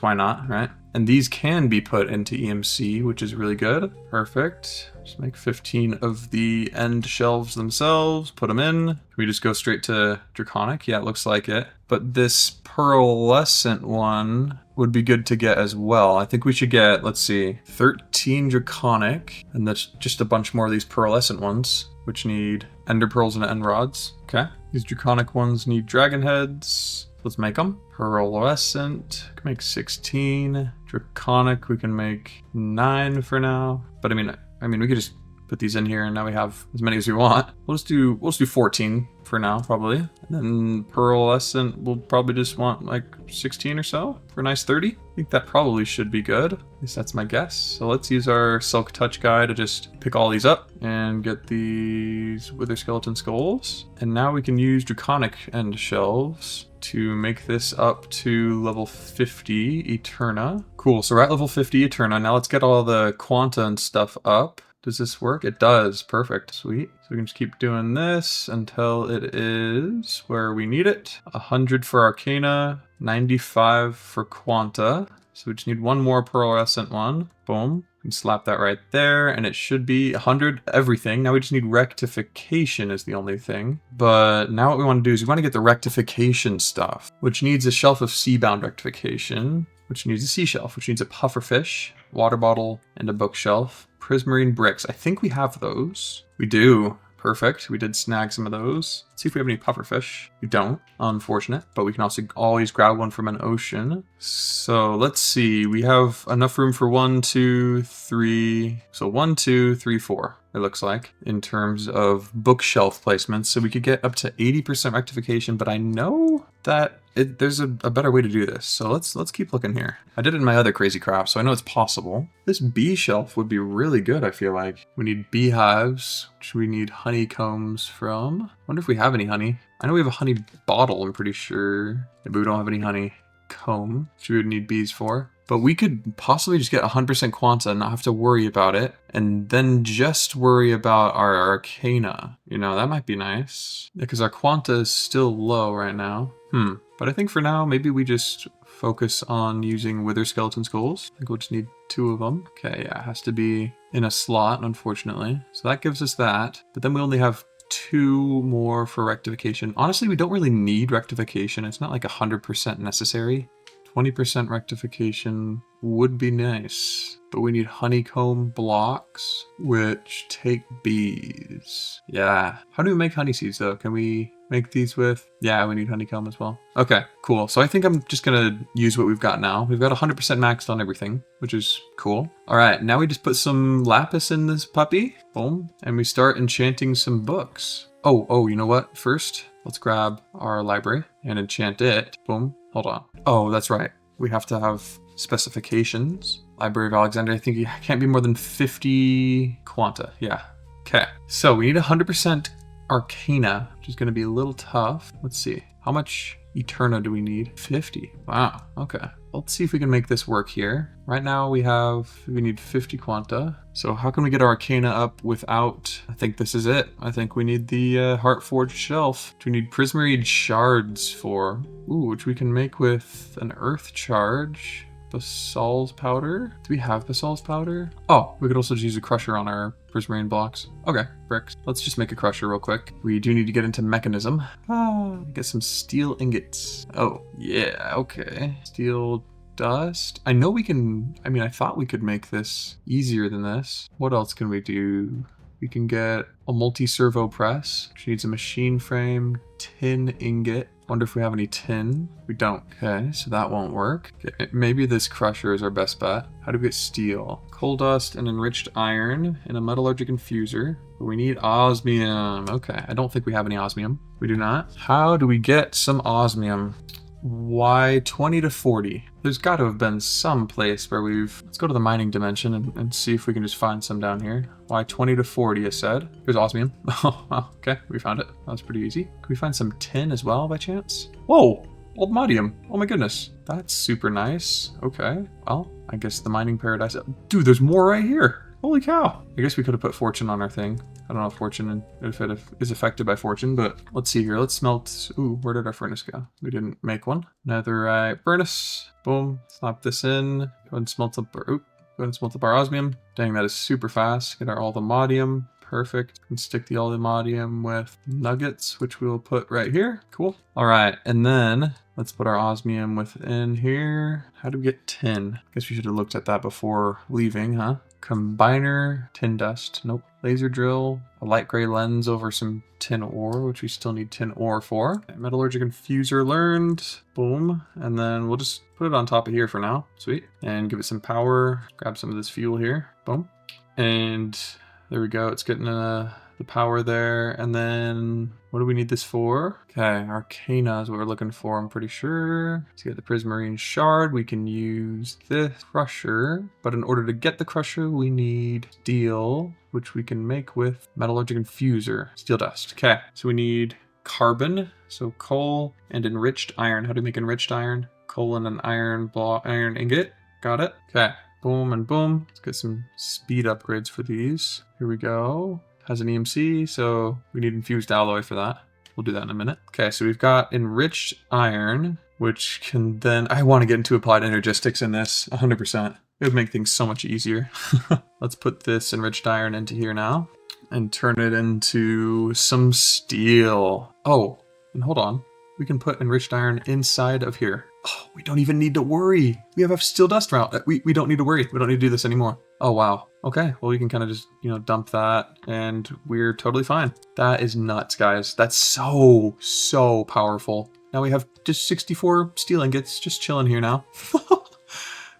why not, right? And these can be put into EMC, which is really good. Perfect. Just make 15 of the end shelves themselves, put them in. Can we just go straight to Draconic? Yeah, it looks like it. But this pearlescent one would be good to get as well. I think we should get, let's see, 13 Draconic, and that's just a bunch more of these pearlescent ones, which need ender pearls and end rods. Okay. These Draconic ones need dragon heads. Let's make them. Pearlescent, can make 16. Draconic, we can make 9 for now. But I mean, we could just put these in here and now we have as many as we want. We'll just do 14 for now, probably. And then pearlescent, we'll probably just want like 16 or so for a nice 30. I think that probably should be good. At least that's my guess. So let's use our Silk Touch guy to just pick all these up and get these Wither Skeleton Skulls. And now we can use Draconic end shelves to make this up to level 50 Eterna. Cool, so we're at level 50 Eterna. Now let's get all the Quanta and stuff up. Does this work? It does. Perfect. Sweet. So we can just keep doing this until it is where we need it. 100 for Arcana, 95 for Quanta. So we just need one more pearlescent one. Boom. And slap that right there, and it should be 100 everything. Now we just need rectification is the only thing. But now what we want to do is we want to get the rectification stuff, which needs a shelf of sea-bound rectification, which needs a sea shelf, which needs a pufferfish, water bottle, and a bookshelf. Prismarine bricks. I think we have those. We do. Perfect. We did snag some of those. Let's see if we have any pufferfish. We don't. Unfortunate. But we can also always grab one from an ocean. So let's see. We have enough room for 1, 2, 3. So 1, 2, 3, 4. It looks like in terms of bookshelf placements. So we could get up to 80% rectification. But I know that there's a better way to do this. So let's keep looking here. I did it in my other crazy craft, so I know it's possible. This bee shelf would be really good, I feel like. We need beehives, which we need honeycombs from. I wonder if we have any honey. I know we have a honey bottle, I'm pretty sure. But we don't have any honeycomb, which we would need bees for. But we could possibly just get 100% Quanta and not have to worry about it. And then just worry about our Arcana. You know, that might be nice. Because our Quanta is still low right now. But I think for now, maybe we just focus on using Wither Skeleton Skulls. I think we'll just need 2 of them. Okay, yeah, it has to be in a slot, unfortunately. So that gives us that. But then we only have 2 more for rectification. Honestly, we don't really need rectification. It's not like 100% necessary. 20% rectification would be nice, but we need honeycomb blocks, which take bees. Yeah. How do we make honey seeds though? Can we make these with? Yeah, we need honeycomb as well. Okay, cool. So I think I'm just gonna use what we've got now. We've got 100% maxed on everything, which is cool. All right, now we just put some lapis in this puppy. Boom. And we start enchanting some books. Oh, you know what? First, let's grab our library and enchant it. Boom. Hold on. Oh, that's right. We have to have specifications. Library of Alexandria, I think it can't be more than 50 Quanta. Yeah. Okay. So we need 100% Arcana, which is going to be a little tough. Let's see. How much Eterna do we need? 50. Wow. Okay. Let's see if we can make this work here. Right now we need 50 Quanta. So how can we get our Arcana up without, I think this is it. I think we need the Heartforged Shelf, which we need Prismarine Shards for. Ooh, which we can make with an Earth Charge. Basal's Powder. Do we have Basal's Powder? Oh, we could also just use a Crusher on our Prismarine blocks. Okay, bricks. Let's just make a Crusher real quick. We do need to get into Mechanism. Get some steel ingots. Oh, yeah, okay. Steel dust. I know we can, I thought we could make this easier than this. What else can we do? We can get a multi-servo press, which needs a machine frame, tin ingot. Wonder if we have any tin. We don't. Okay, so that won't work. Okay, maybe this crusher is our best bet. How do we get steel? Coal dust and enriched iron and a metallurgic infuser. But we need osmium. Okay, I don't think we have any osmium. We do not. How do we get some osmium? Why 20 to 40? There's got to have been some place where let's go to the mining dimension and see if we can just find some down here. Why 20 to 40, I said. Here's osmium. Oh, well, okay, we found it. That was pretty easy. Can we find some tin as well by chance? Whoa, oldmodium. Oh my goodness. That's super nice. Okay, well, I guess the mining paradise. Dude, there's more right here. Holy cow. I guess we could have put fortune on our thing. I don't know if fortune, if it is affected by fortune, but let's see here. Let's smelt. Ooh, where did our furnace go? We didn't make one. Netherite furnace. Boom. Slap this in. Go ahead and smelt up. Go ahead and smelt up our osmium. Dang, that is super fast. Get our althemodium. Perfect. And stick the althemodium with nuggets, which we will put right here. Cool. All right, and then let's put our osmium within here. How do we get tin? Guess we should have looked at that before leaving, huh? Combiner, tin dust. Nope. Laser drill, a light gray lens over some tin ore, which we still need tin ore for. Okay, metallurgic infuser learned. Boom. And then we'll just put it on top of here for now. Sweet. And give it some power. Grab some of this fuel here. Boom. And there we go. It's getting the power there. And then what do we need this for? Okay, Arcana is what we're looking for, I'm pretty sure. To get the prismarine shard, we can use this crusher. But in order to get the crusher, we need steel, which we can make with metallurgic infuser. Steel dust. Okay, so we need carbon, so coal and enriched iron. How do we make enriched iron? Coal and an iron ingot. Got it. Okay. Boom and boom. Let's get some speed upgrades for these. Here we go. Has an EMC, so we need infused alloy for that. We'll do that in a minute. Okay, so we've got enriched iron, which can then... I want to get into applied energistics in this, 100%. It would make things so much easier. Let's put this enriched iron into here now and turn it into some steel. Oh, and hold on. We can put enriched iron inside of here. Oh, we don't even need to worry. We have a steel dust route. We don't need to worry. We don't need to do this anymore. Oh, wow. Okay, well, we can kind of just, dump that and we're totally fine. That is nuts, guys. That's so powerful. Now we have just 64 steel ingots just chilling here now.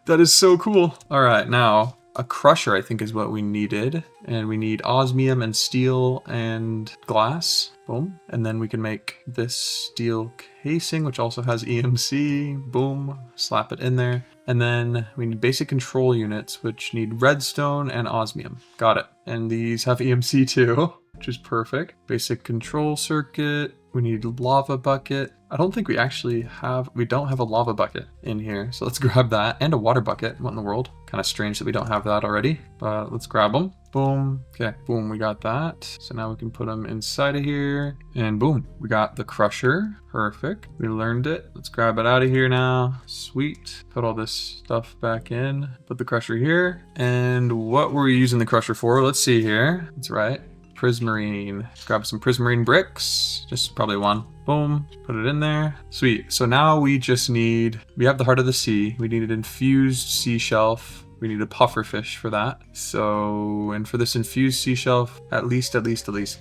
That is so cool. All right, now a crusher, I think, is what we needed. And we need osmium and steel and glass. Boom. And then we can make this steel casing, which also has EMC. Boom. Slap it in there. And then we need basic control units, which need redstone and osmium. Got it. And these have EMC too, which is perfect. Basic control circuit. We need lava bucket. I don't think we don't have a lava bucket in here. So let's grab that, and a water bucket. What in the world? Kind of strange that we don't have that already, but let's grab them. Boom. Okay, boom, we got that. So now we can put them inside of here, and boom, we got the crusher. Perfect. We learned it. Let's grab it out of here now. Sweet. Put all this stuff back in. Put the crusher here. And what were we using the crusher for? Let's see here. That's right. Prismarine. Let's grab some prismarine bricks. Just probably one. Boom. Put it in there. Sweet. So now we have the heart of the sea. We need an infused sea shelf. We need a pufferfish for that. So, and for this infused sea shelf, at least.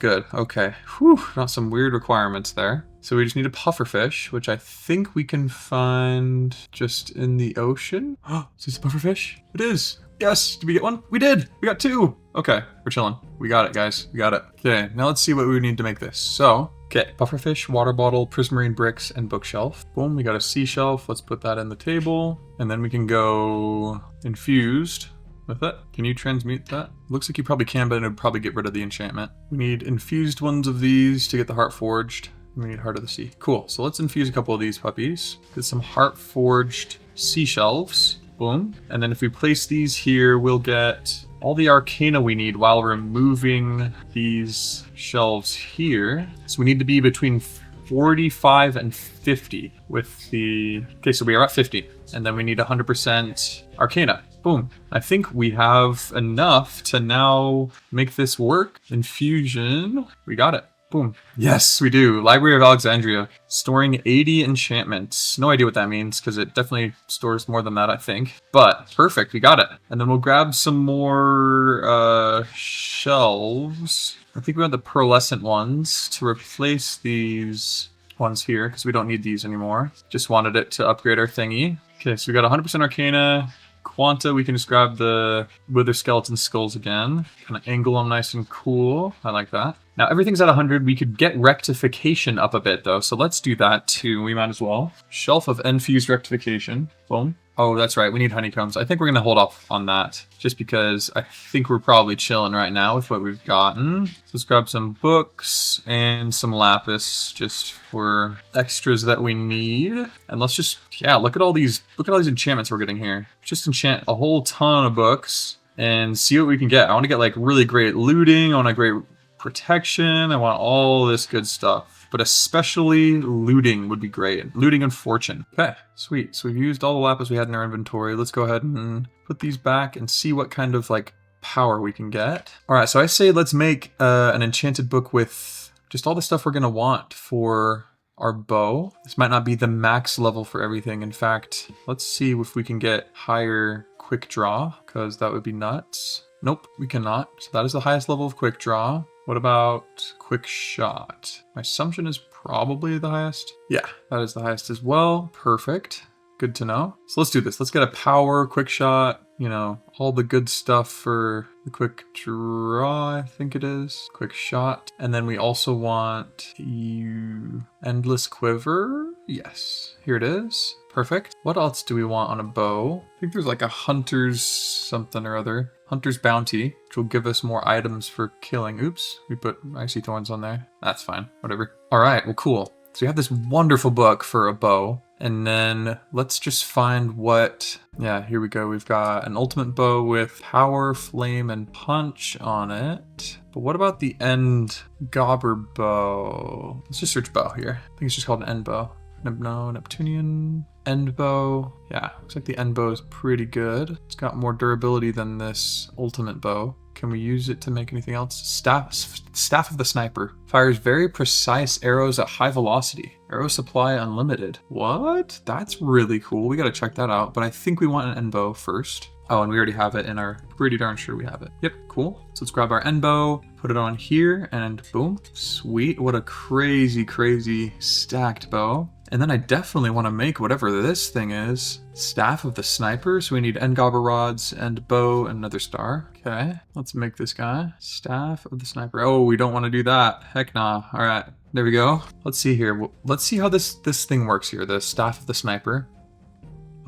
Good. Okay. Whew. Not some weird requirements there. So we just need a pufferfish, which I think we can find just in the ocean. Is this a pufferfish? It is. Yes. Did we get one? We did. We got two. Okay. We're chilling. We got it, guys. We got it. Okay. Now let's see what we need to make this. So, okay. Pufferfish, water bottle, prismarine bricks, and bookshelf. Boom. We got a sea shelf. Let's put that in the table. And then we can go infused with it. Can you transmute that? Looks like you probably can, but it would probably get rid of the enchantment. We need infused ones of these to get the heart forged. We need Heart of the Sea. Cool. So let's infuse a couple of these puppies. Get some heart forged seashelves. Boom. And then if we place these here, we'll get all the arcana we need while removing these shelves here. So we need to be between 45 and 50 with the... Okay, so we are at 50. And then we need 100% arcana. Boom. I think we have enough to now make this work. Infusion. We got it. Boom. Yes, we do. Library of Alexandria. Storing 80 enchantments. No idea what that means, because it definitely stores more than that, I think. But perfect, we got it. And then we'll grab some more shelves. I think we want the pearlescent ones to replace these ones here, because we don't need these anymore. Just wanted it to upgrade our thingy. Okay, so we got 100% arcana. Quanta, we can just grab the wither skeleton skulls again. Kind of angle them nice and cool. I like that. Now everything's at 100. We could get rectification up a bit though, so let's do that too. We might as well. Shelf of infused rectification. Boom. Oh, that's right. We need honeycombs. I think we're going to hold off on that just because I think we're probably chilling right now with what we've gotten. So let's grab some books and some lapis just for extras that we need. And let's just, yeah, look at all these enchantments we're getting here. Just enchant a whole ton of books. and see what we can get. I want to get like really great looting. I want a great protection. I want all this good stuff, but especially looting would be great. Looting and fortune. Okay, sweet. So we've used all the lapis we had in our inventory. Let's go ahead and put these back and see what kind of like power we can get. All right, so I say let's make an enchanted book with just all the stuff we're gonna want for our bow. This might not be the max level for everything. In fact, let's see if we can get higher quick draw, because that would be nuts. Nope, we cannot. So that is the highest level of quick draw. What about quick shot? My assumption is probably the highest. Yeah, that is the highest as well. Perfect. Good to know. So let's do this. Let's get a power, quick shot, you know, all the good stuff for the quick draw, I think it is. Quick shot. And then we also want endless quiver. Yes, here it is. Perfect. What else do we want on a bow? I think there's like a hunter's something or other. Hunter's bounty, which will give us more items for killing. Oops, we put icy thorns on there. That's fine, whatever. All right, well, cool. So we have this wonderful book for a bow. And then let's just find what, yeah, here we go. We've got an ultimate bow with power, flame, and punch on it. But what about the end gobber bow? Let's just search bow here. I think it's just called an end bow. No, Neptunian end bow. Yeah, looks like the end bow is pretty good. It's got more durability than this ultimate bow. Can we use it to make anything else? Staff of the Sniper. Fires very precise arrows at high velocity. Arrow supply unlimited. What? That's really cool. We gotta check that out. But I think we want an end bow first. Oh, and we already have it in our, pretty darn sure we have it. Yep, cool. So let's grab our end bow, put it on here, and boom. Sweet. What a crazy, crazy stacked bow. And then I definitely want to make whatever this thing is. Staff of the Sniper. So we need end gobber rods, and bow, and another star. Okay, let's make this guy. Staff of the Sniper. Oh, we don't want to do that. Heck nah. All right, there we go. Let's see here. Let's see how this thing works here. The Staff of the Sniper.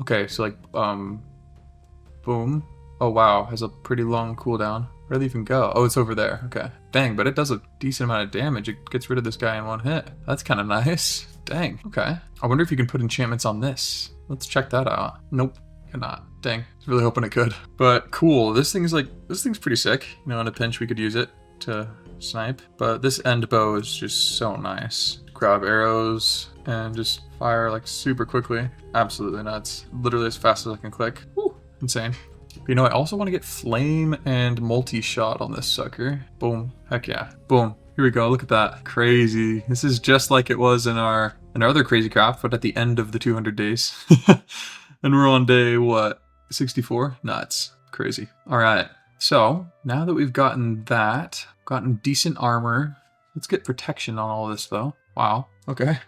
Okay, so like, boom. Oh wow, has a pretty long cooldown. Where'd it even go? Oh, it's over there. Okay. Dang, but it does a decent amount of damage. It gets rid of this guy in one hit. That's kind of nice. Dang. Okay. I wonder if you can put enchantments on this. Let's check that out. Nope. Cannot. Dang. I was really hoping it could. But cool. This thing's pretty sick. You know, in a pinch we could use it to snipe. But this end bow is just so nice. Grab arrows and just fire like super quickly. Absolutely nuts. Literally as fast as I can click. Woo. Insane. But, you know, I also want to get flame and multi-shot on this sucker. Boom. Heck yeah. Boom. Here we go. Look at that. Crazy. This is just like it was in our other crazy craft, but at the end of the 200 days. And we're on day, what, 64? Nuts. Crazy. All right. So now that we've gotten decent armor, let's get protection on all this though. Wow. Okay.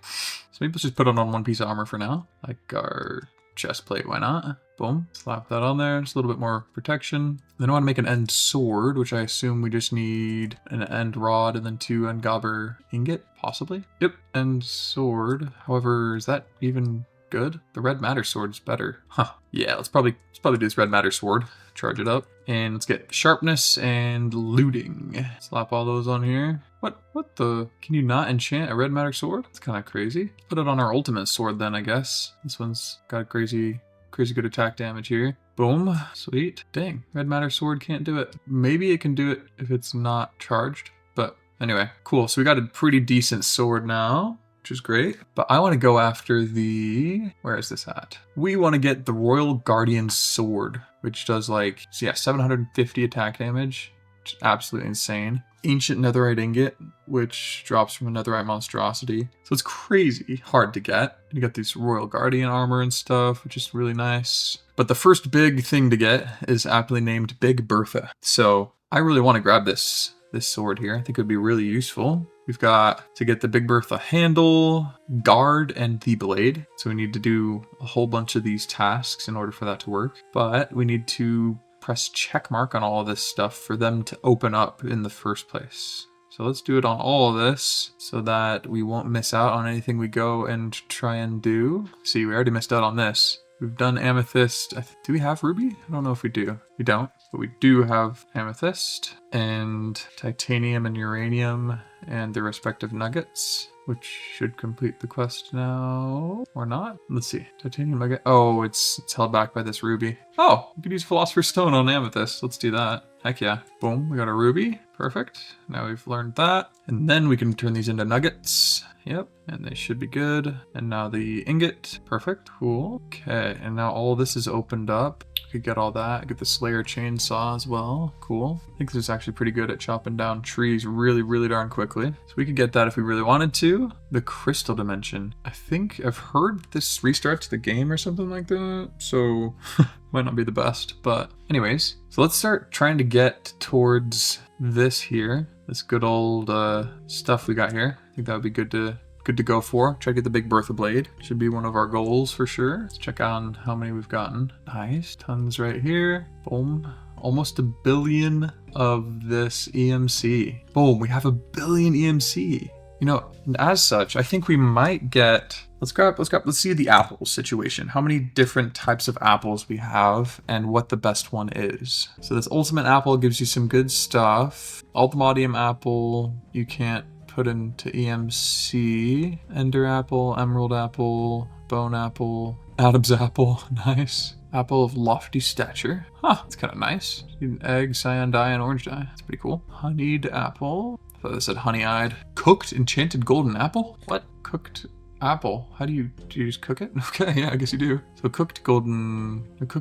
So maybe let's just put it on one piece of armor for now. Like our chest plate. Why not? Boom. Slap that on there. Just a little bit more protection. Then I want to make an end sword, which I assume we just need an end rod and then 2 end gobber ingot, possibly. Yep. End sword. However, is that even good? The red matter sword is better. Huh. Yeah, let's probably do this red matter sword. Charge it up. And let's get sharpness and looting. Slap all those on here. What the? Can you not enchant a red matter sword? That's kind of crazy. Put it on our ultimate sword then, I guess. This one's got crazy good attack damage here. Boom. Sweet. Dang. Red matter sword can't do it. Maybe it can do it if it's not charged. But anyway, cool. So we got a pretty decent sword now, which is great. But I want to go after the... Where is this at? We want to get the Royal Guardian Sword, which does like, so yeah, 750 attack damage. Which is absolutely insane. Ancient netherite ingot, which drops from a netherite monstrosity. So it's crazy hard to get. You got this Royal Guardian armor and stuff, which is really nice. But the first big thing to get is aptly named Big Bertha. So I really want to grab this sword here. I think it would be really useful. We've got to get the Big Bertha handle, guard, and the blade. So we need to do a whole bunch of these tasks in order for that to work. But we need to press check mark on all of this stuff for them to open up in the first place. So let's do it on all of this so that we won't miss out on anything we go and try and do. See, we already missed out on this. We've done amethyst. Do we have ruby? I don't know if we do. We don't, but we do have amethyst and titanium and uranium and their respective nuggets. which should complete the quest now, or not. Let's see. Titanium nugget. Oh, it's held back by this ruby. Oh, we could use Philosopher's Stone on Amethyst. Let's do that. Heck yeah. Boom, we got a ruby. Perfect. Now we've learned that. And then we can turn these into nuggets. Yep, and they should be good. And now the ingot. Perfect. Cool. Okay, and now all this is opened up. We could get all that. Get the Slayer chainsaw as well. Cool. I think this is actually pretty good at chopping down trees really, really darn quickly. So we could get that if we really wanted to. The crystal dimension. I think I've heard this restarts the game or something like that. So might not be the best, but anyways. So let's start trying to get towards this here. This good old stuff we got here. I think that would be good to go for. Try to get the big Bertha blade. Should be one of our goals for sure. Let's check on how many we've gotten. Nice. Tons right here. Boom. Almost 1 billion of this EMC. Boom. We have 1 billion EMC. You know, and as such, I think we might get, let's see the apples situation. How many different types of apples we have and what the best one is. So this ultimate apple gives you some good stuff. Ultimatium apple, you can't put into EMC. Ender apple, emerald apple, bone apple, Adam's apple, nice. Apple of lofty stature. Huh, that's kind of nice. An egg, cyan dye, and orange dye. That's pretty cool. Honeyed apple. I thought it said honey-eyed. Cooked enchanted golden apple? What? Cooked apple? How do you just cook it? Okay, yeah, I guess you do. So cooked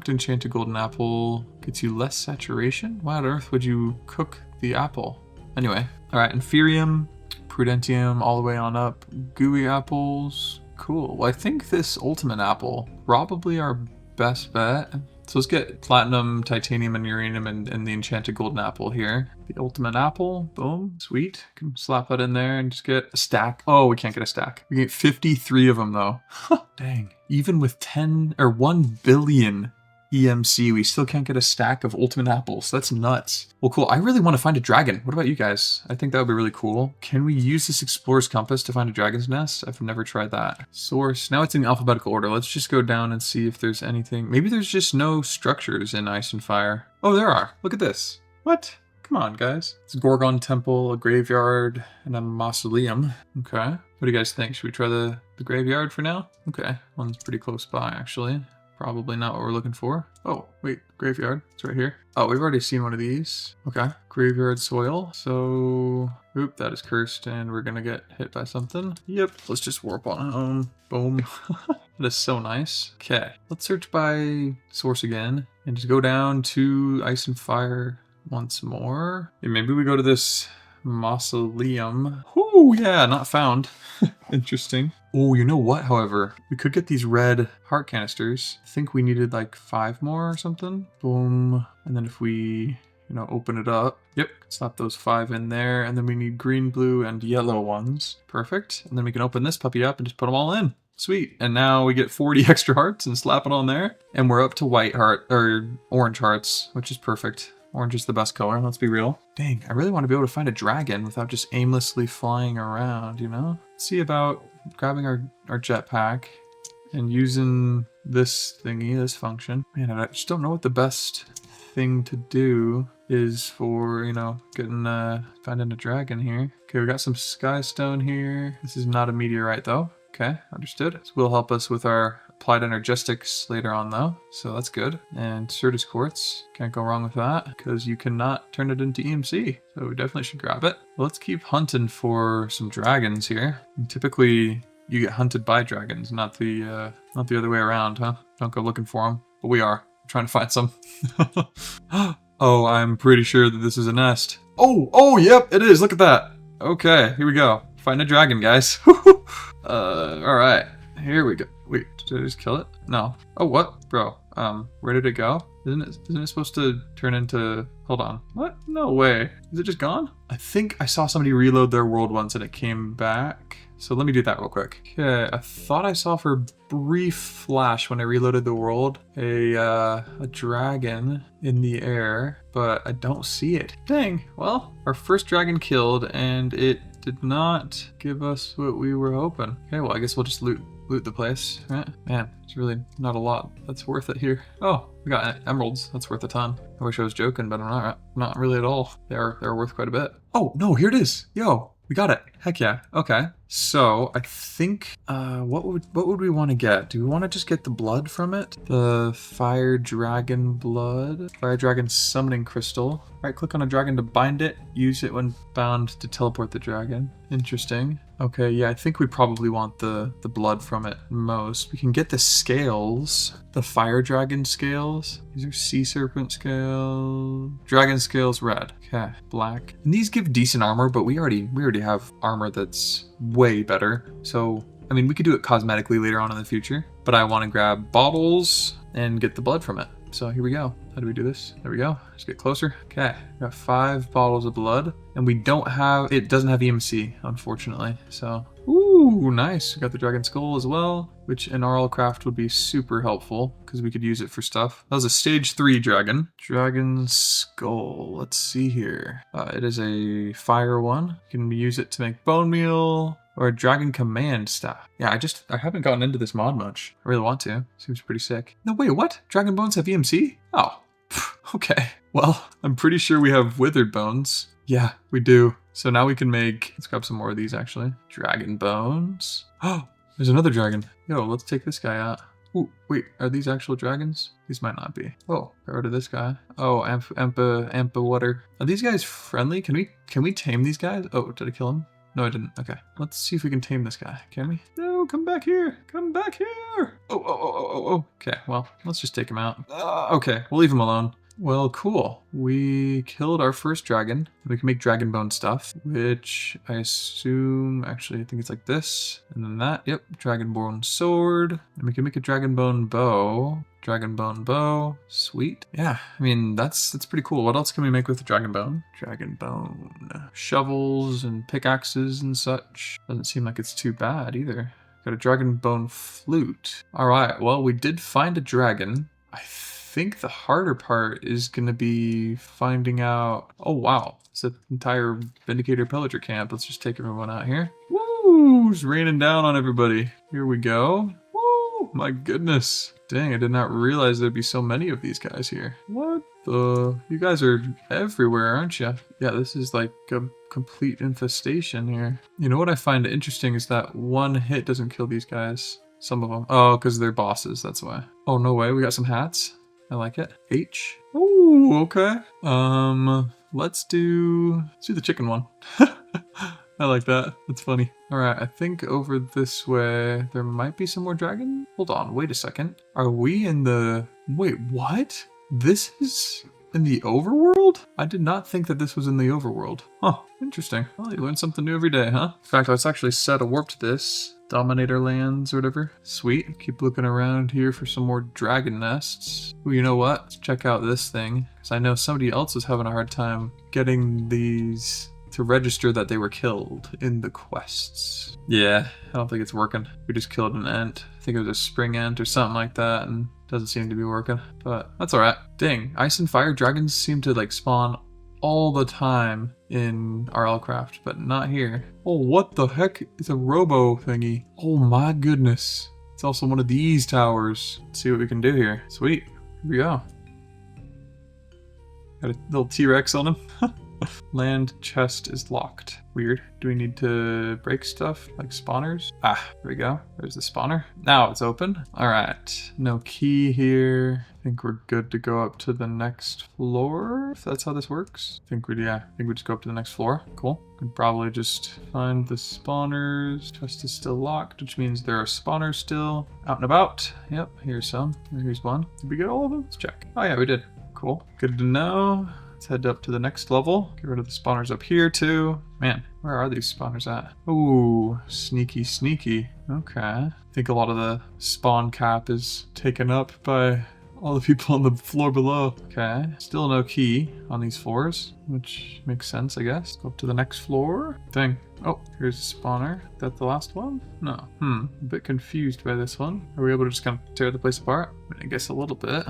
enchanted golden apple gets you less saturation? Why on earth would you cook the apple? Anyway, all right, inferium, prudentium, all the way on up. Gooey apples, cool. Well, I think this ultimate apple, probably our best bet. So let's get platinum, titanium, and uranium and the enchanted golden apple here. The ultimate apple, boom, sweet. Can slap that in there and just get a stack. Oh, we can't get a stack. We get 53 of them though. Dang. Even with 1 billion EMC, we still can't get a stack of ultimate apples. That's nuts. Well, cool. I really want to find a dragon. What about you guys? I think that would be really cool. Can we use this explorer's compass to find a dragon's nest? I've never tried that. Source. Now it's in alphabetical order. Let's just go down and see if there's anything. Maybe there's just no structures in Ice and Fire. Oh, there are. Look at this. What? Come on, guys. It's a Gorgon temple, a graveyard, and a mausoleum. Okay. What do you guys think? Should we try the graveyard for now? Okay. One's pretty close by, actually. Probably not what we're looking for. Oh, wait, graveyard. It's right here. Oh, we've already seen one of these. Okay, graveyard soil. So, oop, that is cursed and we're gonna get hit by something. Yep, let's just warp on home. Boom. That is so nice. Okay, let's search by source again and just go down to Ice and Fire once more. And maybe we go to this mausoleum. Oh, yeah, not found. Interesting. Oh, you know what, however? We could get these red heart canisters. I think we needed like 5 more or something. Boom. And then if we, open it up. Yep, slap those 5 in there. And then we need green, blue, and yellow ones. Perfect. And then we can open this puppy up and just put them all in. Sweet. And now we get 40 extra hearts and slap it on there. And we're up to white heart, or orange hearts, which is perfect. Orange is the best color, let's be real. Dang, I really want to be able to find a dragon without just aimlessly flying around, Let's see about grabbing our jetpack and using this thingy, this function. Man, I just don't know what the best thing to do is for, finding a dragon here. Okay, we got some sky stone here. This is not a meteorite though. Okay, understood. This will help us with our applied energistics later on though, so that's good. And Certus quartz, can't go wrong with that because you cannot turn it into EMC, so we definitely should grab it. Let's keep hunting for some dragons here. And typically you get hunted by dragons, not the other way around, huh? Don't go looking for them, but we are. I'm trying to find some. Oh, I'm pretty sure that this is a nest. Oh, yep, it is. Look at that. Okay, here we go. Find a dragon, guys. All right, here we go. Wait, did I just kill it? No. Oh, what? Bro, where did it go? Isn't it supposed to turn into... Hold on. What? No way. Is it just gone? I think I saw somebody reload their world once and it came back. So let me do that real quick. Okay, I thought I saw for a brief flash when I reloaded the world a dragon in the air, but I don't see it. Dang, well, our first dragon killed and it did not give us what we were hoping. Okay, well, I guess we'll just loot the place, right? Man, it's really not a lot that's worth it here. Oh, we got emeralds. That's worth a ton. I wish I was joking, but I'm not really at all. They're worth quite a bit. Oh, no, here it is. Yo, we got it. Heck yeah. Okay. So I think what would we want to get? Do we want to just get the blood from it? The fire dragon blood, fire dragon summoning crystal. Right click on a dragon to bind it. Use it when bound to teleport the dragon. Interesting. Okay, yeah, I think we probably want the blood from it most. We can get the scales, the fire dragon scales. These are sea serpent scales. Dragon scales red. Okay, black. And these give decent armor, but we already have armor that's way better. So, I mean, we could do it cosmetically later on in the future, but I want to grab bottles and get the blood from it. So here we go. How do we do this? There we go. Just get closer. Okay, got 5 bottles of blood, and we don't have, it doesn't have EMC, unfortunately. So, ooh, nice. We got the dragon skull as well, which in RL craft would be super helpful because we could use it for stuff. That was a stage 3 dragon. Dragon skull. Let's see here. It is a fire one. You can use it to make bone meal. Or a dragon command staff. Yeah, I haven't gotten into this mod much. I really want to. Seems pretty sick. No, wait, what? Dragon bones have EMC? Oh, okay. Well, I'm pretty sure we have withered bones. Yeah, we do. So now we can make, let's grab some more of these actually. Dragon bones. Oh, there's another dragon. Yo, let's take this guy out. Ooh, wait, are these actual dragons? These might not be. Oh, got rid of this guy. Oh, Ampa water. Are these guys friendly? Can we tame these guys? Oh, did I kill him? No, I didn't. Okay. Let's see if we can tame this guy. Can we? No, come back here. Come back here. Oh. Okay, well, let's just take him out. Okay, we'll leave him alone. Well, cool. We killed our first dragon. We can make dragon bone stuff, which I assume, actually, I think it's like this. And then that. Yep, dragon bone sword. And we can make a dragon bone bow. Dragon bone bow. Sweet. Yeah, I mean, that's pretty cool. What else can we make with the dragon bone? Dragon bone. Shovels and pickaxes and such. Doesn't seem like it's too bad either. Got a dragon bone flute. All right, well, we did find a dragon. I think the harder part is going to be finding out... Oh, wow. It's an entire Vindicator Pillager camp. Let's just take everyone out here. Woo! It's raining down on everybody. Here we go. Woo! My goodness. Dang, I did not realize there'd be so many of these guys here. What the... You guys are everywhere, aren't you? Yeah, this is like a complete infestation here. You know what I find interesting is that one hit doesn't kill these guys. Some of them. Oh, because they're bosses, that's why. Oh, no way. We got some hats. I like it. H. Ooh, okay. Let's do the chicken one. I like that. That's funny. All right, I think over this way, there might be some more dragon. Hold on, wait a second. Are we in the... Wait, what? This is in the overworld? I did not think that this was in the overworld. Huh, interesting. Well, you learn something new every day, huh? In fact, let's actually set a warp to this. Dominator lands or whatever. Sweet. Keep looking around here for some more dragon nests. Ooh, you know what? Let's check out this thing. Because I know somebody else was having a hard time getting these to register that they were killed in the quests. Yeah, I don't think it's working. We just killed an ant. I think it was a spring ant or something like that, and doesn't seem to be working. But that's alright. Dang, ice and fire dragons seem to like spawn all the time in RL craft, but not here. Oh, what the heck? It's a robo thingy. Oh my goodness. It's also one of these towers. Let's see what we can do here. Sweet. Here we go. Got a little T-Rex on him. Land chest is locked. Weird. Do we need to break stuff like spawners? Ah, there we go. There's the spawner. Now it's open. All right. No key here. I think we're good to go up to the next floor, if that's how this works. I think we just go up to the next floor. Cool. Could probably just find the spawners. Chest is still locked, which means there are spawners still out and about. Yep, here's some. Here's one. Did we get all of them? Let's check. Oh yeah, we did. Cool. Good to know. Let's head up to the next level. Get rid of the spawners up here too. Man, where are these spawners at? Ooh, sneaky, sneaky. Okay. I think a lot of the spawn cap is taken up by all the people on the floor below. Okay. Still no key on these floors, which makes sense, I guess. Go up to the next floor. Dang. Oh, here's a spawner. Is that the last one? No. A bit confused by this one. Are we able to just kind of tear the place apart? I guess a little bit.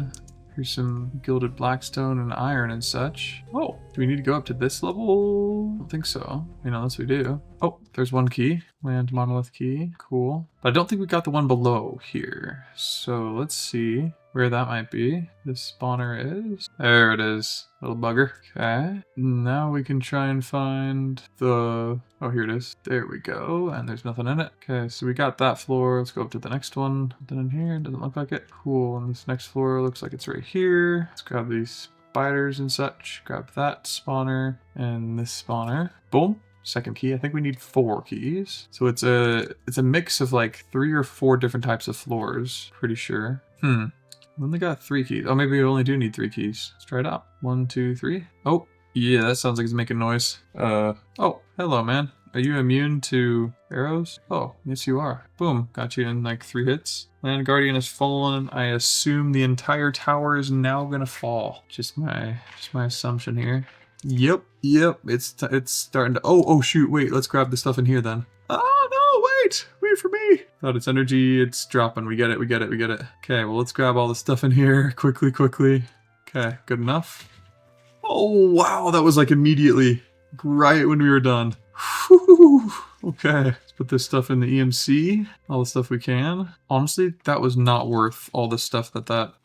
Here's some gilded blackstone and iron and such. Oh, do we need to go up to this level? I don't think so. Unless we do. Oh, there's one key. Land monolith key. Cool. But I don't think we got the one below here. So let's see. where that might be. This spawner is. There it is. Little bugger. Okay. Now we can try and find the... Oh, here it is. There we go. And there's nothing in it. Okay, so we got that floor. Let's go up to the next one. Nothing in here. Doesn't look like it. Cool. And this next floor looks like it's right here. Let's grab these spiders and such. Grab that spawner and this spawner. Boom. Second key. I think we need 4 keys. So it's a mix of like 3 or 4 different types of floors. Pretty sure. We only got 3 keys. Oh, maybe we only do need 3 keys. Let's try it out. 1, 2, 3. Oh, yeah, that sounds like it's making noise. Oh, hello, man. Are you immune to arrows? Oh, yes you are. Boom, got you in like 3 hits. Land Guardian has fallen. I assume the entire tower is now gonna fall. Just my assumption here. Yep, it's starting to... Oh, shoot, wait, let's grab the stuff in here then. Oh, no, wait for me. Thought it's energy, it's dropping. We get it. Okay, well, let's grab all the stuff in here quickly. Okay, good enough. Oh, wow, that was like immediately, right when we were done. Whew. Okay, let's put this stuff in the EMC, all the stuff we can. Honestly, that was not worth all the stuff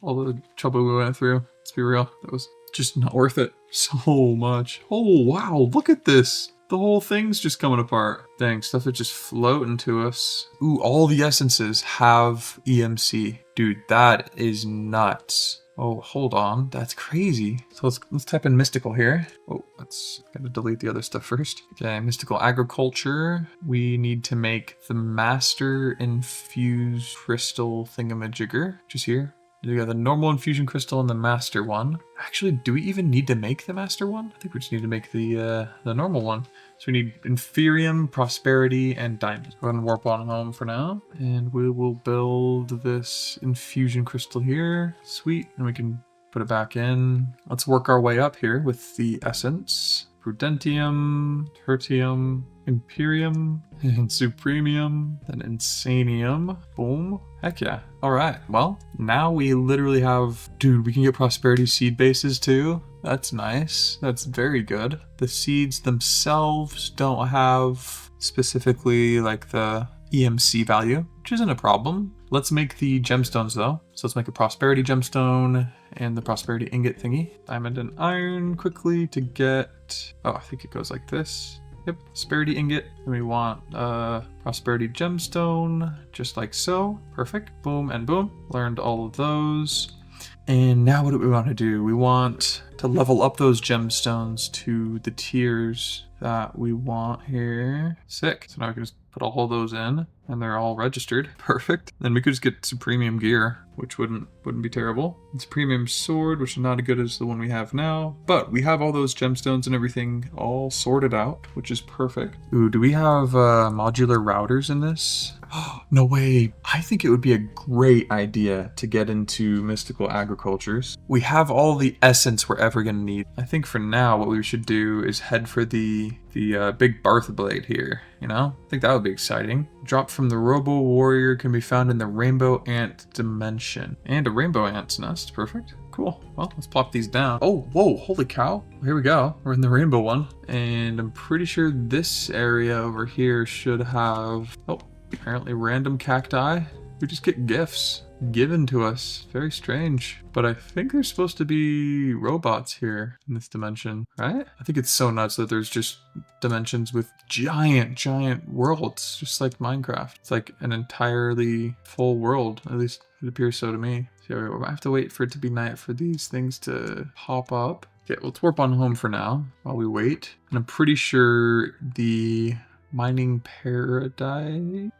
all the trouble we went through. Let's be real, that was just not worth it so much. Oh, wow, look at this. The whole thing's just coming apart. Dang, stuff is just floating to us. Ooh, all the essences have EMC. Dude, that is nuts. Oh, hold on. That's crazy. So let's type in mystical here. Oh, gotta delete the other stuff first. Okay, mystical agriculture. We need to make the master infused crystal thingamajigger, which is here. We got the normal infusion crystal and the master one. Actually, do we even need to make the master one? I think we just need to make the normal one. So we need Inferium, Prosperity, and Diamond. Go ahead and warp on home for now. And we will build this infusion crystal here. Sweet. And we can put it back in. Let's work our way up here with the essence. Prudentium, Tertium, Imperium, and Supremium, then Insanium. Boom. Heck yeah. Alright, well, now we literally have... Dude, we can get Prosperity seed bases too. That's nice. That's very good. The seeds themselves don't have specifically like the EMC value, which isn't a problem. Let's make the gemstones though. So let's make a Prosperity gemstone and the Prosperity ingot thingy. Diamond and iron quickly to get... Oh, I think it goes like this. Yep, Prosperity ingot. And we want Prosperity gemstone, just like so. Perfect. Boom and boom. Learned all of those. And now what do we want to do? We want to level up those gemstones to the tiers that we want here. Sick. So now we can just put all those in and they're all registered. Perfect. Then we could just get some premium gear, which wouldn't be terrible. It's premium sword, which is not as good as the one we have now, but we have all those gemstones and everything all sorted out, which is perfect. Ooh, do we have modular routers in this? No way. I think it would be a great idea to get into mystical agricultures. We have all the essence we're ever going to need. I think for now what we should do is head for the big Bertha blade here, you know? I think that would be exciting. Drop from the Robo Warrior can be found in the Rainbow Ant dimension. And a Rainbow Ant's nest. Perfect. Cool. Well, let's plop these down. Oh, whoa, holy cow. Here we go. We're in the rainbow one. And I'm pretty sure this area over here should have... Oh, apparently random cacti. We just get gifts given to us. Very strange. But I think there's supposed to be robots here in this dimension, right? I think it's so nuts that there's just dimensions with giant worlds, just like Minecraft. It's like an entirely full world. At least it appears so to me. So I have to wait for it to be night for these things to pop up. Okay, let's warp on home for now while we wait. And I'm pretty sure the mining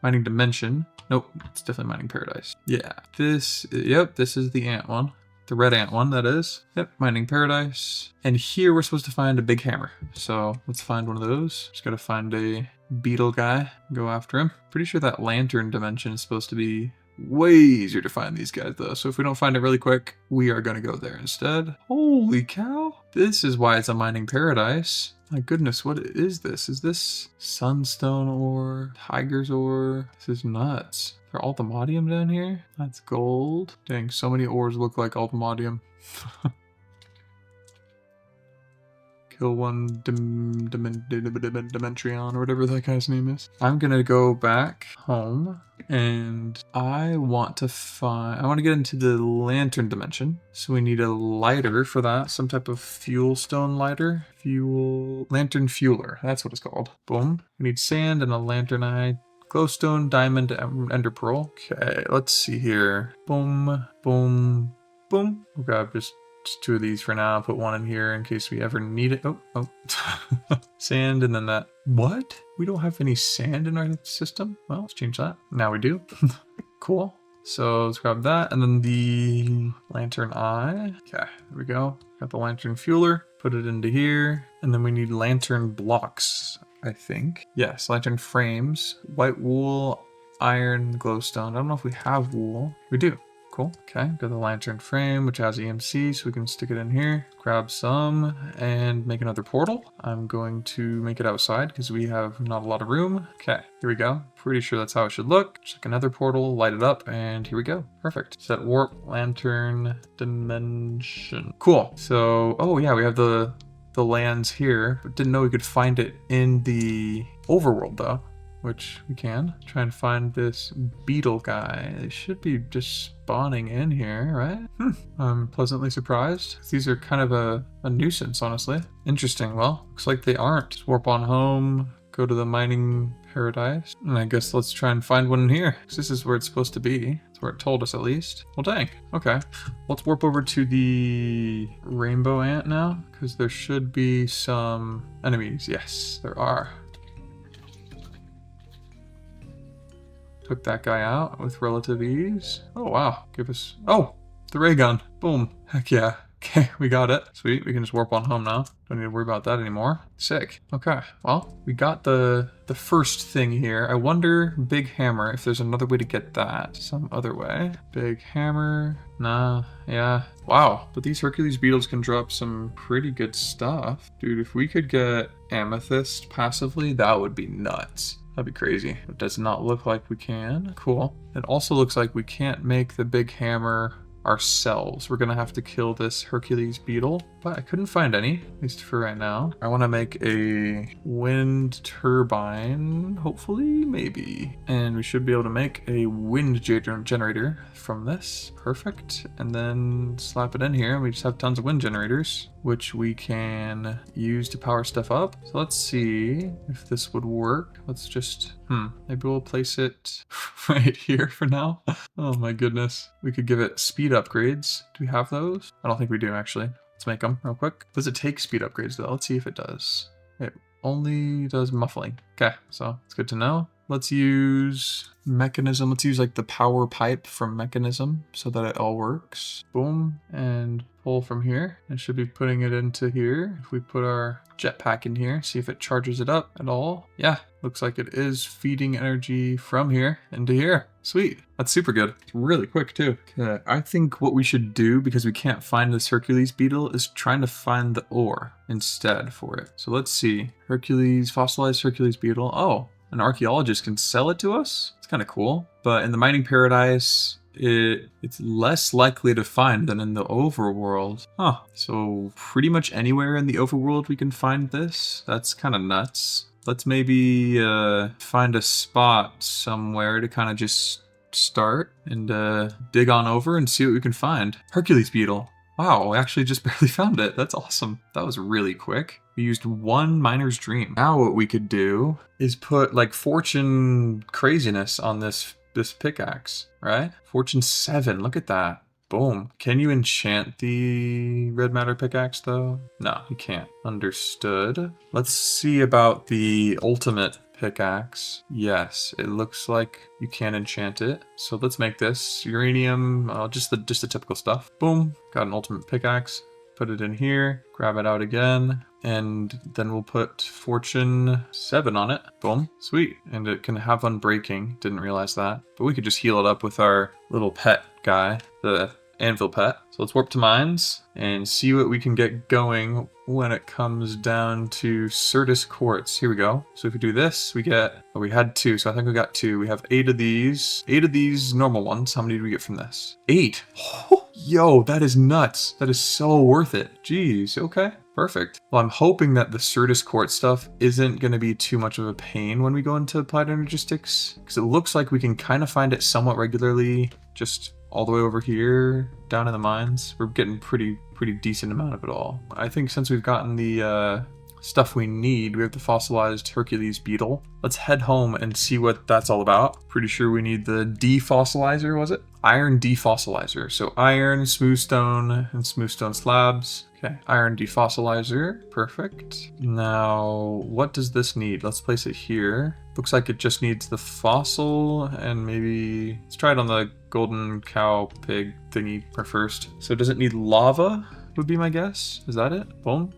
dimension. Nope, it's definitely mining paradise. Yeah, this is the ant one. The red ant one, that is. Yep, mining paradise. And here we're supposed to find a big hammer. So let's find one of those. Just gotta find a beetle guy, go after him. Pretty sure that lantern dimension is supposed to be way easier to find these guys though. So if we don't find it really quick, we are gonna go there instead. Holy cow. This is why it's a mining paradise. My goodness, what is this? Is this sunstone ore? Tiger's ore? This is nuts. Is there ultimadium down here? That's gold. Dang, so many ores look like ultimadium. kill one Dimension or whatever that guy's name is. I'm gonna go back home and I want to get into the lantern dimension. So we need a lighter for that, some type of fuel stone lighter. Lantern fueler, that's what it's called. Boom. We need sand and a lantern eye. Glowstone, diamond, ender pearl. Okay, let's see here. Boom, boom, boom. We'll grab just 2 of these for now. Put 1 in here in case we ever need it. Oh. Sand and then that. What? We don't have any sand in our system? Well, let's change that. Now we do. Cool. So let's grab that and then the lantern eye. Okay, there we go. Got the lantern fueler. Put it into here. And then we need lantern blocks, I think. Yes, lantern frames. White wool, iron, glowstone. I don't know if we have wool. We do. Cool. Okay, got the lantern frame, which has EMC, so we can stick it in here. Grab some and make another portal. I'm going to make it outside because we have not a lot of room. Okay, here we go. Pretty sure that's how it should look. Just like another portal, light it up, and here we go. Perfect. Set warp, lantern, dimension. Cool. So, oh yeah, we have the lands here, but didn't know we could find it in the overworld though. Which we can. Try and find this beetle guy. They should be just spawning in here, right? I'm pleasantly surprised. These are kind of a nuisance, honestly. Interesting. Well, looks like they aren't. Just warp on home, go to the mining paradise. And I guess let's try and find one in here. Because this is where it's supposed to be. That's where it told us at least. Well, dang. Okay. Let's warp over to the rainbow ant now. Because there should be some enemies. Yes, there are. Took that guy out with relative ease. Oh, wow. Oh, the ray gun. Boom. Heck yeah. Okay, we got it. Sweet. We can just warp on home now. Don't need to worry about that anymore. Sick. Okay. Well, we got the first thing here. I wonder, big hammer, if there's another way to get that. Some other way. Big hammer. Nah. Yeah. Wow. But these Hercules beetles can drop some pretty good stuff. Dude, if we could get amethyst passively, that would be nuts. That'd be crazy. It does not look like we can. Cool. It also looks like we can't make the big hammer ourselves. We're gonna have to kill this Hercules beetle, but I couldn't find any, at least for right now. I want to make a wind turbine, hopefully, maybe. And we should be able to make a wind generator from this. Perfect. And then slap it in here, and we just have tons of wind generators, which we can use to power stuff up. So let's see if this would work. Let's just, maybe we'll place it right here for now. Oh my goodness. We could give it speed upgrades. Do we have those? I don't think we do, actually. Let's make them real quick. Does it take speed upgrades though? Let's see if it does. It only does muffling. Okay, so it's good to know. Let's use mechanism. Let's use like the power pipe from mechanism so that it all works. Boom, and pull from here. It should be putting it into here. If we put our jetpack in here, see if it charges it up at all. Yeah, looks like it is feeding energy from here into here. Sweet. That's super good. It's really quick too. Okay, I think what we should do, because we can't find this Hercules beetle, is trying to find the ore instead for it. So let's see. Fossilized Hercules beetle. Oh, an archaeologist can sell it to us? It's kind of cool. But in the mining paradise, it's less likely to find than in the overworld. Huh. So pretty much anywhere in the overworld we can find this. That's kind of nuts. Let's maybe find a spot somewhere to kind of just start and dig on over and see what we can find. Hercules beetle. Wow, we actually just barely found it. That's awesome. That was really quick. We used one miner's dream. Now what we could do is put like fortune craziness on this pickaxe, right? Fortune 7, look at that. Boom. Can you enchant the red matter pickaxe though? No, you can't. Understood. Let's see about the ultimate pickaxe. Yes, it looks like you can enchant it. So let's make this uranium, just the typical stuff. Boom, got an ultimate pickaxe. Put it in here, grab it out again, and then we'll put Fortune 7 on it. Boom, sweet. And it can have unbreaking, didn't realize that. But we could just heal it up with our little pet guy, the anvil pet. So let's warp to mines and see what we can get going when it comes down to Certus quartz. Here we go. So if we do this, we get, we had 2, so I think we got 2. We have 8 of these. 8 of these normal ones. How many do we get from this? 8. Oh, yo, that is nuts. That is so worth it. Jeez, okay. Perfect. Well, I'm hoping that the Certus Court stuff isn't going to be too much of a pain when we go into Applied Energistics, because it looks like we can kind of find it somewhat regularly, just all the way over here, down in the mines. We're getting pretty decent amount of it all. I think since we've gotten the stuff we need, we have the fossilized Hercules beetle. Let's head home and see what that's all about. Pretty sure we need the defossilizer, was it? Iron defossilizer. So iron, smooth stone, and smooth stone slabs. Okay, iron defossilizer, perfect. Now, what does this need? Let's place it here. Looks like it just needs the fossil and maybe, let's try it on the golden cow pig thingy first. So does it need lava? Would be my guess. Is that it? Boom.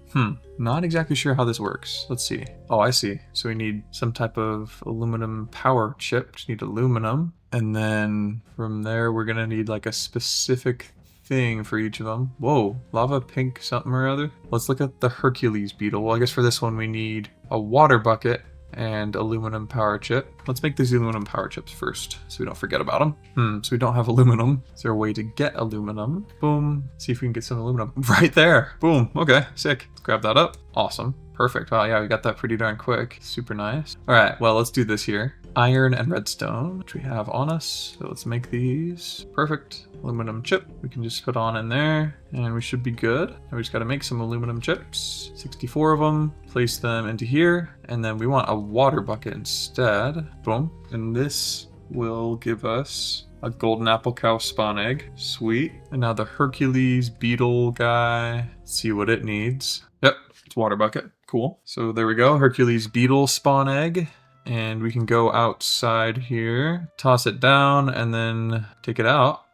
Not exactly sure how this works. Let's see. Oh, I see. So we need some type of aluminum power chip. Just need aluminum. And then from there, we're going to need like a specific thing for each of them. Whoa, lava pink something or other. Let's look at the Hercules beetle. Well, I guess for this one, we need a water bucket and aluminum power chip. Let's make these aluminum power chips first so we don't forget about them. So we don't have aluminum. Is there a way to get aluminum? Boom. See if we can get some aluminum. Right there. Boom. Okay, sick. Let's grab that up. Awesome. Perfect. Wow, yeah, we got that pretty darn quick. Super nice. All right, well, let's do this here. Iron and redstone, which we have on us. So let's make these. Perfect. Aluminum chip. We can just put on in there and we should be good. And we just got to make some aluminum chips. 64 of them. Place them into here. And then we want a water bucket instead. Boom. And this will give us a golden apple cow spawn egg. Sweet. And now the Hercules beetle guy. Let's see what it needs. Yep, it's water bucket. Cool. So there we go. Hercules beetle spawn egg. And we can go outside here, toss it down, and then take it out.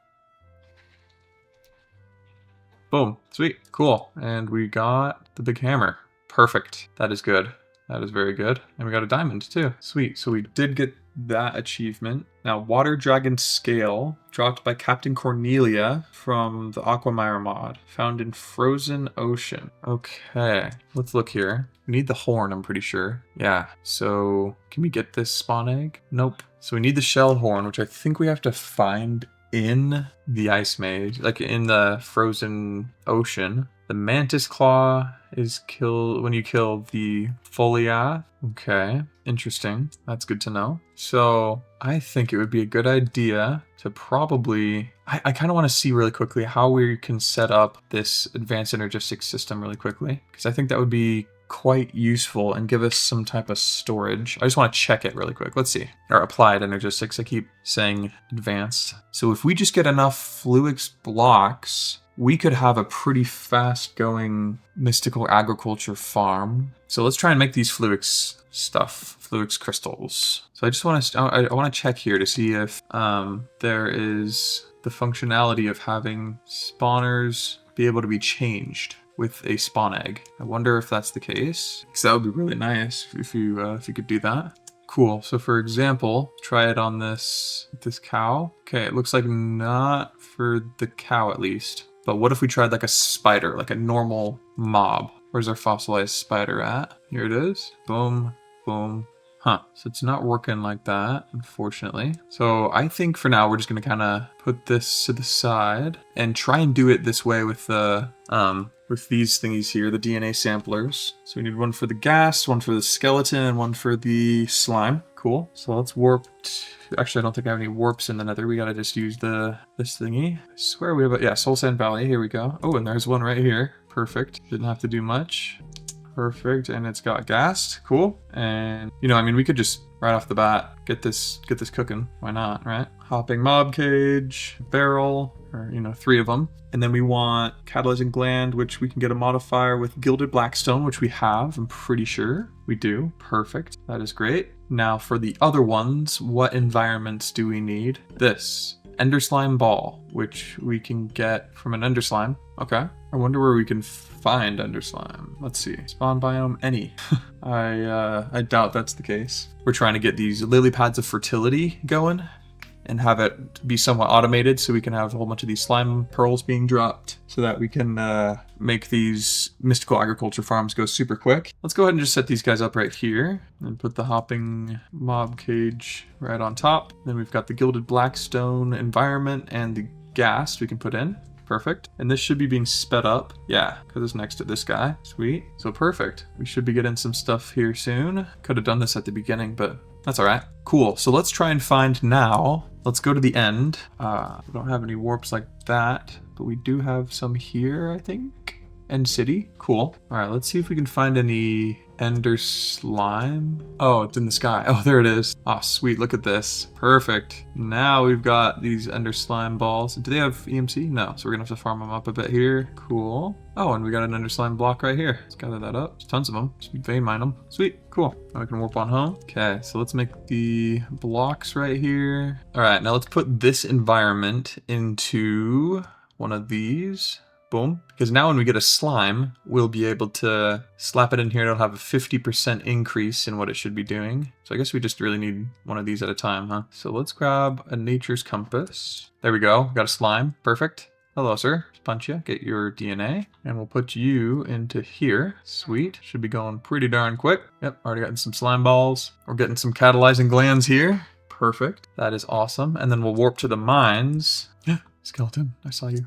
Boom. Sweet. Cool. And we got the big hammer. Perfect. That is good. That is very good. And we got a diamond too. Sweet. So we did get that achievement. Now, Water Dragon Scale, dropped by Captain Cornelia from the Aquamire mod, found in Frozen Ocean. Okay, let's look here. We need the horn, I'm pretty sure. Yeah, so can we get this spawn egg? Nope. So we need the shell horn, which I think we have to find in the Ice Maze, like in the Frozen Ocean. The Mantis Claw is killed when you kill the Foliath. Okay, interesting. That's good to know. So I think it would be a good idea to probably... I kind of want to see really quickly how we can set up this advanced energistics system really quickly, because I think that would be quite useful and give us some type of storage. I just want to check it really quick. Let's see. Or applied energistics. I keep saying advanced. So if we just get enough Fluix blocks, we could have a pretty fast going mystical agriculture farm. So let's try and make these Fluix stuff, Fluix crystals. So I just want to, I want to check here to see if there is the functionality of having spawners be able to be changed with a spawn egg. I wonder if that's the case, because that would be really nice if you could do that. Cool. So for example, try it on this cow. Okay, it looks like not for the cow at least. But what if we tried like a spider, like a normal mob? Where's our fossilized spider at? Here it is. Boom, boom. Huh. So it's not working like that, unfortunately. So I think for now we're just gonna kind of put this to the side and try and do it this way with the with these thingies here, the DNA samplers. So we need one for the gas, one for the skeleton, and one for the slime. Cool. So let's warp. Actually, I don't think I have any warps in the nether. We gotta just use this thingy. I swear we have a, yeah, Soul Sand Valley. Here we go. Oh, and there's one right here. Perfect. Didn't have to do much. Perfect, and it's got gas. Cool. And you know, I mean, we could just right off the bat get this cooking. Why not, right? Hopping mob cage, barrel, or you know, 3 of them. And then we want catalyzing gland, which we can get a modifier with gilded blackstone, which we have. I'm pretty sure we do. Perfect. That is great. Now for the other ones, what environments do we need? This Ender Slime Ball, which we can get from an Ender Slime. Okay. I wonder where we can find Ender Slime. Let's see. Spawn biome any. I doubt that's the case. We're trying to get these lily pads of fertility going and have it be somewhat automated so we can have a whole bunch of these slime pearls being dropped so that we can make these mystical agriculture farms go super quick. Let's go ahead and just set these guys up right here and put the hopping mob cage right on top. Then we've got the gilded blackstone environment and the gas we can put in. Perfect. And this should be being sped up. Yeah, because it's next to this guy. Sweet. So perfect. We should be getting some stuff here soon. Could have done this at the beginning, but that's all right. Cool. So let's try and find now. Let's go to the end. We don't have any warps like that, but we do have some here, I think. End city. Cool. All right, let's see if we can find any ender slime. Oh, it's in the sky. Oh, there it is. Oh, sweet. Look at this. Perfect. Now we've got these ender slime balls. Do they have EMC? No. So we're gonna have to farm them up a bit here. Cool. Oh, and we got an ender slime block right here. Let's gather that up. There's tons of them. Just vein mine them. Sweet. Cool. Now we can warp on home. Okay, so let's make the blocks right here. All right, now let's put this environment into one of these. Boom. Because now when we get a slime, we'll be able to slap it in here. It'll have a 50% increase in what it should be doing. So I guess we just really need one of these at a time, huh? So let's grab a nature's compass. There we go. Got a slime. Perfect. Hello, sir. Let's punch you. Get your DNA. And we'll put you into here. Sweet. Should be going pretty darn quick. Yep. Already gotten some slime balls. We're getting some catalyzing glands here. Perfect. That is awesome. And then we'll warp to the mines. Skeleton, I saw you.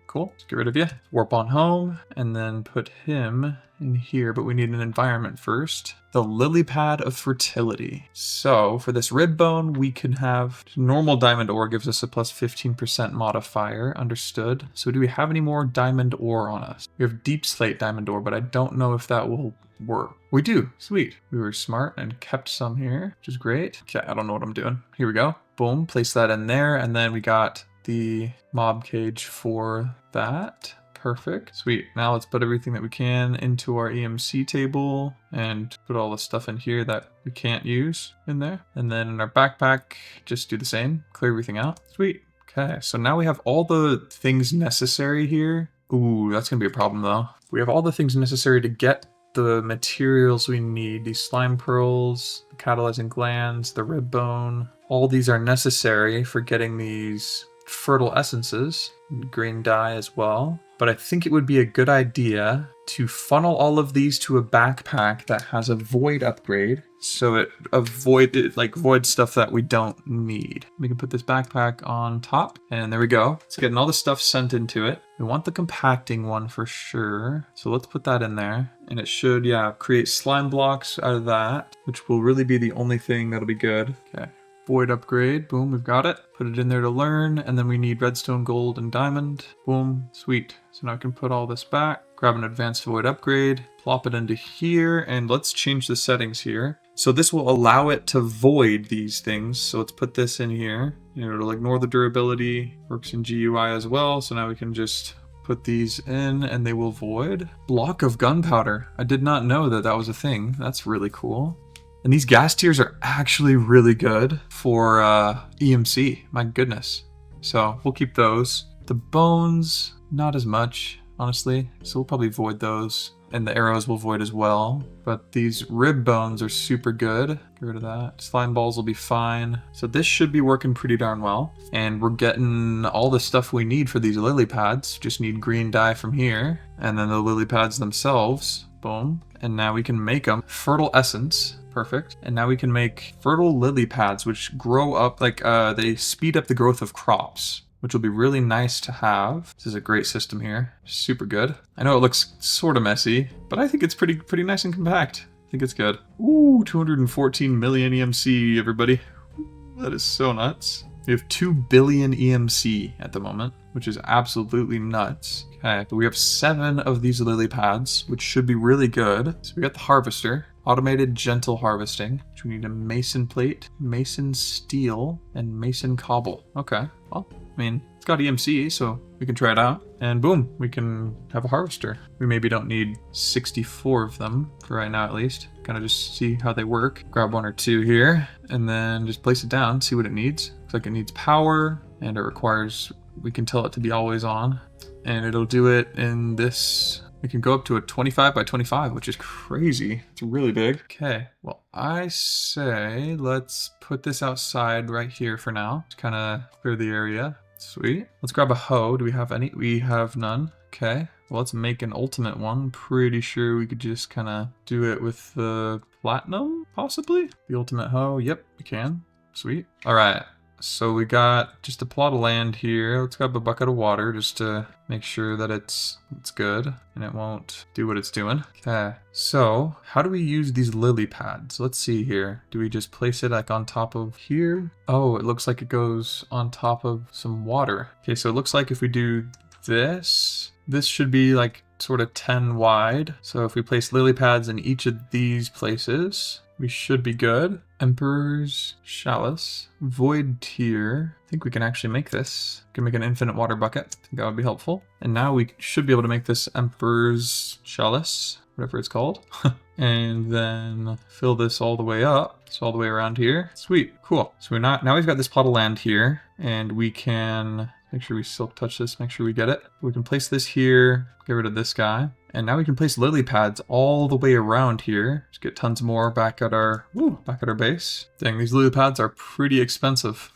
Cool. Let's get rid of you. Warp on home and then put him in here, but we need an environment first. The lily pad of fertility. So for this rib bone, we can have normal diamond ore gives us a plus 15% modifier. Understood. So do we have any more diamond ore on us? We have deep slate diamond ore, but I don't know if that will work. We do. Sweet. We were smart and kept some here, which is great. Okay, I don't know what I'm doing. Here we go. Boom. Place that in there. And then we got the mob cage for that. Perfect. Sweet. Now let's put everything that we can into our EMC table and put all the stuff in here that we can't use in there. And then in our backpack, just do the same. Clear everything out. Sweet. Okay, so now we have all the things necessary here. Ooh, that's gonna be a problem though. We have all the things necessary to get the materials we need. These slime pearls, the catalyzing glands, the rib bone. All these are necessary for getting these fertile essences, green dye as well. But I think it would be a good idea to funnel all of these to a backpack that has a void upgrade, so it voids stuff that we don't need. We can put this backpack on top, and there we go. It's getting all the stuff sent into it. We want the compacting one for sure, so let's put that in there. And it should, yeah, create slime blocks out of that, which will really be the only thing that'll be good. Okay. Void upgrade. Boom, we've got it. Put it in there to learn, and then we need redstone, gold, and diamond. Boom, sweet. So now I can put all this back, grab an advanced void upgrade, plop it into here, and let's change the settings here. So this will allow it to void these things. So let's put this in here. You know, it'll ignore the durability, works in GUI as well. So now we can just put these in and they will void. Block of gunpowder. I did not know that that was a thing. That's really cool. And these gas tiers are actually really good for EMC. My goodness. So we'll keep those. The bones, not as much, honestly. So we'll probably void those. And the arrows will void as well. But these rib bones are super good. Get rid of that. Slime balls will be fine. So this should be working pretty darn well. And we're getting all the stuff we need for these lily pads. Just need green dye from here. And then the lily pads themselves. Boom. And now we can make them. Fertile essence. Perfect. And now we can make fertile lily pads, which grow up, like they speed up the growth of crops, which will be really nice to have. This is a great system here. Super good. I know it looks sort of messy, but I think it's pretty nice and compact. I think it's good. Ooh, 214 million EMC, everybody. That is so nuts. We have 2 billion EMC at the moment, which is absolutely nuts. Okay, but we have 7 of these lily pads, which should be really good. So we got the harvester. Automated gentle harvesting, which we need a mason plate, mason steel, and mason cobble. Okay, well, I mean, it's got EMC, so we can try it out. And boom, we can have a harvester. We maybe don't need 64 of them, for right now at least. Kind of just see how they work. Grab 1 or 2 here, and then just place it down, see what it needs. Looks like it needs power, and it requires, we can tell it to be always on. And it'll do it in this. We can go up to a 25 by 25, which is crazy. It's really big. Okay, well, I say let's put this outside right here for now to kind of clear the area. Sweet. Let's grab a hoe. Do we have any? We have none. Okay, well, let's make an ultimate one. Pretty sure we could just kind of do it with the platinum, possibly? The ultimate hoe. Yep, we can. Sweet. All right. so we got just a plot of land here. Let's grab a bucket of water just to make sure that it's good and it won't do what it's doing. Okay, so how do we use these lily pads? Let's see here. Do we just place it like on top of here? Oh, it looks like it goes on top of some water. Okay, so it looks like if we do this should be like sort of 10 wide. So if we place lily pads in each of these places, we should be good. Emperor's Chalice, Void Tier. I think we can actually make this. We can make an infinite water bucket. I think that would be helpful. And now we should be able to make this Emperor's Chalice, whatever it's called. And then fill this all the way up. So all the way around here. Sweet, cool. So now we've got this plot of land here, and we can make sure we silk touch this, make sure we get it. We can place this here, get rid of this guy. And now we can place lily pads all the way around here. Just get tons more back at our base. Dang, these lily pads are pretty expensive,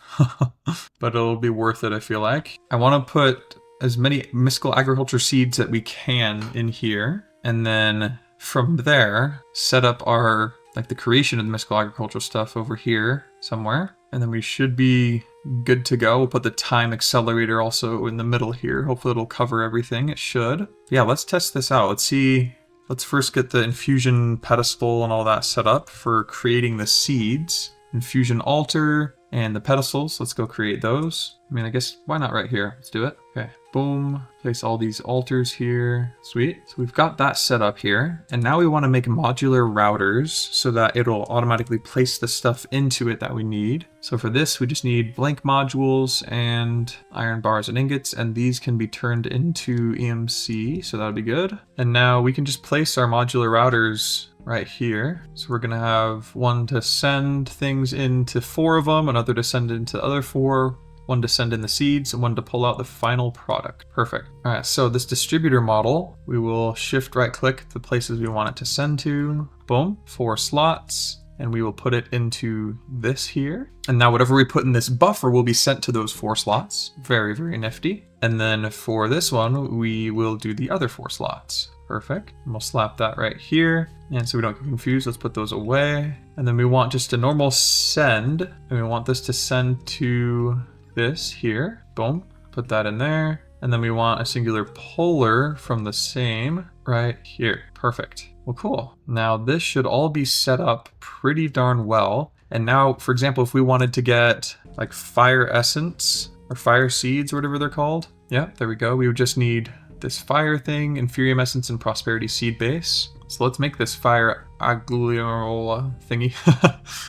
but it'll be worth it, I feel like. I want to put as many mystical agriculture seeds that we can in here. And then from there, set up our, like the creation of the mystical agricultural stuff over here somewhere. And then we should be good to go. We'll put the time accelerator also in the middle here. Hopefully it'll cover everything. It should. Yeah, let's test this out. Let's see. Let's first get the infusion pedestal and all that set up for creating the seeds. Infusion altar and the pedestals. Let's go create those. I mean, I guess why not right here? Let's do it. Okay, boom. Place all these altars here. Sweet. So we've got that set up here. And now we want to make modular routers so that it'll automatically place the stuff into it that we need. So for this, we just need blank modules and iron bars and ingots, and these can be turned into EMC, so that'll be good. And now we can just place our modular routers right here. So we're gonna have one to send things into 4 of them, another to send into the other 4, one to send in the seeds, and one to pull out the final product. Perfect. All right, so this distributor model, we will shift right click the places we want it to send to. Boom, 4 slots. And we will put it into this here. And now whatever we put in this buffer will be sent to those 4 slots. Very, very nifty. And then for this one, we will do the other 4 slots. Perfect. And we'll slap that right here. And so we don't get confused, let's put those away. And then we want just a normal send. And we want this to send to this here. Boom. Put that in there. And then we want a singular polar from the same right here. Perfect. Well, cool. Now this should all be set up pretty darn well. And now, for example, if we wanted to get like fire essence or fire seeds or whatever they're called. Yeah, there we go. We would just need this fire thing, Inferium essence and prosperity seed base. So let's make this fire agliola thingy.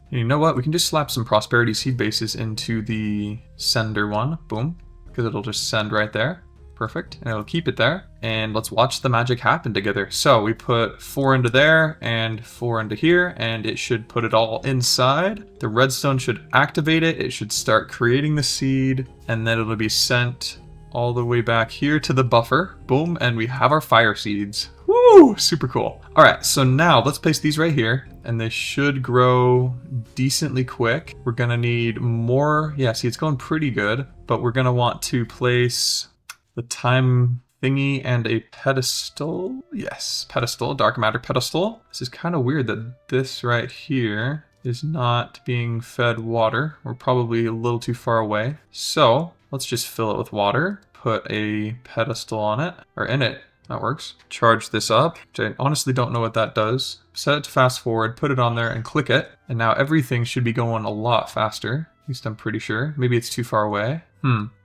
And you know what? We can just slap some prosperity seed bases into the sender one. Boom. Because it'll just send right there. Perfect. And it'll keep it there. And let's watch the magic happen together. So we put 4 into there and 4 into here, and it should put it all inside. The redstone should activate it. It should start creating the seed, and then it'll be sent all the way back here to the buffer. Boom. And we have our fire seeds. Woo! Super cool. All right. So now let's place these right here, and they should grow decently quick. We're going to need more. Yeah, see, it's going pretty good, but we're going to want to place the time thingy and a pedestal. Yes, pedestal, dark matter pedestal. This is kind of weird that this right here is not being fed water. We're probably a little too far away. So let's just fill it with water, put a pedestal on it, or in it. That works. Charge this up, which I honestly don't know what that does. Set it to fast forward, put it on there and click it. And now everything should be going a lot faster. At least I'm pretty sure. Maybe it's too far away.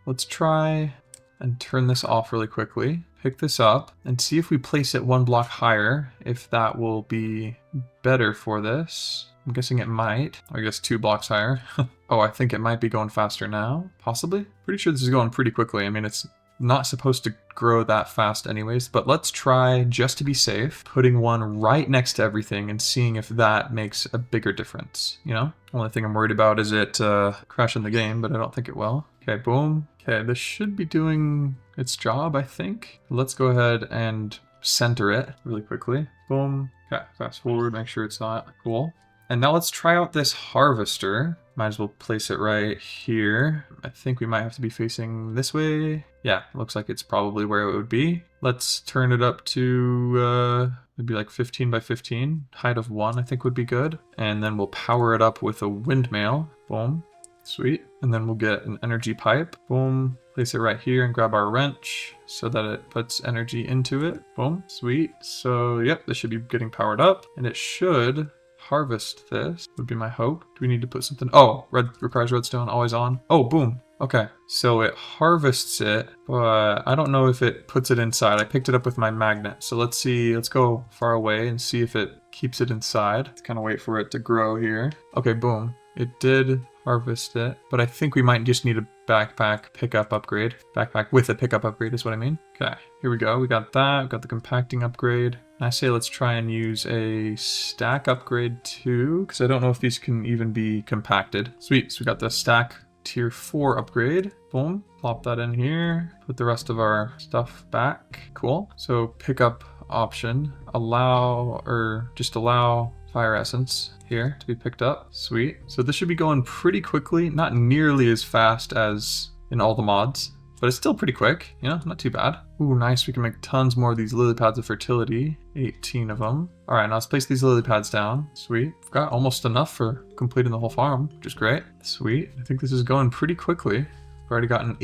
Let's try and turn this off really quickly. Pick this up and see if we place it 1 block higher, if that will be better for this. I'm guessing it might. I guess 2 blocks higher. Oh, I think it might be going faster now. Possibly. Pretty sure this is going pretty quickly. I mean, it's not supposed to grow that fast anyways, but let's try, just to be safe, putting one right next to everything and seeing if that makes a bigger difference, you know? Only thing I'm worried about is it crashing the game, but I don't think it will. Okay, boom. Okay, this should be doing its job, I think. Let's go ahead and center it really quickly. Boom. Okay, fast forward, make sure it's not. Cool. And now let's try out this harvester. Might as well place it right here. I think we might have to be facing this way. Yeah, looks like it's probably where it would be. Let's turn it up to maybe like 15 by 15. Height of 1 I think would be good. And then we'll power it up with a windmill. Boom. Sweet. And then we'll get an energy pipe. Boom. Place it right here and grab our wrench so that it puts energy into it. Boom. Sweet. So, yep, this should be getting powered up. And it should harvest this, would be my hope. Do we need to put something? Oh, red requires redstone, always on. Oh, boom. Okay, so it harvests it, but I don't know if it puts it inside. I picked it up with my magnet. So let's see, let's go far away and see if it keeps it inside. Let's kind of wait for it to grow here. Okay, boom. It did harvest it, but I think we might just need a backpack pickup upgrade. Backpack with a pickup upgrade is what I mean. Okay, here we go. We got that. We got the compacting upgrade. And I say let's try and use a stack upgrade too, because I don't know if these can even be compacted. Sweet, so we got the stack tier 4 upgrade. Boom, plop that in here. Put the rest of our stuff back. Cool. So pickup option, allow, or just allow fire essence here to be picked up. Sweet. So this should be going pretty quickly, not nearly as fast as in all the mods, but it's still pretty quick, you know, not too bad. Ooh, nice. We can make tons more of these lily pads of fertility. 18 of them. All right, now let's place these lily pads down. Sweet. We've got almost enough for completing the whole farm, which is great. Sweet. I think this is going pretty quickly. We've already gotten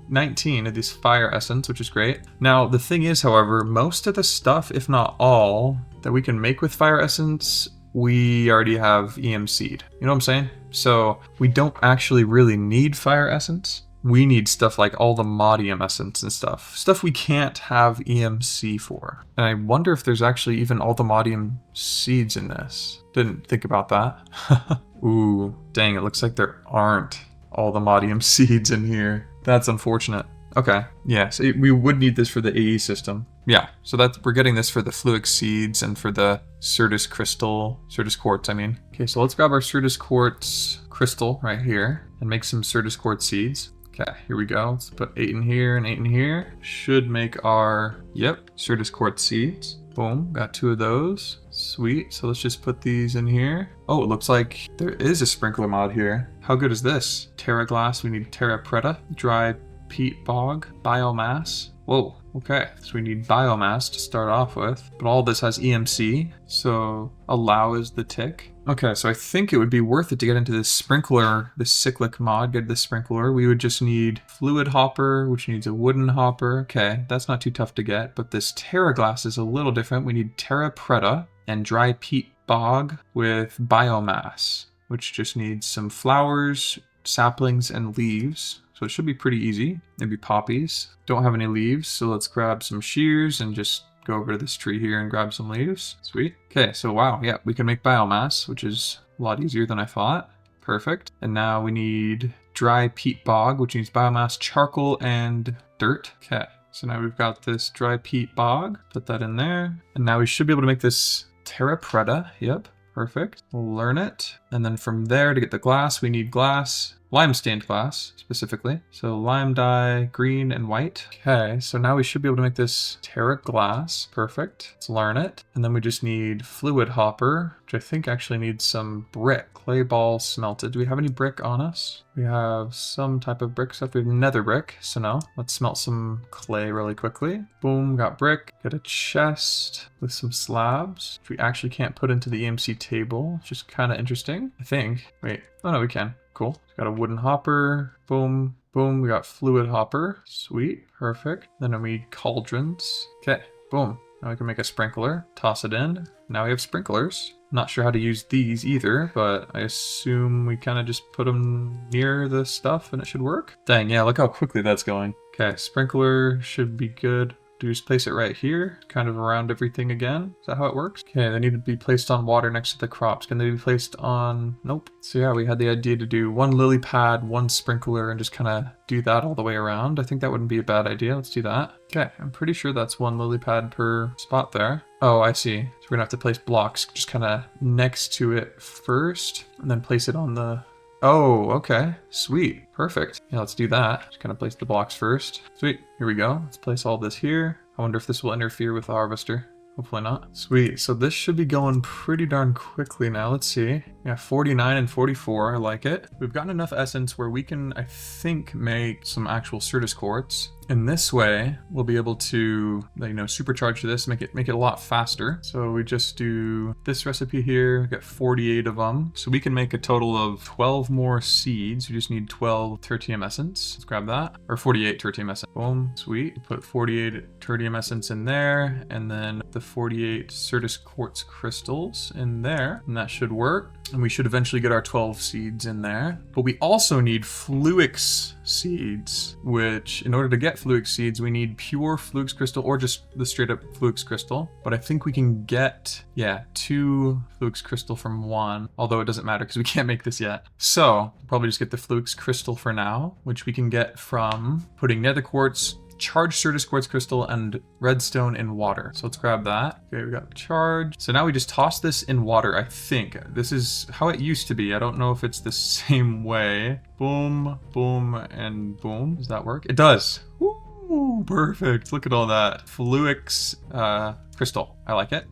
19 of these fire essence, which is great. Now, the thing is, however, most of the stuff, if not all, that we can make with fire essence, we already have EMC'd. You know what I'm saying? So we don't actually really need fire essence. We need stuff like all the modium essence and stuff. Stuff we can't have EMC for. And I wonder if there's actually even all the modium seeds in this. Didn't think about that. Ooh, dang, it looks like there aren't all the modium seeds in here. That's unfortunate. Okay, yeah, so we would need this for the AE system. Yeah, so we're getting this for the fluic seeds and for the Certus quartz, I mean. Okay, so let's grab our Certus quartz crystal right here and make some Certus quartz seeds. Okay, here we go. Let's put 8 in here and 8 in here. Should make our, Certus quartz seeds. Boom, got 2 of those. Sweet, so let's just put these in here. Oh, it looks like there is a sprinkler mod here. How good is this? Terra glass, we need Terra preta, dry peat bog, biomass. Whoa, okay, so we need biomass to start off with, but all this has EMC, so allow is the tick. Okay, so I think it would be worth it to get into this sprinkler, this cyclic mod, get this sprinkler. We would just need fluid hopper, which needs a wooden hopper. Okay, that's not too tough to get, but this Terra glass is a little different. We need Terra preta and dry peat bog with biomass, which just needs some flowers, saplings, and leaves. So it should be pretty easy. Maybe poppies. Don't have any leaves, so let's grab some shears and just go over to this tree here and grab some leaves. Sweet. Okay, so wow, yeah, we can make biomass, which is a lot easier than I thought. Perfect. And now we need dry peat bog, which needs biomass, charcoal, and dirt. Okay, so now we've got this dry peat bog. Put that in there. And now we should be able to make this Terra preta. Yep, perfect. We'll learn it. And then from there, to get the glass, we need glass. Lime stained glass specifically. So lime dye, green and white. Okay, so now we should be able to make this Terra glass. Perfect. Let's learn it. And then we just need fluid hopper, which I think actually needs some brick. Clay ball smelted. Do we have any brick on us? We have some type of brick stuff. We have nether brick. So no, let's smelt some clay really quickly. Boom, got brick. Got a chest with some slabs, which we actually can't put into the EMC table, which is kind of interesting, I think. Wait, oh no, we can. Cool. Got a wooden hopper. Boom. Boom. We got fluid hopper. Sweet. Perfect. Then we need cauldrons. Okay. Boom. Now we can make a sprinkler. Toss it in. Now we have sprinklers. Not sure how to use these either, but I assume we kind of just put them near the stuff and it should work. Dang, yeah, look how quickly that's going. Okay, sprinkler should be good. Do we just place it right here, kind of around everything again? Is that how it works? Okay, they need to be placed on water next to the crops. Can they be placed on, nope. So yeah, we had the idea to do 1 lily pad, 1 sprinkler, and just kind of do that all the way around. I think that wouldn't be a bad idea. Let's do that. Okay, I'm pretty sure that's 1 lily pad per spot there. Oh, I see. So we're gonna have to place blocks just kind of next to it first, and then place it on the, oh, okay. Sweet. Perfect. Yeah, let's do that. Just kind of place the blocks first. Sweet. Here we go. Let's place all this here. I wonder if this will interfere with the harvester. Hopefully not. Sweet. So this should be going pretty darn quickly now. Let's see. Yeah, 49 and 44. I like it. We've gotten enough essence where we can, I think, make some actual Certus quartz. And this way, we'll be able to, you know, supercharge this, make it a lot faster. So we just do this recipe here, get 48 of them. So we can make a total of 12 more seeds. We just need 12 tertium essence. Let's grab that. Or 48 tertium essence. Boom, sweet. Put 48 tertium essence in there, and then the 48 Certus quartz crystals in there, and that should work. And we should eventually get our 12 seeds in there. But we also need Fluix seeds, which in order to get Fluix seeds, we need pure Fluix crystal or just the straight up Fluix crystal. But I think we can get, yeah, 2 Fluix crystal from 1, although it doesn't matter because we can't make this yet. So we'll probably just get the Fluix crystal for now, which we can get from putting nether quartz, charged Certus quartz crystal, and redstone in water. So let's grab that. Okay, we got the charge. So now we just toss this in water, I think. This is how it used to be. I don't know if it's the same way. Boom, boom, and boom. Does that work? It does. Woo, perfect. Look at all that. Fluix crystal. I like it.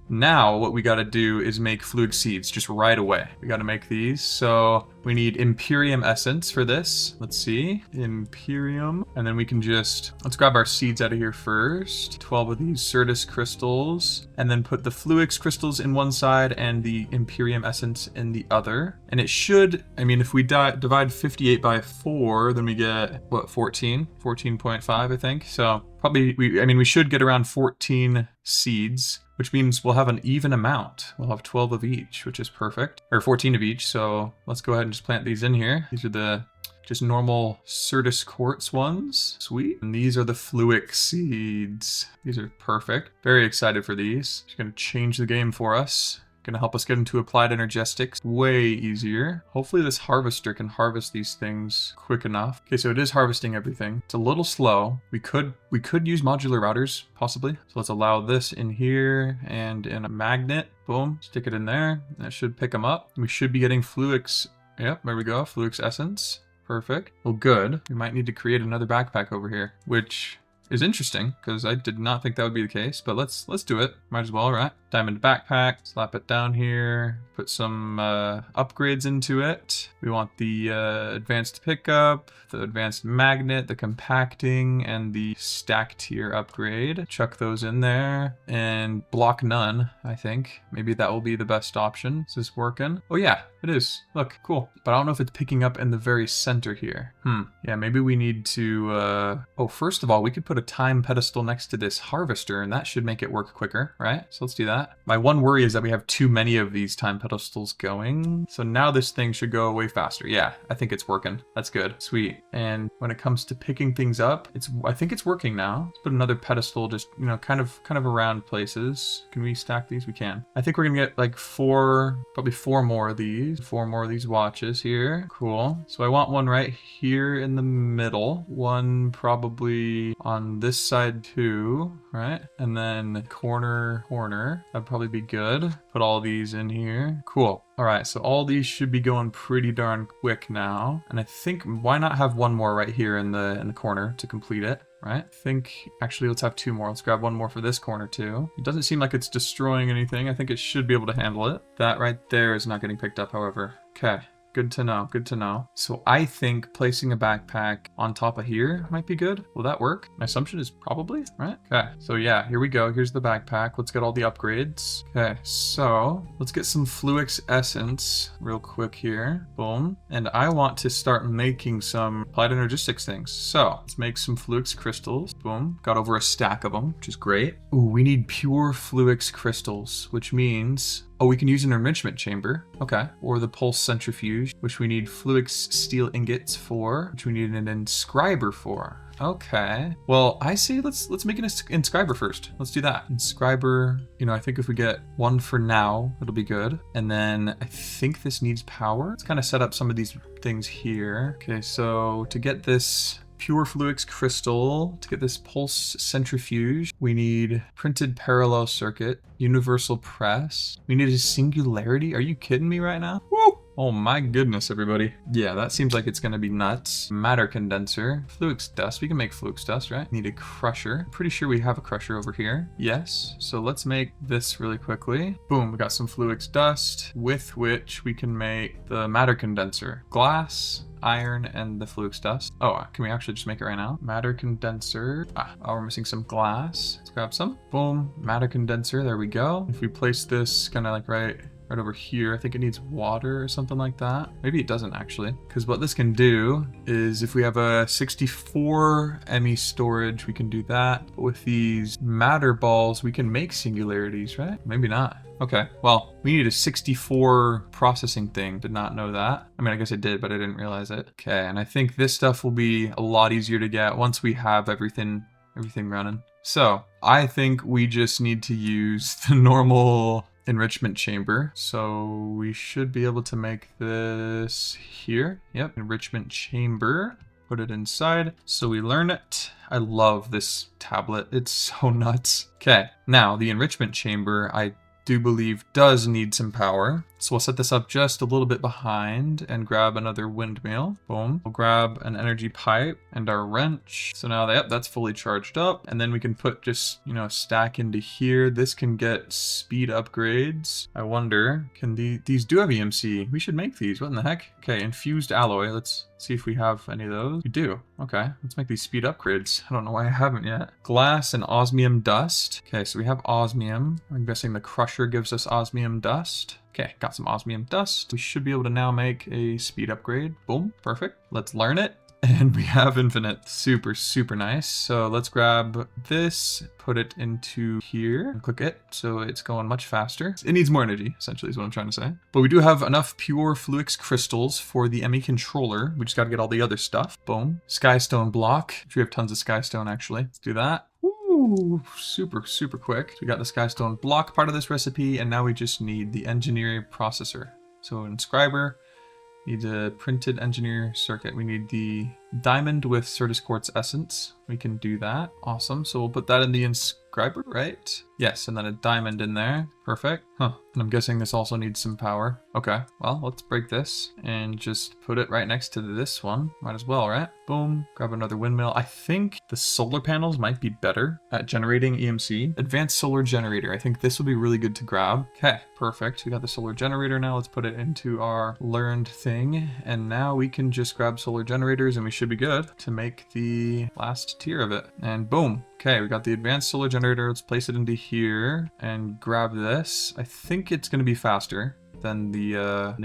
Now what we got to do is make Fluix seeds just right away. We got to make these. So we need Imperium essence for this. Let's see. Imperium. And then we can just, let's grab our seeds out of here first. 12 of these Certus crystals. And then put the Fluix crystals in one side and the Imperium essence in the other. And it should, I mean, if we divide 58 by 4, then we get, what, 14? 14.5, I think. So probably, we should get around 14 seeds, which means we'll have an even amount. We'll have 12 of each, which is perfect. Or 14 of each. So let's go ahead and just plant these in here. These are the just normal Certus quartz ones. Sweet. And these are the Fluix seeds. These are perfect. Very excited for these. It's going to change the game for us. Going to help us get into applied energistics way easier. Hopefully this harvester can harvest these things quick enough. Okay, so it is harvesting everything. It's a little slow. We could use modular routers, possibly. So let's allow this in here and in a magnet. Boom, stick it in there. That should pick them up. We should be getting Fluix. Yep, there we go. Fluix essence. Perfect. Well, good. We might need to create another backpack over here, which is interesting because I did not think that would be the case, but let's do it. Might as well, right? Diamond backpack, slap it down here, put some upgrades into it. We want the advanced pickup, the advanced magnet, the compacting, and the stack tier upgrade. Chuck those in there and block none, I think. Maybe that will be the best option. Is this working? Oh yeah, it is. Look, cool. But I don't know if it's picking up in the very center here. Yeah, maybe we need to, oh, first of all, we could put a time pedestal next to this harvester and that should make it work quicker, right? So let's do that. My one worry is that we have too many of these time pedestals going. So now this thing should go way faster. Yeah, I think it's working. That's good. Sweet. And when it comes to picking things up, I think it's working now. Let's put another pedestal just, you know, kind of around places. Can we stack these? We can. I think we're gonna get like probably four more of these. 4 more of these watches here. Cool. So I want one right here in the middle. One probably on this side too, right? And then corner. That'd probably be good. Put all these in here. Cool. All right, so all these should be going pretty darn quick now. And I think, why not have one more right here in the corner to complete it, right? I think, actually, let's have 2 more. Let's grab one more for this corner too. It doesn't seem like it's destroying anything. I think it should be able to handle it. That right there is not getting picked up, however. Okay. Good to know, good to know. So I think placing a backpack on top of here might be good. Will that work? My assumption is probably, right? Okay, so yeah, here we go. Here's the backpack. Let's get all the upgrades. Okay, so let's get some Fluix essence real quick here. Boom. And I want to start making some applied energistics things. So let's make some Fluix crystals. Boom. Got over a stack of them, which is great. Ooh, we need pure Fluix crystals, which means, oh, we can use an enrichment chamber. Okay. Or the pulse centrifuge, which we need Fluix steel ingots for, which we need an inscriber for. Okay. Well, I say let's make an inscriber first. Let's do that. Inscriber, you know, I think if we get 1 for now, it'll be good. And then I think this needs power. Let's kind of set up some of these things here. Okay, so to get this pure Fluix crystal, to get this pulse centrifuge, we need printed parallel circuit, universal press. We need a singularity. Are you kidding me right now? Woo! Oh my goodness, everybody. Yeah, that seems like it's gonna be nuts. Matter condenser. Fluix dust. We can make Fluix dust, right? Need a crusher. Pretty sure we have a crusher over here. Yes. So let's make this really quickly. Boom, we got some Fluix dust with which we can make the matter condenser. Glass, iron, and the Fluix dust. Oh, can we actually just make it right now? Matter condenser. Oh, we're missing some glass. Let's grab some. Boom, matter condenser. There we go. If we place this kind of like right over here, I think it needs water or something like that. Maybe it doesn't actually, because what this can do is if we have a 64 ME storage, we can do that. But with these matter balls, we can make singularities, right? Maybe not. Okay, well, we need a 64 processing thing. Did not know that. I mean, I guess I did, but I didn't realize it. Okay, and I think this stuff will be a lot easier to get once we have everything running. So I think we just need to use the normal enrichment chamber. So we should be able to make this here. Yep, enrichment chamber. Put it inside. So we learn it. I love this tablet. It's so nuts. Okay, now the enrichment chamber, I do believe does need some power. So we'll set this up just a little bit behind and grab another windmill. Boom. We'll grab an energy pipe and our wrench. So now that's fully charged up. And then we can put just, a stack into here. This can get speed upgrades. I wonder, can these do have EMC? We should make these. What in the heck? Okay, infused alloy. Let's see if we have any of those. We do. Okay, let's make these speed upgrades. I don't know why I haven't yet. Glass and osmium dust. Okay, so we have osmium. I'm guessing the crusher gives us osmium dust. Okay, got some osmium dust. We should be able to now make a speed upgrade. Boom, perfect. Let's learn it. And we have infinite. Super, super nice. So let's grab this, put it into here, and click it. So it's going much faster. It needs more energy, essentially, is what I'm trying to say. But we do have enough pure Fluix crystals for the ME controller. We just got to get all the other stuff. Boom. Skystone block. We have tons of skystone, actually. Let's do that. Ooh, super, super quick. So we got the skystone block part of this recipe, and now we just need the engineering processor. So inscriber. Need a printed engineer circuit. We need the diamond with Certus quartz essence. We can do that. Awesome. So we'll put that in the inscriber, right? Yes, and then a diamond in there. Perfect. Huh. And I'm guessing this also needs some power. Okay, well, let's break this and just put it right next to this one. Might as well, right? Boom. Grab another windmill. I think the solar panels might be better at generating EMC. Advanced solar generator. I think this will be really good to grab. Okay, perfect. We got the solar generator now. Let's put it into our learned thing. And now we can just grab solar generators and we should be good to make the last tier of it. And boom. Okay, we got the advanced solar generator. Let's place it into here and grab this. I think it's going to be faster than the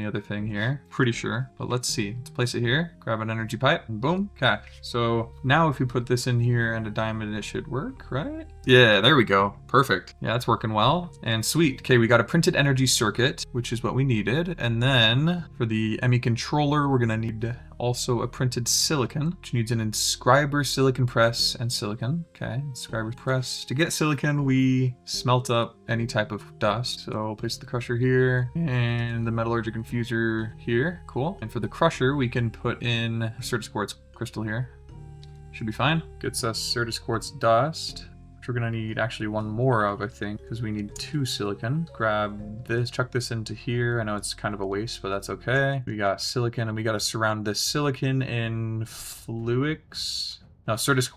other thing here. Pretty sure, but let's see. Let's place it here, grab an energy pipe, and boom. Okay, so now if we put this in here and a diamond, it should work, right? Yeah, there we go. Perfect. Yeah, that's working well. And sweet. Okay, we got a printed energy circuit, which is what we needed. And then for the ME controller, we're gonna need also a printed silicon, which needs an inscriber, silicon press, and silicon. Okay, inscriber press. To get silicon, we smelt up any type of dust. So we'll place the crusher here and the metallurgic infuser here. Cool. And for the crusher, we can put in a Certus quartz crystal here. Should be fine. Gets us Certus quartz dust. We're gonna need actually one more of, I think, because we need 2 silicon. Grab this, chuck this into here. I know it's kind of a waste, but that's okay. We got silicon, and we gotta surround this silicon in Fluix. No, Certus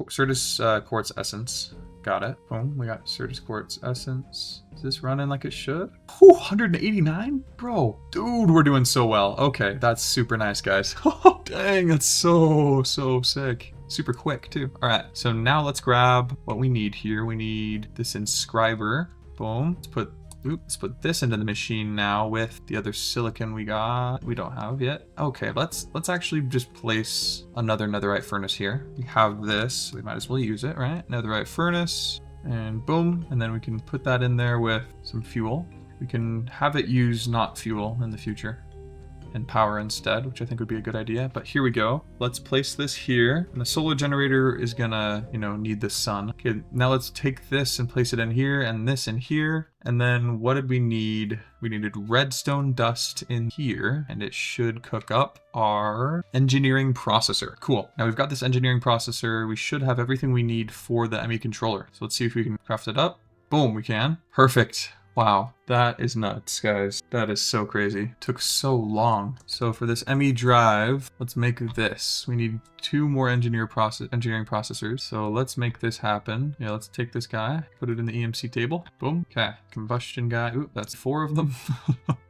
quartz essence. Got it. Boom, we got Certus quartz essence. Is this running like it should? Ooh, 189? Bro, dude, we're doing so well. Okay, that's super nice, guys. Oh, dang, that's so sick. Super quick too. All right, so now let's grab what we need here. We need this inscriber. Boom. Let's put this into the machine now with the other silicon we don't have yet. Okay, let's actually just place another netherite furnace here. We have this, so we might as well use it, right? Netherite furnace, and boom, and then we can put that in there with some fuel. We can have it use not fuel in the future and power instead, which I think would be a good idea. But here we go. Let's place this here. And the solar generator is gonna, need the sun. Okay, now let's take this and place it in here and this in here. And then what did we need? We needed redstone dust in here, and it should cook up our engineering processor. Cool. Now we've got this engineering processor. We should have everything we need for the ME controller. So let's see if we can craft it up. Boom, we can. Perfect. Wow, that is nuts, guys. That is so crazy. Took so long. So for this ME drive, let's make this. We need 2 more engineering processors. So let's make this happen. Yeah, let's take this guy, put it in the EMC table. Boom. Okay, combustion guy. Ooh, that's 4 of them.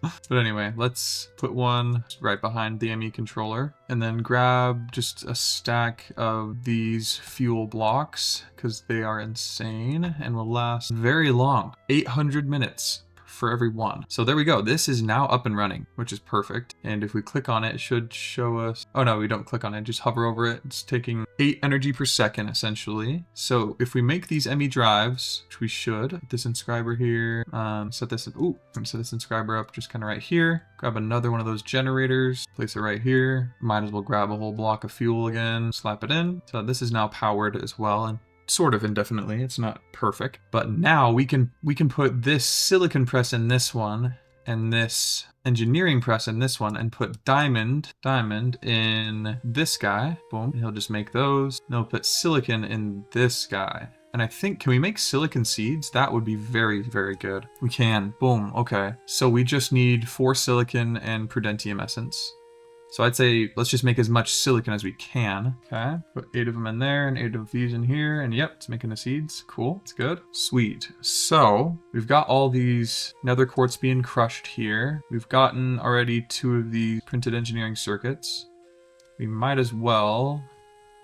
But anyway, let's put one right behind the ME controller and then grab just a stack of these fuel blocks because they are insane and will last very long. 800 minutes for every one. So there we go. This is now up and running, which is perfect. And if we click on it, it should show us... Oh no, we don't click on it. Just hover over it. It's taking 8 energy per second, essentially. So if we make these ME drives, which we should, put this inscriber here, set this inscriber up just kind of right here. Grab another one of those generators, place it right here. Might as well grab a whole block of fuel again, slap it in. So this is now powered as well. And sort of indefinitely. It's not perfect, but now we can put this silicon press in this one and this engineering press in this one and put diamond in this guy. Boom. And he'll just make those. And he'll put silicon in this guy. And I think, can we make silicon seeds? That would be very, very good. We can. Boom. Okay. So we just need 4 silicon and prudentium essence. So I'd say let's just make as much silicon as we can. Okay, put 8 of them in there and 8 of these in here. And yep, it's making the seeds. Cool, it's good. Sweet. So we've got all these nether quartz being crushed here. We've gotten already 2 of the printed engineering circuits. We might as well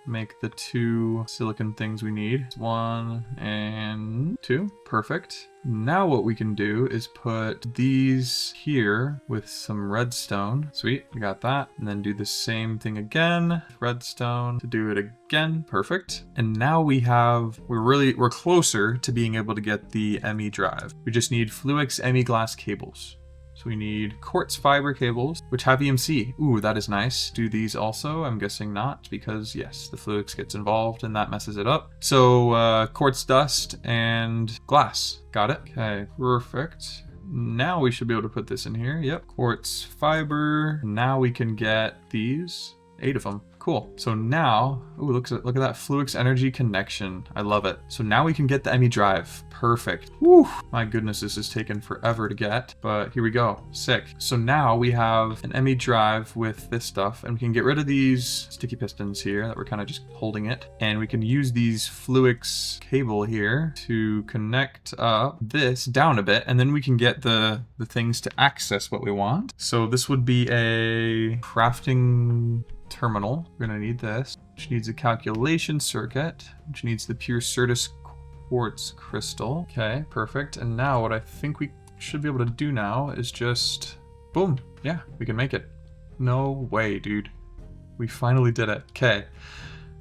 make the 2 silicon things we need. 1 and 2. Perfect. Now what we can do is put these here with some redstone. Sweet, we got that. And then do the same thing again. Redstone to do it again. Perfect. And now we're closer to being able to get the ME drive. We just need Fluix ME glass cables. So we need quartz fiber cables, which have EMC. Ooh, that is nice. Do these also? I'm guessing not, because yes, the Fluix gets involved and that messes it up. So quartz dust and glass. Got it. Okay, perfect. Now we should be able to put this in here. Yep, quartz fiber. Now we can get these. 8 of them. Cool. So now, ooh, look at that Fluix energy connection. I love it. So now we can get the ME drive. Perfect. Whew. My goodness, this has taken forever to get, but here we go. Sick. So now we have an ME drive with this stuff, and we can get rid of these sticky pistons here that we're kind of just holding it. And we can use these Fluix cable here to connect up this down a bit, and then we can get the things to access what we want. So this would be a crafting terminal. We're going to need this, which needs a calculation circuit, which needs the pure Certus quartz crystal. Okay, perfect. And now what I think we should be able to do now is just boom. Yeah, we can make it. No way, dude. We finally did it. Okay.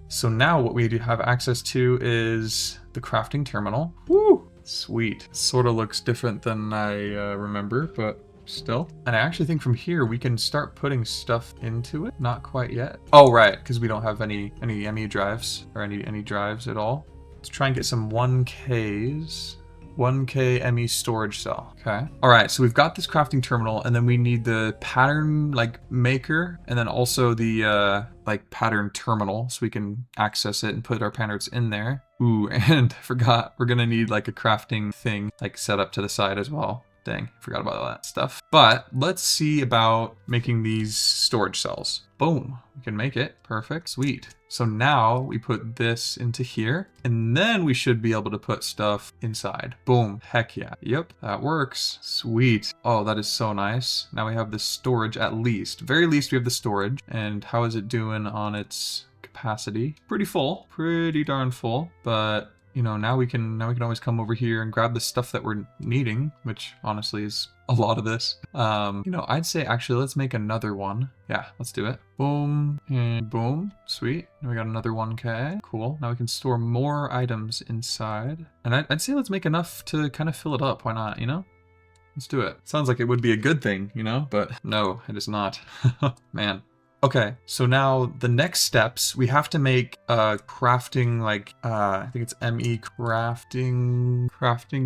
So now what we do have access to is the crafting terminal. Woo! Sweet. Sort of looks different than I remember, but still. And I actually think from here we can start putting stuff into it. Not quite yet. Oh, right, because we don't have any ME drives or any drives at all. Let's try and get some 1Ks. 1K ME storage cell. Okay. All right, so we've got this crafting terminal, and then we need the pattern maker, and then also the pattern terminal, so we can access it and put our patterns in there. Ooh, and I forgot, we're gonna need a crafting thing set up to the side as well. Dang, forgot about all that stuff. But let's see about making these storage cells. Boom, we can make it. Perfect, sweet. So now we put this into here, and then we should be able to put stuff inside. Boom, heck yeah. Yep, that works. Sweet. Oh, that is so nice. Now we have the storage at least. Very least we have the storage. And how is it doing on its capacity? Pretty full, pretty darn full, but you know, now we can always come over here and grab the stuff that we're needing, which honestly is a lot of this. You know, I'd say actually let's make another one. Yeah, let's do it. Boom and boom. Sweet. Now we got another 1K. Cool. Now we can store more items inside. And I'd say let's make enough to kind of fill it up. Why not, you know? Let's do it. Sounds like it would be a good thing, you know, but no, it is not. Man. Okay, so now the next steps, we have to make a crafting, I think it's ME crafting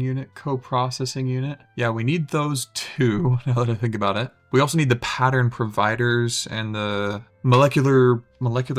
unit, co-processing unit. Yeah, we need those 2, now that I think about it. We also need the pattern providers and the molecular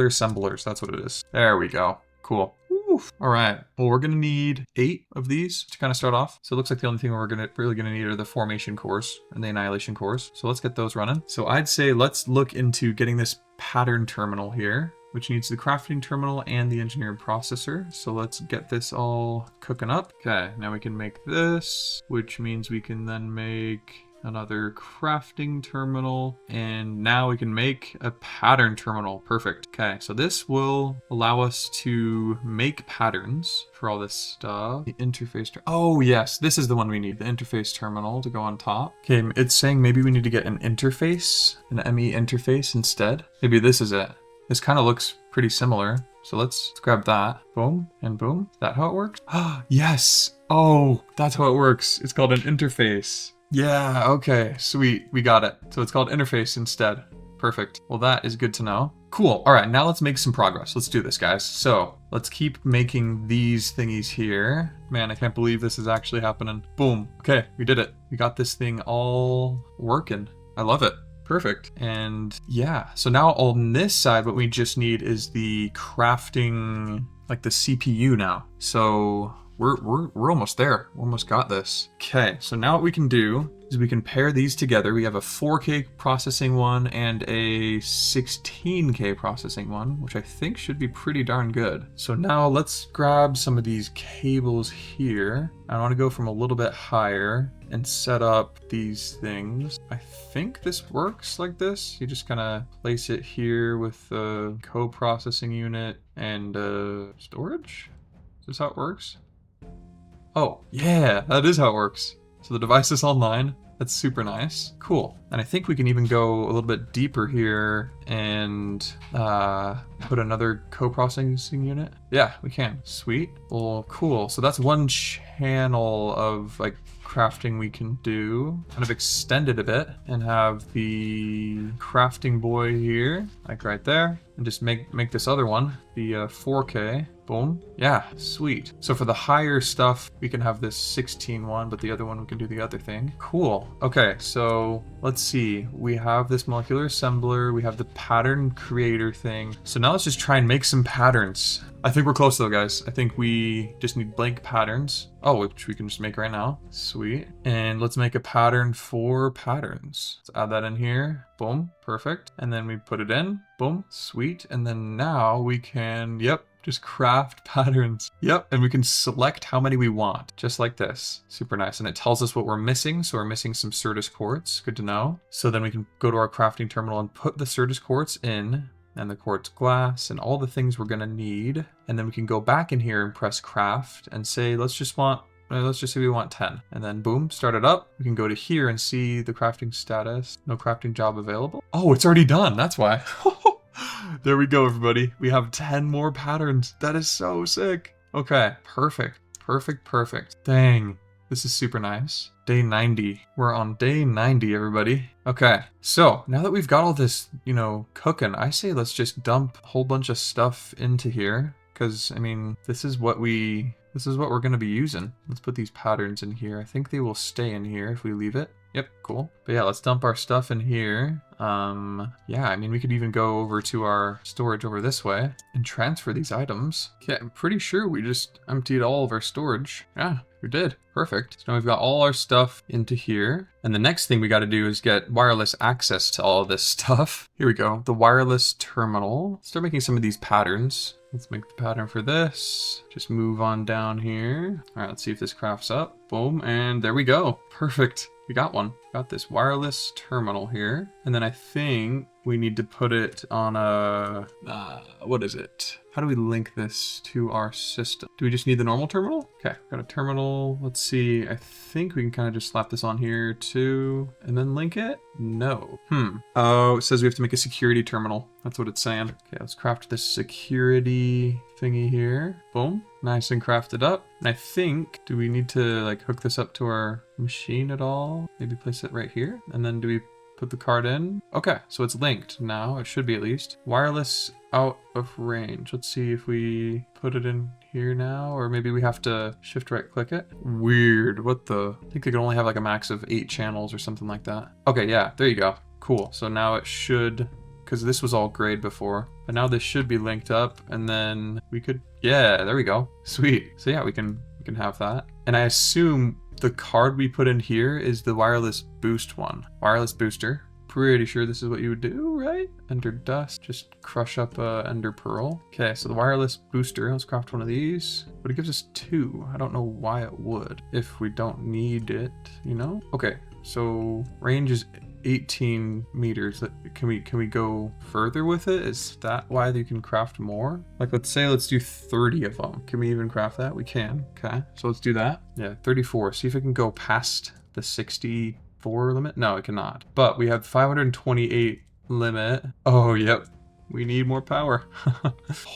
assemblers, that's what it is. There we go, cool. Oof. All right. Well, we're going to need 8 of these to kind of start off. So it looks like the only thing we're really going to need are the formation cores and the annihilation cores. So let's get those running. So I'd say let's look into getting this pattern terminal here, which needs the crafting terminal and the engineered processor. So let's get this all cooking up. Okay, now we can make this, which means we can then make another crafting terminal, and now we can make a pattern terminal. Perfect. Okay, so this will allow us to make patterns for all this stuff. The interface, oh yes, this is the one we need, the interface terminal to go on top. Okay, it's saying maybe we need to get an interface, an ME interface instead. Maybe this is it. This kind of looks pretty similar. So let's grab that. Boom and boom. Is that how it works? Yes. Oh, that's how it works. It's called an interface. Yeah, okay, sweet, we got it. So it's called interface instead. Perfect. Well, that is good to know. Cool. All right, now let's make some progress. Let's do this, guys. So let's keep making these thingies here. Man, I can't believe this is actually happening. Boom. Okay, we did it. We got this thing all working. I love it. Perfect. And yeah, so now on this side, what we just need is the crafting, like the CPU now. So we're almost there. We almost got this. Okay, so now what we can do is we can pair these together. We have a 4K processing one and a 16K processing one, which I think should be pretty darn good. So now let's grab some of these cables here. I want to go from a little bit higher and set up these things. I think this works like this. You just kind of place it here with the co-processing unit and storage. Is this how it works? Oh, yeah, that is how it works. So the device is online. That's super nice. Cool. And I think we can even go a little bit deeper here and put another co-processing unit. Yeah, we can. Sweet. Well, cool. So that's one channel of like crafting we can do. Kind of extend it a bit and have the crafting boy here, like right there, and just make this other one the 4K. Boom. Yeah, sweet. So for the higher stuff, we can have this 16 one, but the other one we can do the other thing. Cool. Okay, so let's see. We have this molecular assembler. We have the pattern creator thing. So now let's just try and make some patterns. I think we're close though, guys. I think we just need blank patterns. Oh, which we can just make right now. Sweet. And let's make a pattern for patterns. Let's add that in here. Boom. Perfect. And then we put it in. Boom. Sweet. And then now we can, yep, just craft patterns. Yep, and we can select how many we want, just like this. Super nice. And it tells us what we're missing. So we're missing some Certus quartz. Good to know. So then we can go to our crafting terminal and put the Certus quartz in, and the quartz glass and all the things we're gonna need. And then we can go back in here and press craft and say, let's just say we want 10. And then boom, start it up. We can go to here and see the crafting status. No crafting job available. Oh, it's already done. That's why. There we go, everybody. We have 10 more patterns. That is so sick. Okay, perfect. Perfect, perfect. Dang, this is super nice. Day 90. We're on day 90, everybody. Okay, so now that we've got all this, cooking, I say let's just dump a whole bunch of stuff into here. Because, I mean, this is what we're going to be using. Let's put these patterns in here. I think they will stay in here if we leave it. Yep, cool. But yeah, let's dump our stuff in here. Yeah, I mean, we could even go over to our storage over this way and transfer these items. Okay, I'm pretty sure we just emptied all of our storage. Yeah, we did. Perfect. So now we've got all our stuff into here. And the next thing we got to do is get wireless access to all of this stuff. Here we go. The wireless terminal. Let's start making some of these patterns. Let's make the pattern for this. Just move on down here. All right, let's see if this crafts up. Boom, and there we go. Perfect. We got one. Got this wireless terminal here. And then I think we need to put it on a, what is it? How do we link this to our system? Do we just need the normal terminal? Okay, got a terminal. Let's see. I think we can kind of just slap this on here too, and then link it. No. Oh, it says we have to make a security terminal. That's what it's saying. Okay, let's craft this security thingy here. Boom. Nice and crafted up. And I think, do we need to like hook this up to our machine at all? Maybe place it right here. And then do we put the card in? Okay, so it's linked now. It should be at least. Wireless out of range. Let's see if we put it in here now, or maybe we have to shift right click it. Weird. What the? I think they can only have like a max of 8 channels or something like that. Okay, yeah, there you go. Cool. So now it should because this was all grayed before. But now this should be linked up, and then we could, yeah, there we go. Sweet. So yeah, we can have that. And I assume the card we put in here is the wireless boost one. Wireless booster. Pretty sure this is what you would do, right? Ender dust, just crush up ender pearl. Okay, so the wireless booster, let's craft one of these. But it gives us 2. I don't know why it would if we don't need it, you know? Okay, so range is 18 meters. Can we go further with it? Is that why you can craft more? Like, let's do 30 of them. Can we even craft that? We can. Okay, so let's do that. Yeah, 34. See if it can go past the 64 limit. No, it cannot. But we have 528 limit. Oh, yep. We need more power.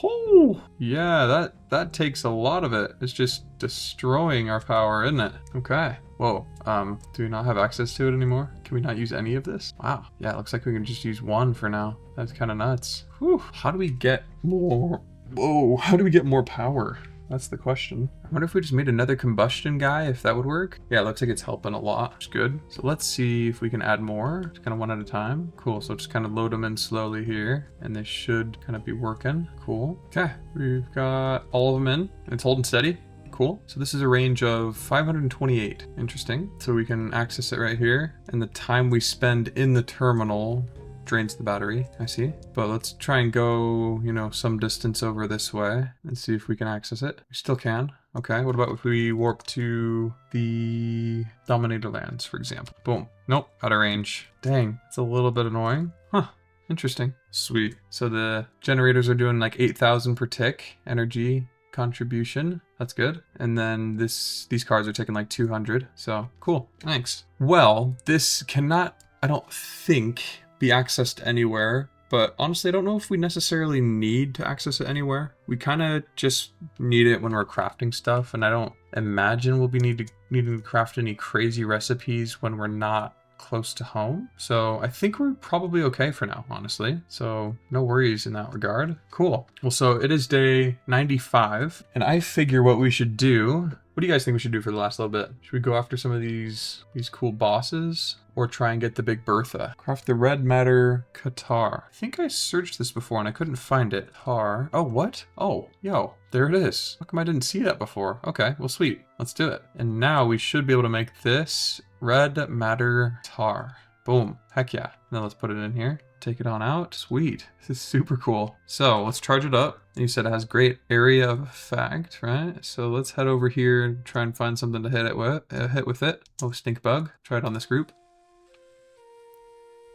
Oh, yeah, that takes a lot of it. It's just destroying our power, isn't it? Okay. Whoa. Do we not have access to it anymore? Can we not use any of this? Wow. Yeah, it looks like we can just use one for now. That's kind of nuts. Whew. How do we get more? Whoa. How do we get more power? That's the question. I wonder if we just made another combustion guy, if that would work. Yeah, it looks like it's helping a lot, which is good. So let's see if we can add more, just kind of one at a time. Cool, so just kind of load them in slowly here, and they should kind of be working. Cool. Okay, we've got all of them in, and it's holding steady. Cool. So this is a range of 528. Interesting. So we can access it right here, and the time we spend in the terminal drains the battery, I see. But let's try and go, you know, some distance over this way and see if we can access it. We still can. Okay, what about if we warp to the Dominator lands, for example? Boom. Nope, out of range. Dang, it's a little bit annoying. Huh, interesting. Sweet. So the generators are doing like 8,000 per tick energy contribution. That's good. And then these cards are taking like 200. So cool, thanks. Well, this cannot, I don't think, be accessed anywhere, but honestly I don't know if we necessarily need to access it anywhere. We kind of just need it when we're crafting stuff, and I don't imagine we'll be needing to craft any crazy recipes when we're not close to home. So I think we're probably okay for now, honestly. So no worries in that regard. Cool. Well, so it is day 95, and I figure what we should do. What do you guys think we should do for the last little bit? Should we go after some of these cool bosses, or try and get the big Bertha? Craft the red matter Qatar. I think I searched this before and I couldn't find it. Tar. Oh, what? Oh, yo, there it is. How come I didn't see that before? Okay, well, sweet. Let's do it. And now we should be able to make this red matter tar. Boom. Heck yeah. Now let's put it in here. Take it on out. Sweet. This is super cool. So let's charge it up. You said it has great area of effect, right? So let's head over here and try and find something to hit with it. Oh, stink bug. Try it on this group.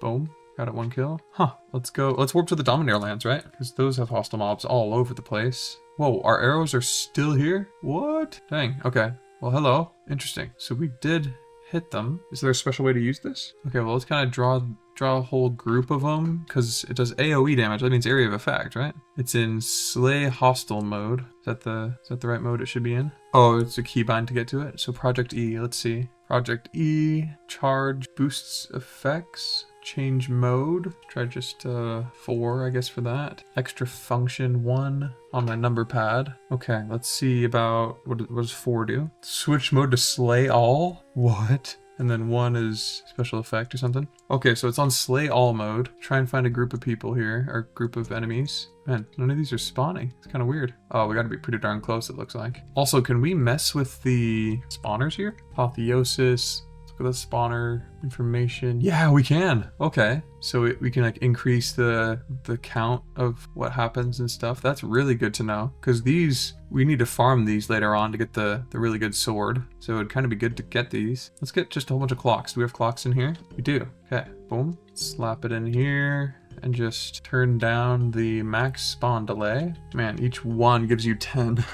Boom. Got it, 1 kill. Huh. Let's go. Let's warp to the Dominator lands, right? Because those have hostile mobs all over the place. Whoa, our arrows are still here? What? Dang. Okay. Well, hello. Interesting. So we did hit them. Is there a special way to use this? Okay, well, let's kind of draw a whole group of them, because it does AoE damage. That means area of effect, right? It's in slay hostile mode. Is that the right mode it should be in? Oh, it's a keybind to get to it. So Project E, let's see. Project E, charge boosts effects, change mode. Try just 4, I guess, for that. Extra function 1 on my number pad. Okay, let's see about, what does 4 do? Switch mode to slay all? What? And then 1 is special effect or something. Okay, so it's on slay all mode. Try and find a group of people here, or group of enemies. Man, none of these are spawning. It's kind of weird. Oh, we gotta be pretty darn close, it looks like. Also, can we mess with the spawners here? Apotheosis. Look at the spawner information. Yeah, we can. Okay, so we can like increase the count of what happens and stuff. That's really good to know, because we need to farm these later on to get the really good sword. So it'd kind of be good to get these. Let's get just a whole bunch of clocks. Do we have clocks in here? We do. Okay, boom. Slap it in here and just turn down the max spawn delay. Man, each one gives you 10.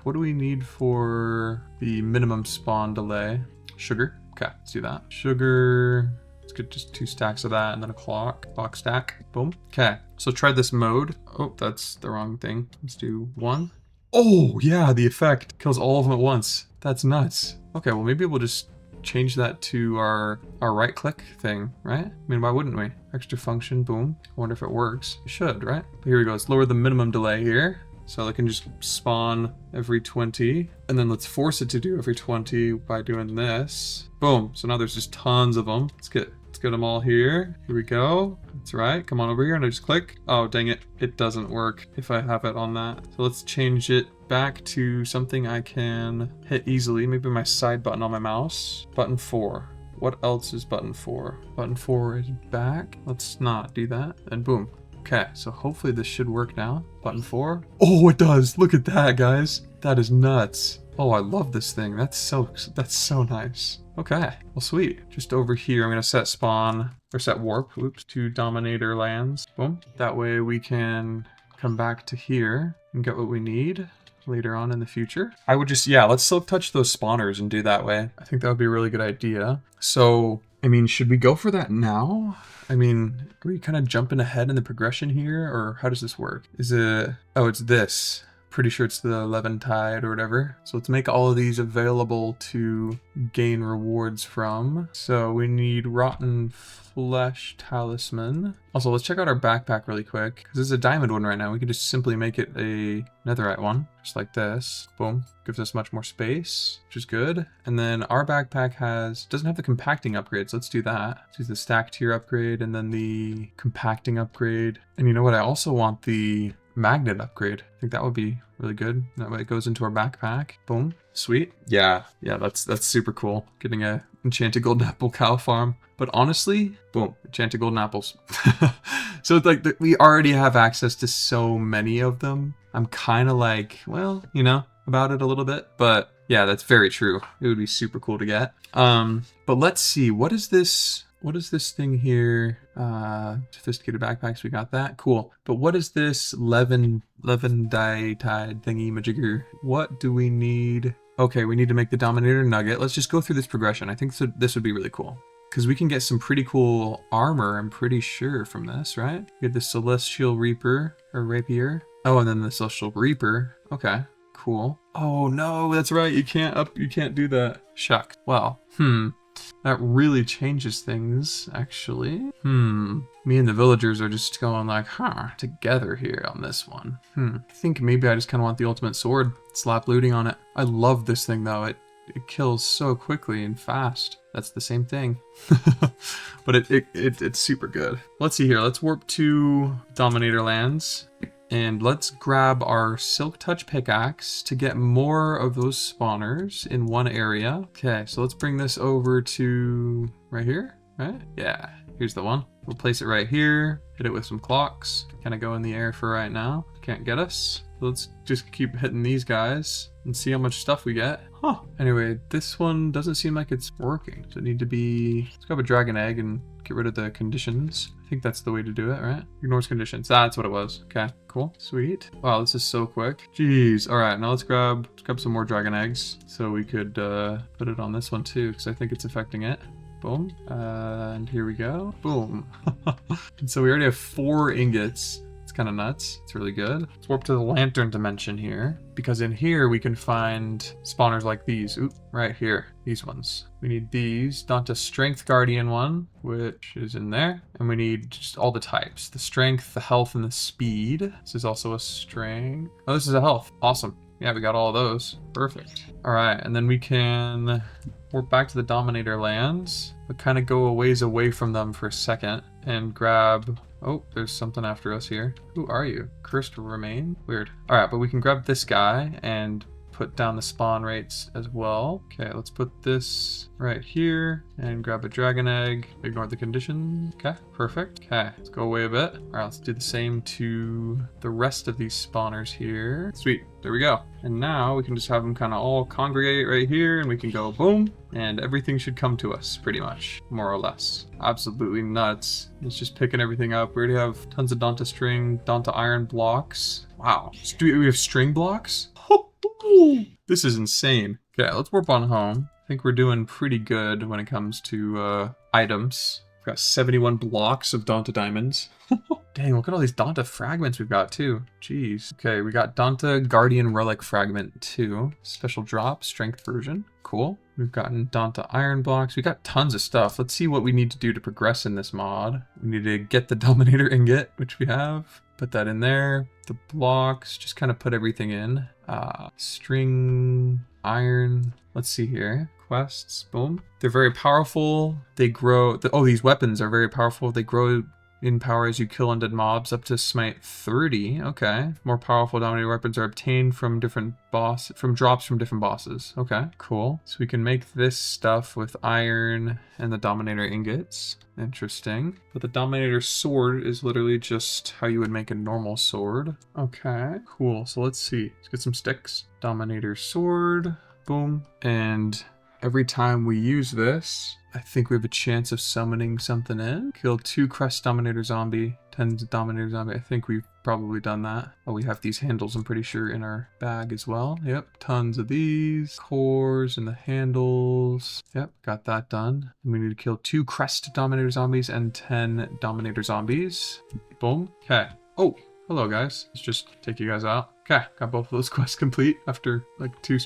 What do we need for the minimum spawn delay? Sugar. Okay, let's do that. Sugar. Let's get just 2 stacks of that and then a clock stack. Boom. Okay, so try this mode. Oh, that's the wrong thing. Let's do 1. Oh, yeah, the effect kills all of them at once. That's nuts. Okay, well, maybe we'll just change that to our right click thing, right? I mean, why wouldn't we? Extra function, boom. I wonder if it works. It should, right? But here we go. Let's lower the minimum delay here. So they can just spawn every 20, and then let's force it to do every 20 by doing this. Boom. So now there's just tons of them. Let's get get them all here. Here we go. That's right. Come on over here and I just click. Oh, dang it. It doesn't work if I have it on that. So let's change it back to something I can hit easily. Maybe my side button on my mouse. Button 4. What else is button 4? Button 4 is back. Let's not do that. And boom. Okay, so hopefully this should work now. Button 4. Oh, it does. Look at that, guys. That is nuts. Oh, I love this thing. That's so nice. Okay, well, sweet. Just over here, I'm gonna set spawn or set warp, oops, to Dominator lands. Boom. That way we can come back to here and get what we need later on in the future. I would just, yeah, let's silk touch those spawners and do that way. I think that would be a really good idea. So, I mean, should we go for that now? I mean, are we kind of jumping ahead in the progression here, or how does this work? Is it, oh, it's this. Pretty sure it's the Levantide or whatever. So let's make all of these available to gain rewards from. So we need Rotten Flesh Talisman. Also, let's check out our backpack really quick, because this is a diamond one right now. We can just simply make it a netherite one, just like this. Boom. Gives us much more space, which is good. And then our backpack doesn't have the compacting upgrades. Let's do that. Let's use the stack tier upgrade and then the compacting upgrade. And you know what? I also want the magnet upgrade. I think that would be really good. That way it goes into our backpack. Boom. Sweet. Yeah, that's super cool. Getting a enchanted golden apple cow farm. But honestly, boom, enchanted golden apples. So it's like we already have access to so many of them. I'm kind of like, well, you know, about it a little bit. But yeah, that's very true. It would be super cool to get. But let's see, what is this? What is this thing here? Sophisticated backpacks, we got that. Cool. But what is this Levantide thingy majigger? What do we need? Okay, we need to make the Dominator Nugget. Let's just go through this progression. I think this would be really cool, because we can get some pretty cool armor, I'm pretty sure, from this, right? We have the Celestial Reaper, or Rapier. Oh, and then the Celestial Reaper. Okay, cool. Oh no, that's right, you can't do that. Shucks. Well, that really changes things, actually. Me and the villagers are just going like, together here on this one. I think maybe I just kind of want the ultimate sword. Slap looting on it. I love this thing though. It kills so quickly and fast. That's the same thing. But it's super good. Let's see here. Let's warp to Dominator lands. And let's grab our Silk Touch pickaxe to get more of those spawners in one area. Okay, so let's bring this over to right here, right? Yeah, here's the one. We'll place it right here, hit it with some clocks, kind of go in the air for right now. Can't get us. So let's just keep hitting these guys and see how much stuff we get. Anyway, this one doesn't seem like it's working. Does it need to be, let's grab a dragon egg and get rid of the conditions. I think that's the way to do it, right? Ignores conditions. That's what it was. Okay, cool. Sweet. Wow, this is so quick. Jeez. All right, now let's grab some more dragon eggs so we could put it on this one too, because I think it's affecting it. Boom. And here we go. Boom. And so we already have 4 ingots. It's kind of nuts. It's really good. Let's warp to the lantern dimension here, because in here we can find spawners like these. Oop, right here. These ones. We need these. Danta Strength Guardian one, which is in there. And we need just all the types. The strength, the health, and the speed. This is also a strength. Oh, this is a health. Awesome. Yeah, we got all of those. Perfect. All right, and then we can warp back to the Dominator lands, but kind of go a ways away from them for a second and grab... Oh, there's something after us here. Who are you? Cursed Remain? Weird. All right, but we can grab this guy and put down the spawn rates as well. Okay, let's put this right here and grab a dragon egg. Ignore the condition. Okay, perfect. Okay, let's go away a bit. All right, let's do the same to the rest of these spawners here. Sweet, there we go. And now we can just have them kind of all congregate right here and we can go boom, and everything should come to us pretty much, more or less. Absolutely nuts. It's just picking everything up. We already have tons of Danta string, Danta iron blocks. Wow, do we have string blocks? This is insane. Okay, let's warp on home. I think we're doing pretty good when it comes to items. We've got 71 blocks of Danta diamonds. Dang, look at all these Danta fragments we've got too. Jeez. Okay, we got Danta Guardian Relic Fragment 2. Special drop, strength version. Cool. We've gotten Danta iron blocks. We got tons of stuff. Let's see what we need to do to progress in this mod. We need to get the Dominator ingot, which we have. Put that in there. The blocks, just kind of put everything in. String, iron. Let's see here. quests. Boom. They're very powerful. They grow. Oh, these weapons are very powerful. They grow in power as you kill undead mobs up to smite 30. Okay. More powerful dominator weapons are obtained from drops from different bosses. Okay, cool. So we can make this stuff with iron and the dominator ingots. Interesting. But the dominator sword is literally just how you would make a normal sword. Okay, cool. So let's see. Let's get some sticks. Dominator sword. Boom. And every time we use this, I think we have a chance of summoning something in. Kill 2 Crest Dominator Zombie, 10 Dominator Zombie. I think we've probably done that. Oh, we have these handles, I'm pretty sure, in our bag as well. Yep, tons of these. Cores and the handles. Yep, got that done. And we need to kill 2 Crest Dominator Zombies and 10 Dominator Zombies. Boom. Okay. Oh, hello guys. Let's just take you guys out. Okay, got both of those quests complete after like two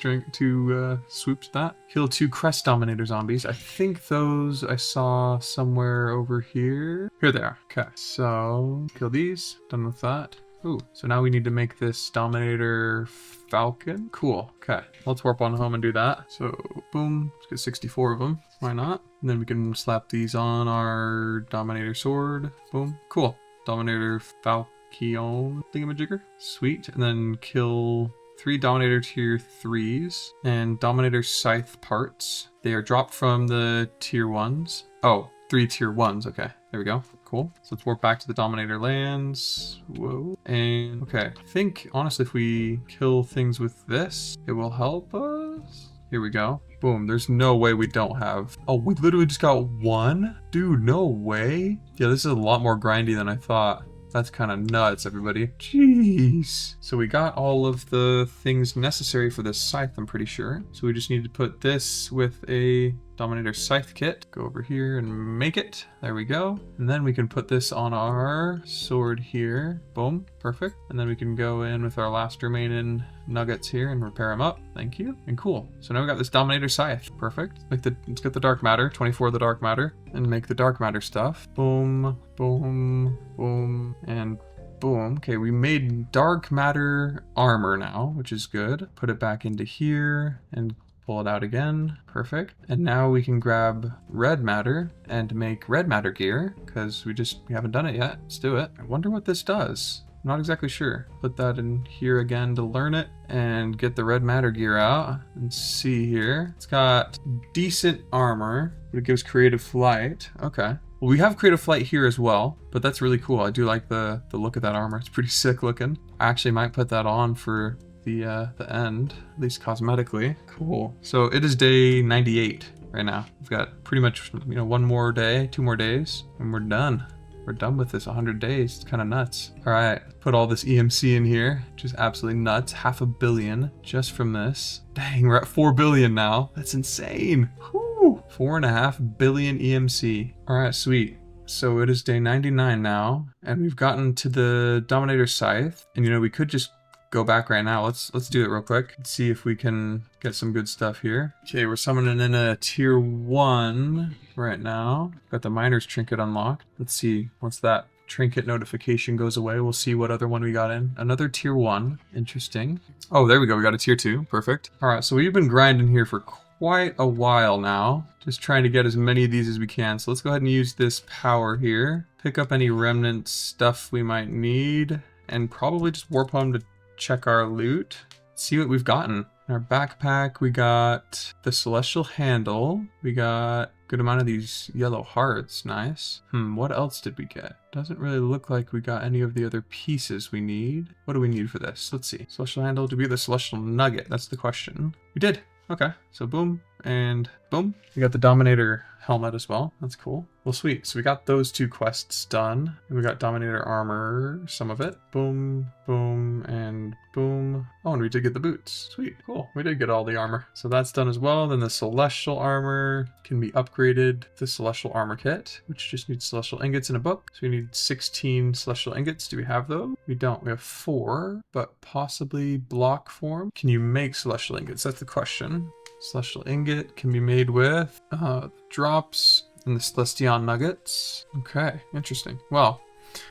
swoops that. Kill 2 Crest Dominator Zombies. I think those I saw somewhere over here. Here they are. Okay, so kill these. Done with that. Ooh, so now we need to make this Dominator Falcon. Cool. Okay, let's warp on home and do that. So boom, let's get 64 of them. Why not? And then we can slap these on our Dominator Sword. Boom. Cool. Dominator Falcon. Keon thingamajigger. Sweet. And then kill 3 Dominator tier 3s and Dominator Scythe parts. They are dropped from the tier 1s. Oh, 3 tier 1s. Okay, there we go. Cool. So let's warp back to the Dominator lands. Whoa. And okay, I think honestly if we kill things with this, it will help us. Here we go. Boom. There's no way we don't have. Oh, we literally just got 1? Dude, no way. Yeah, this is a lot more grindy than I thought. That's kind of nuts, everybody. Jeez. So we got all of the things necessary for this scythe, I'm pretty sure. So we just need to put this with a Dominator Scythe kit. Go over here and make it. There we go. And then we can put this on our sword here. Boom. Perfect. And then we can go in with our last remaining nuggets here and repair them up. Thank you. And cool. So now we got this Dominator Scythe. Perfect. Let's get the dark matter. 24 of the dark matter. And make the dark matter stuff. Boom. Boom. Boom. And boom. Okay, we made dark matter armor now, which is good. Put it back into here and pull it out again. Perfect. And now we can grab red matter and make red matter gear because we haven't done it yet. Let's do it. I wonder what this does. I'm not exactly sure. Put that in here again to learn it and get the red matter gear out and see here. It's got decent armor, but it gives creative flight. Okay. Well, we have creative flight here as well, but that's really cool. I do like the look of that armor. It's pretty sick looking. I actually might put that on for the end, at least cosmetically. Cool. So it is day 98 right now. We've got pretty much, one more day, 2 more days, and we're done. We're done with this 100 days. It's kind of nuts. All right, put all this EMC in here, which is absolutely nuts. 500 million just from this. Dang, we're at 4 billion now. That's insane. Whew. 4.5 billion EMC. All right, sweet. So it is day 99 now, and we've gotten to the Dominator Scythe. And we could just go back right now. Let's do it real quick. Let's see if we can get some good stuff here. Okay, we're summoning in a tier 1 right now. Got the miner's trinket unlocked. Let's see once that trinket notification goes away, we'll see what other one we got in. Another tier 1. Interesting. Oh, there we go. We got a tier 2. Perfect. All right, so we've been grinding here for quite a while now. Just trying to get as many of these as we can. So let's go ahead and use this power here. Pick up any remnant stuff we might need and probably just warp home to check our loot, see what we've gotten. In our backpack, we got the celestial handle. We got a good amount of these yellow hearts. Nice. What else did we get? Doesn't really look like we got any of the other pieces we need. What do we need for this? Let's see. Celestial handle, did we get the celestial nugget? That's the question. We did. Okay, so boom and boom. We got the Dominator helmet as well. That's cool. Well, sweet. So we got those 2 quests done. And we got Dominator armor, some of it. Boom, boom, and boom. Oh, and we did get the boots. Sweet, cool. We did get all the armor. So that's done as well. Then the celestial armor can be upgraded. The celestial armor kit, which just needs celestial ingots in a book. So we need 16 celestial ingots. Do we have those? We don't. We have 4, but possibly block form. Can you make celestial ingots? That's the question. Celestial ingot can be made with drops and the Celestion nuggets. Okay, interesting. Well,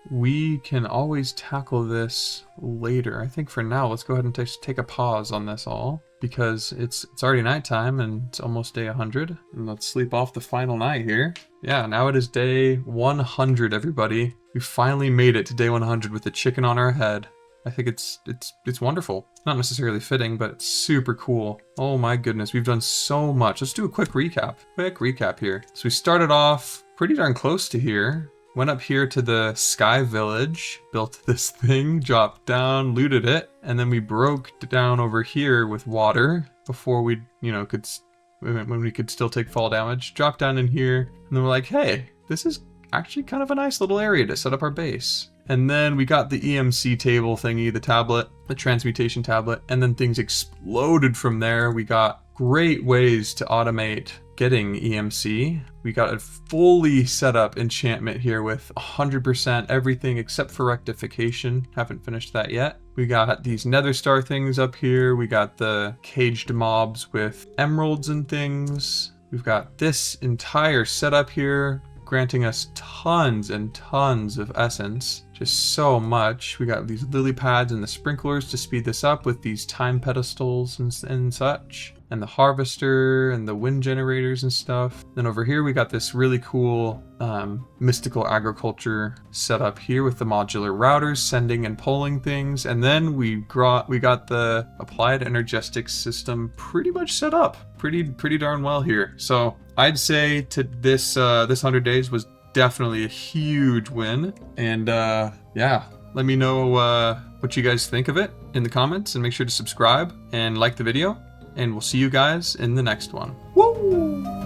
we can always tackle this later. I think for now, let's go ahead and take a pause on this all because it's already nighttime and it's almost day 100. And let's sleep off the final night here. Yeah, now it is day 100, everybody. We finally made it to day 100 with the chicken on our head. I think it's wonderful. Not necessarily fitting, but it's super cool. Oh my goodness, we've done so much. Let's do a quick recap. Here. So we started off pretty darn close to here. Went up here to the Sky Village, built this thing, dropped down, looted it, and then we broke down over here with water before we, when we could still take fall damage. Dropped down in here, and then we're like, hey, this is actually kind of a nice little area to set up our base. And then we got the EMC table thingy, the tablet, the Transmutation tablet, and then things exploded from there. We got great ways to automate getting EMC. We got a fully set up enchantment here with 100% everything except for rectification. Haven't finished that yet. We got these nether star things up here. We got the caged mobs with emeralds and things. We've got this entire setup here, granting us tons and tons of essence. Just so much. We got these lily pads and the sprinklers to speed this up with these time pedestals and such. And the harvester and the wind generators and stuff. Then over here we got this really cool mystical agriculture set up here with the modular routers sending and pulling things. And then we got the applied Energistics system pretty much set up pretty darn well here. So I'd say to this 100 days was definitely a huge win. And yeah, let me know what you guys think of it in the comments, and make sure to subscribe and like the video. And we'll see you guys in the next one. Woo!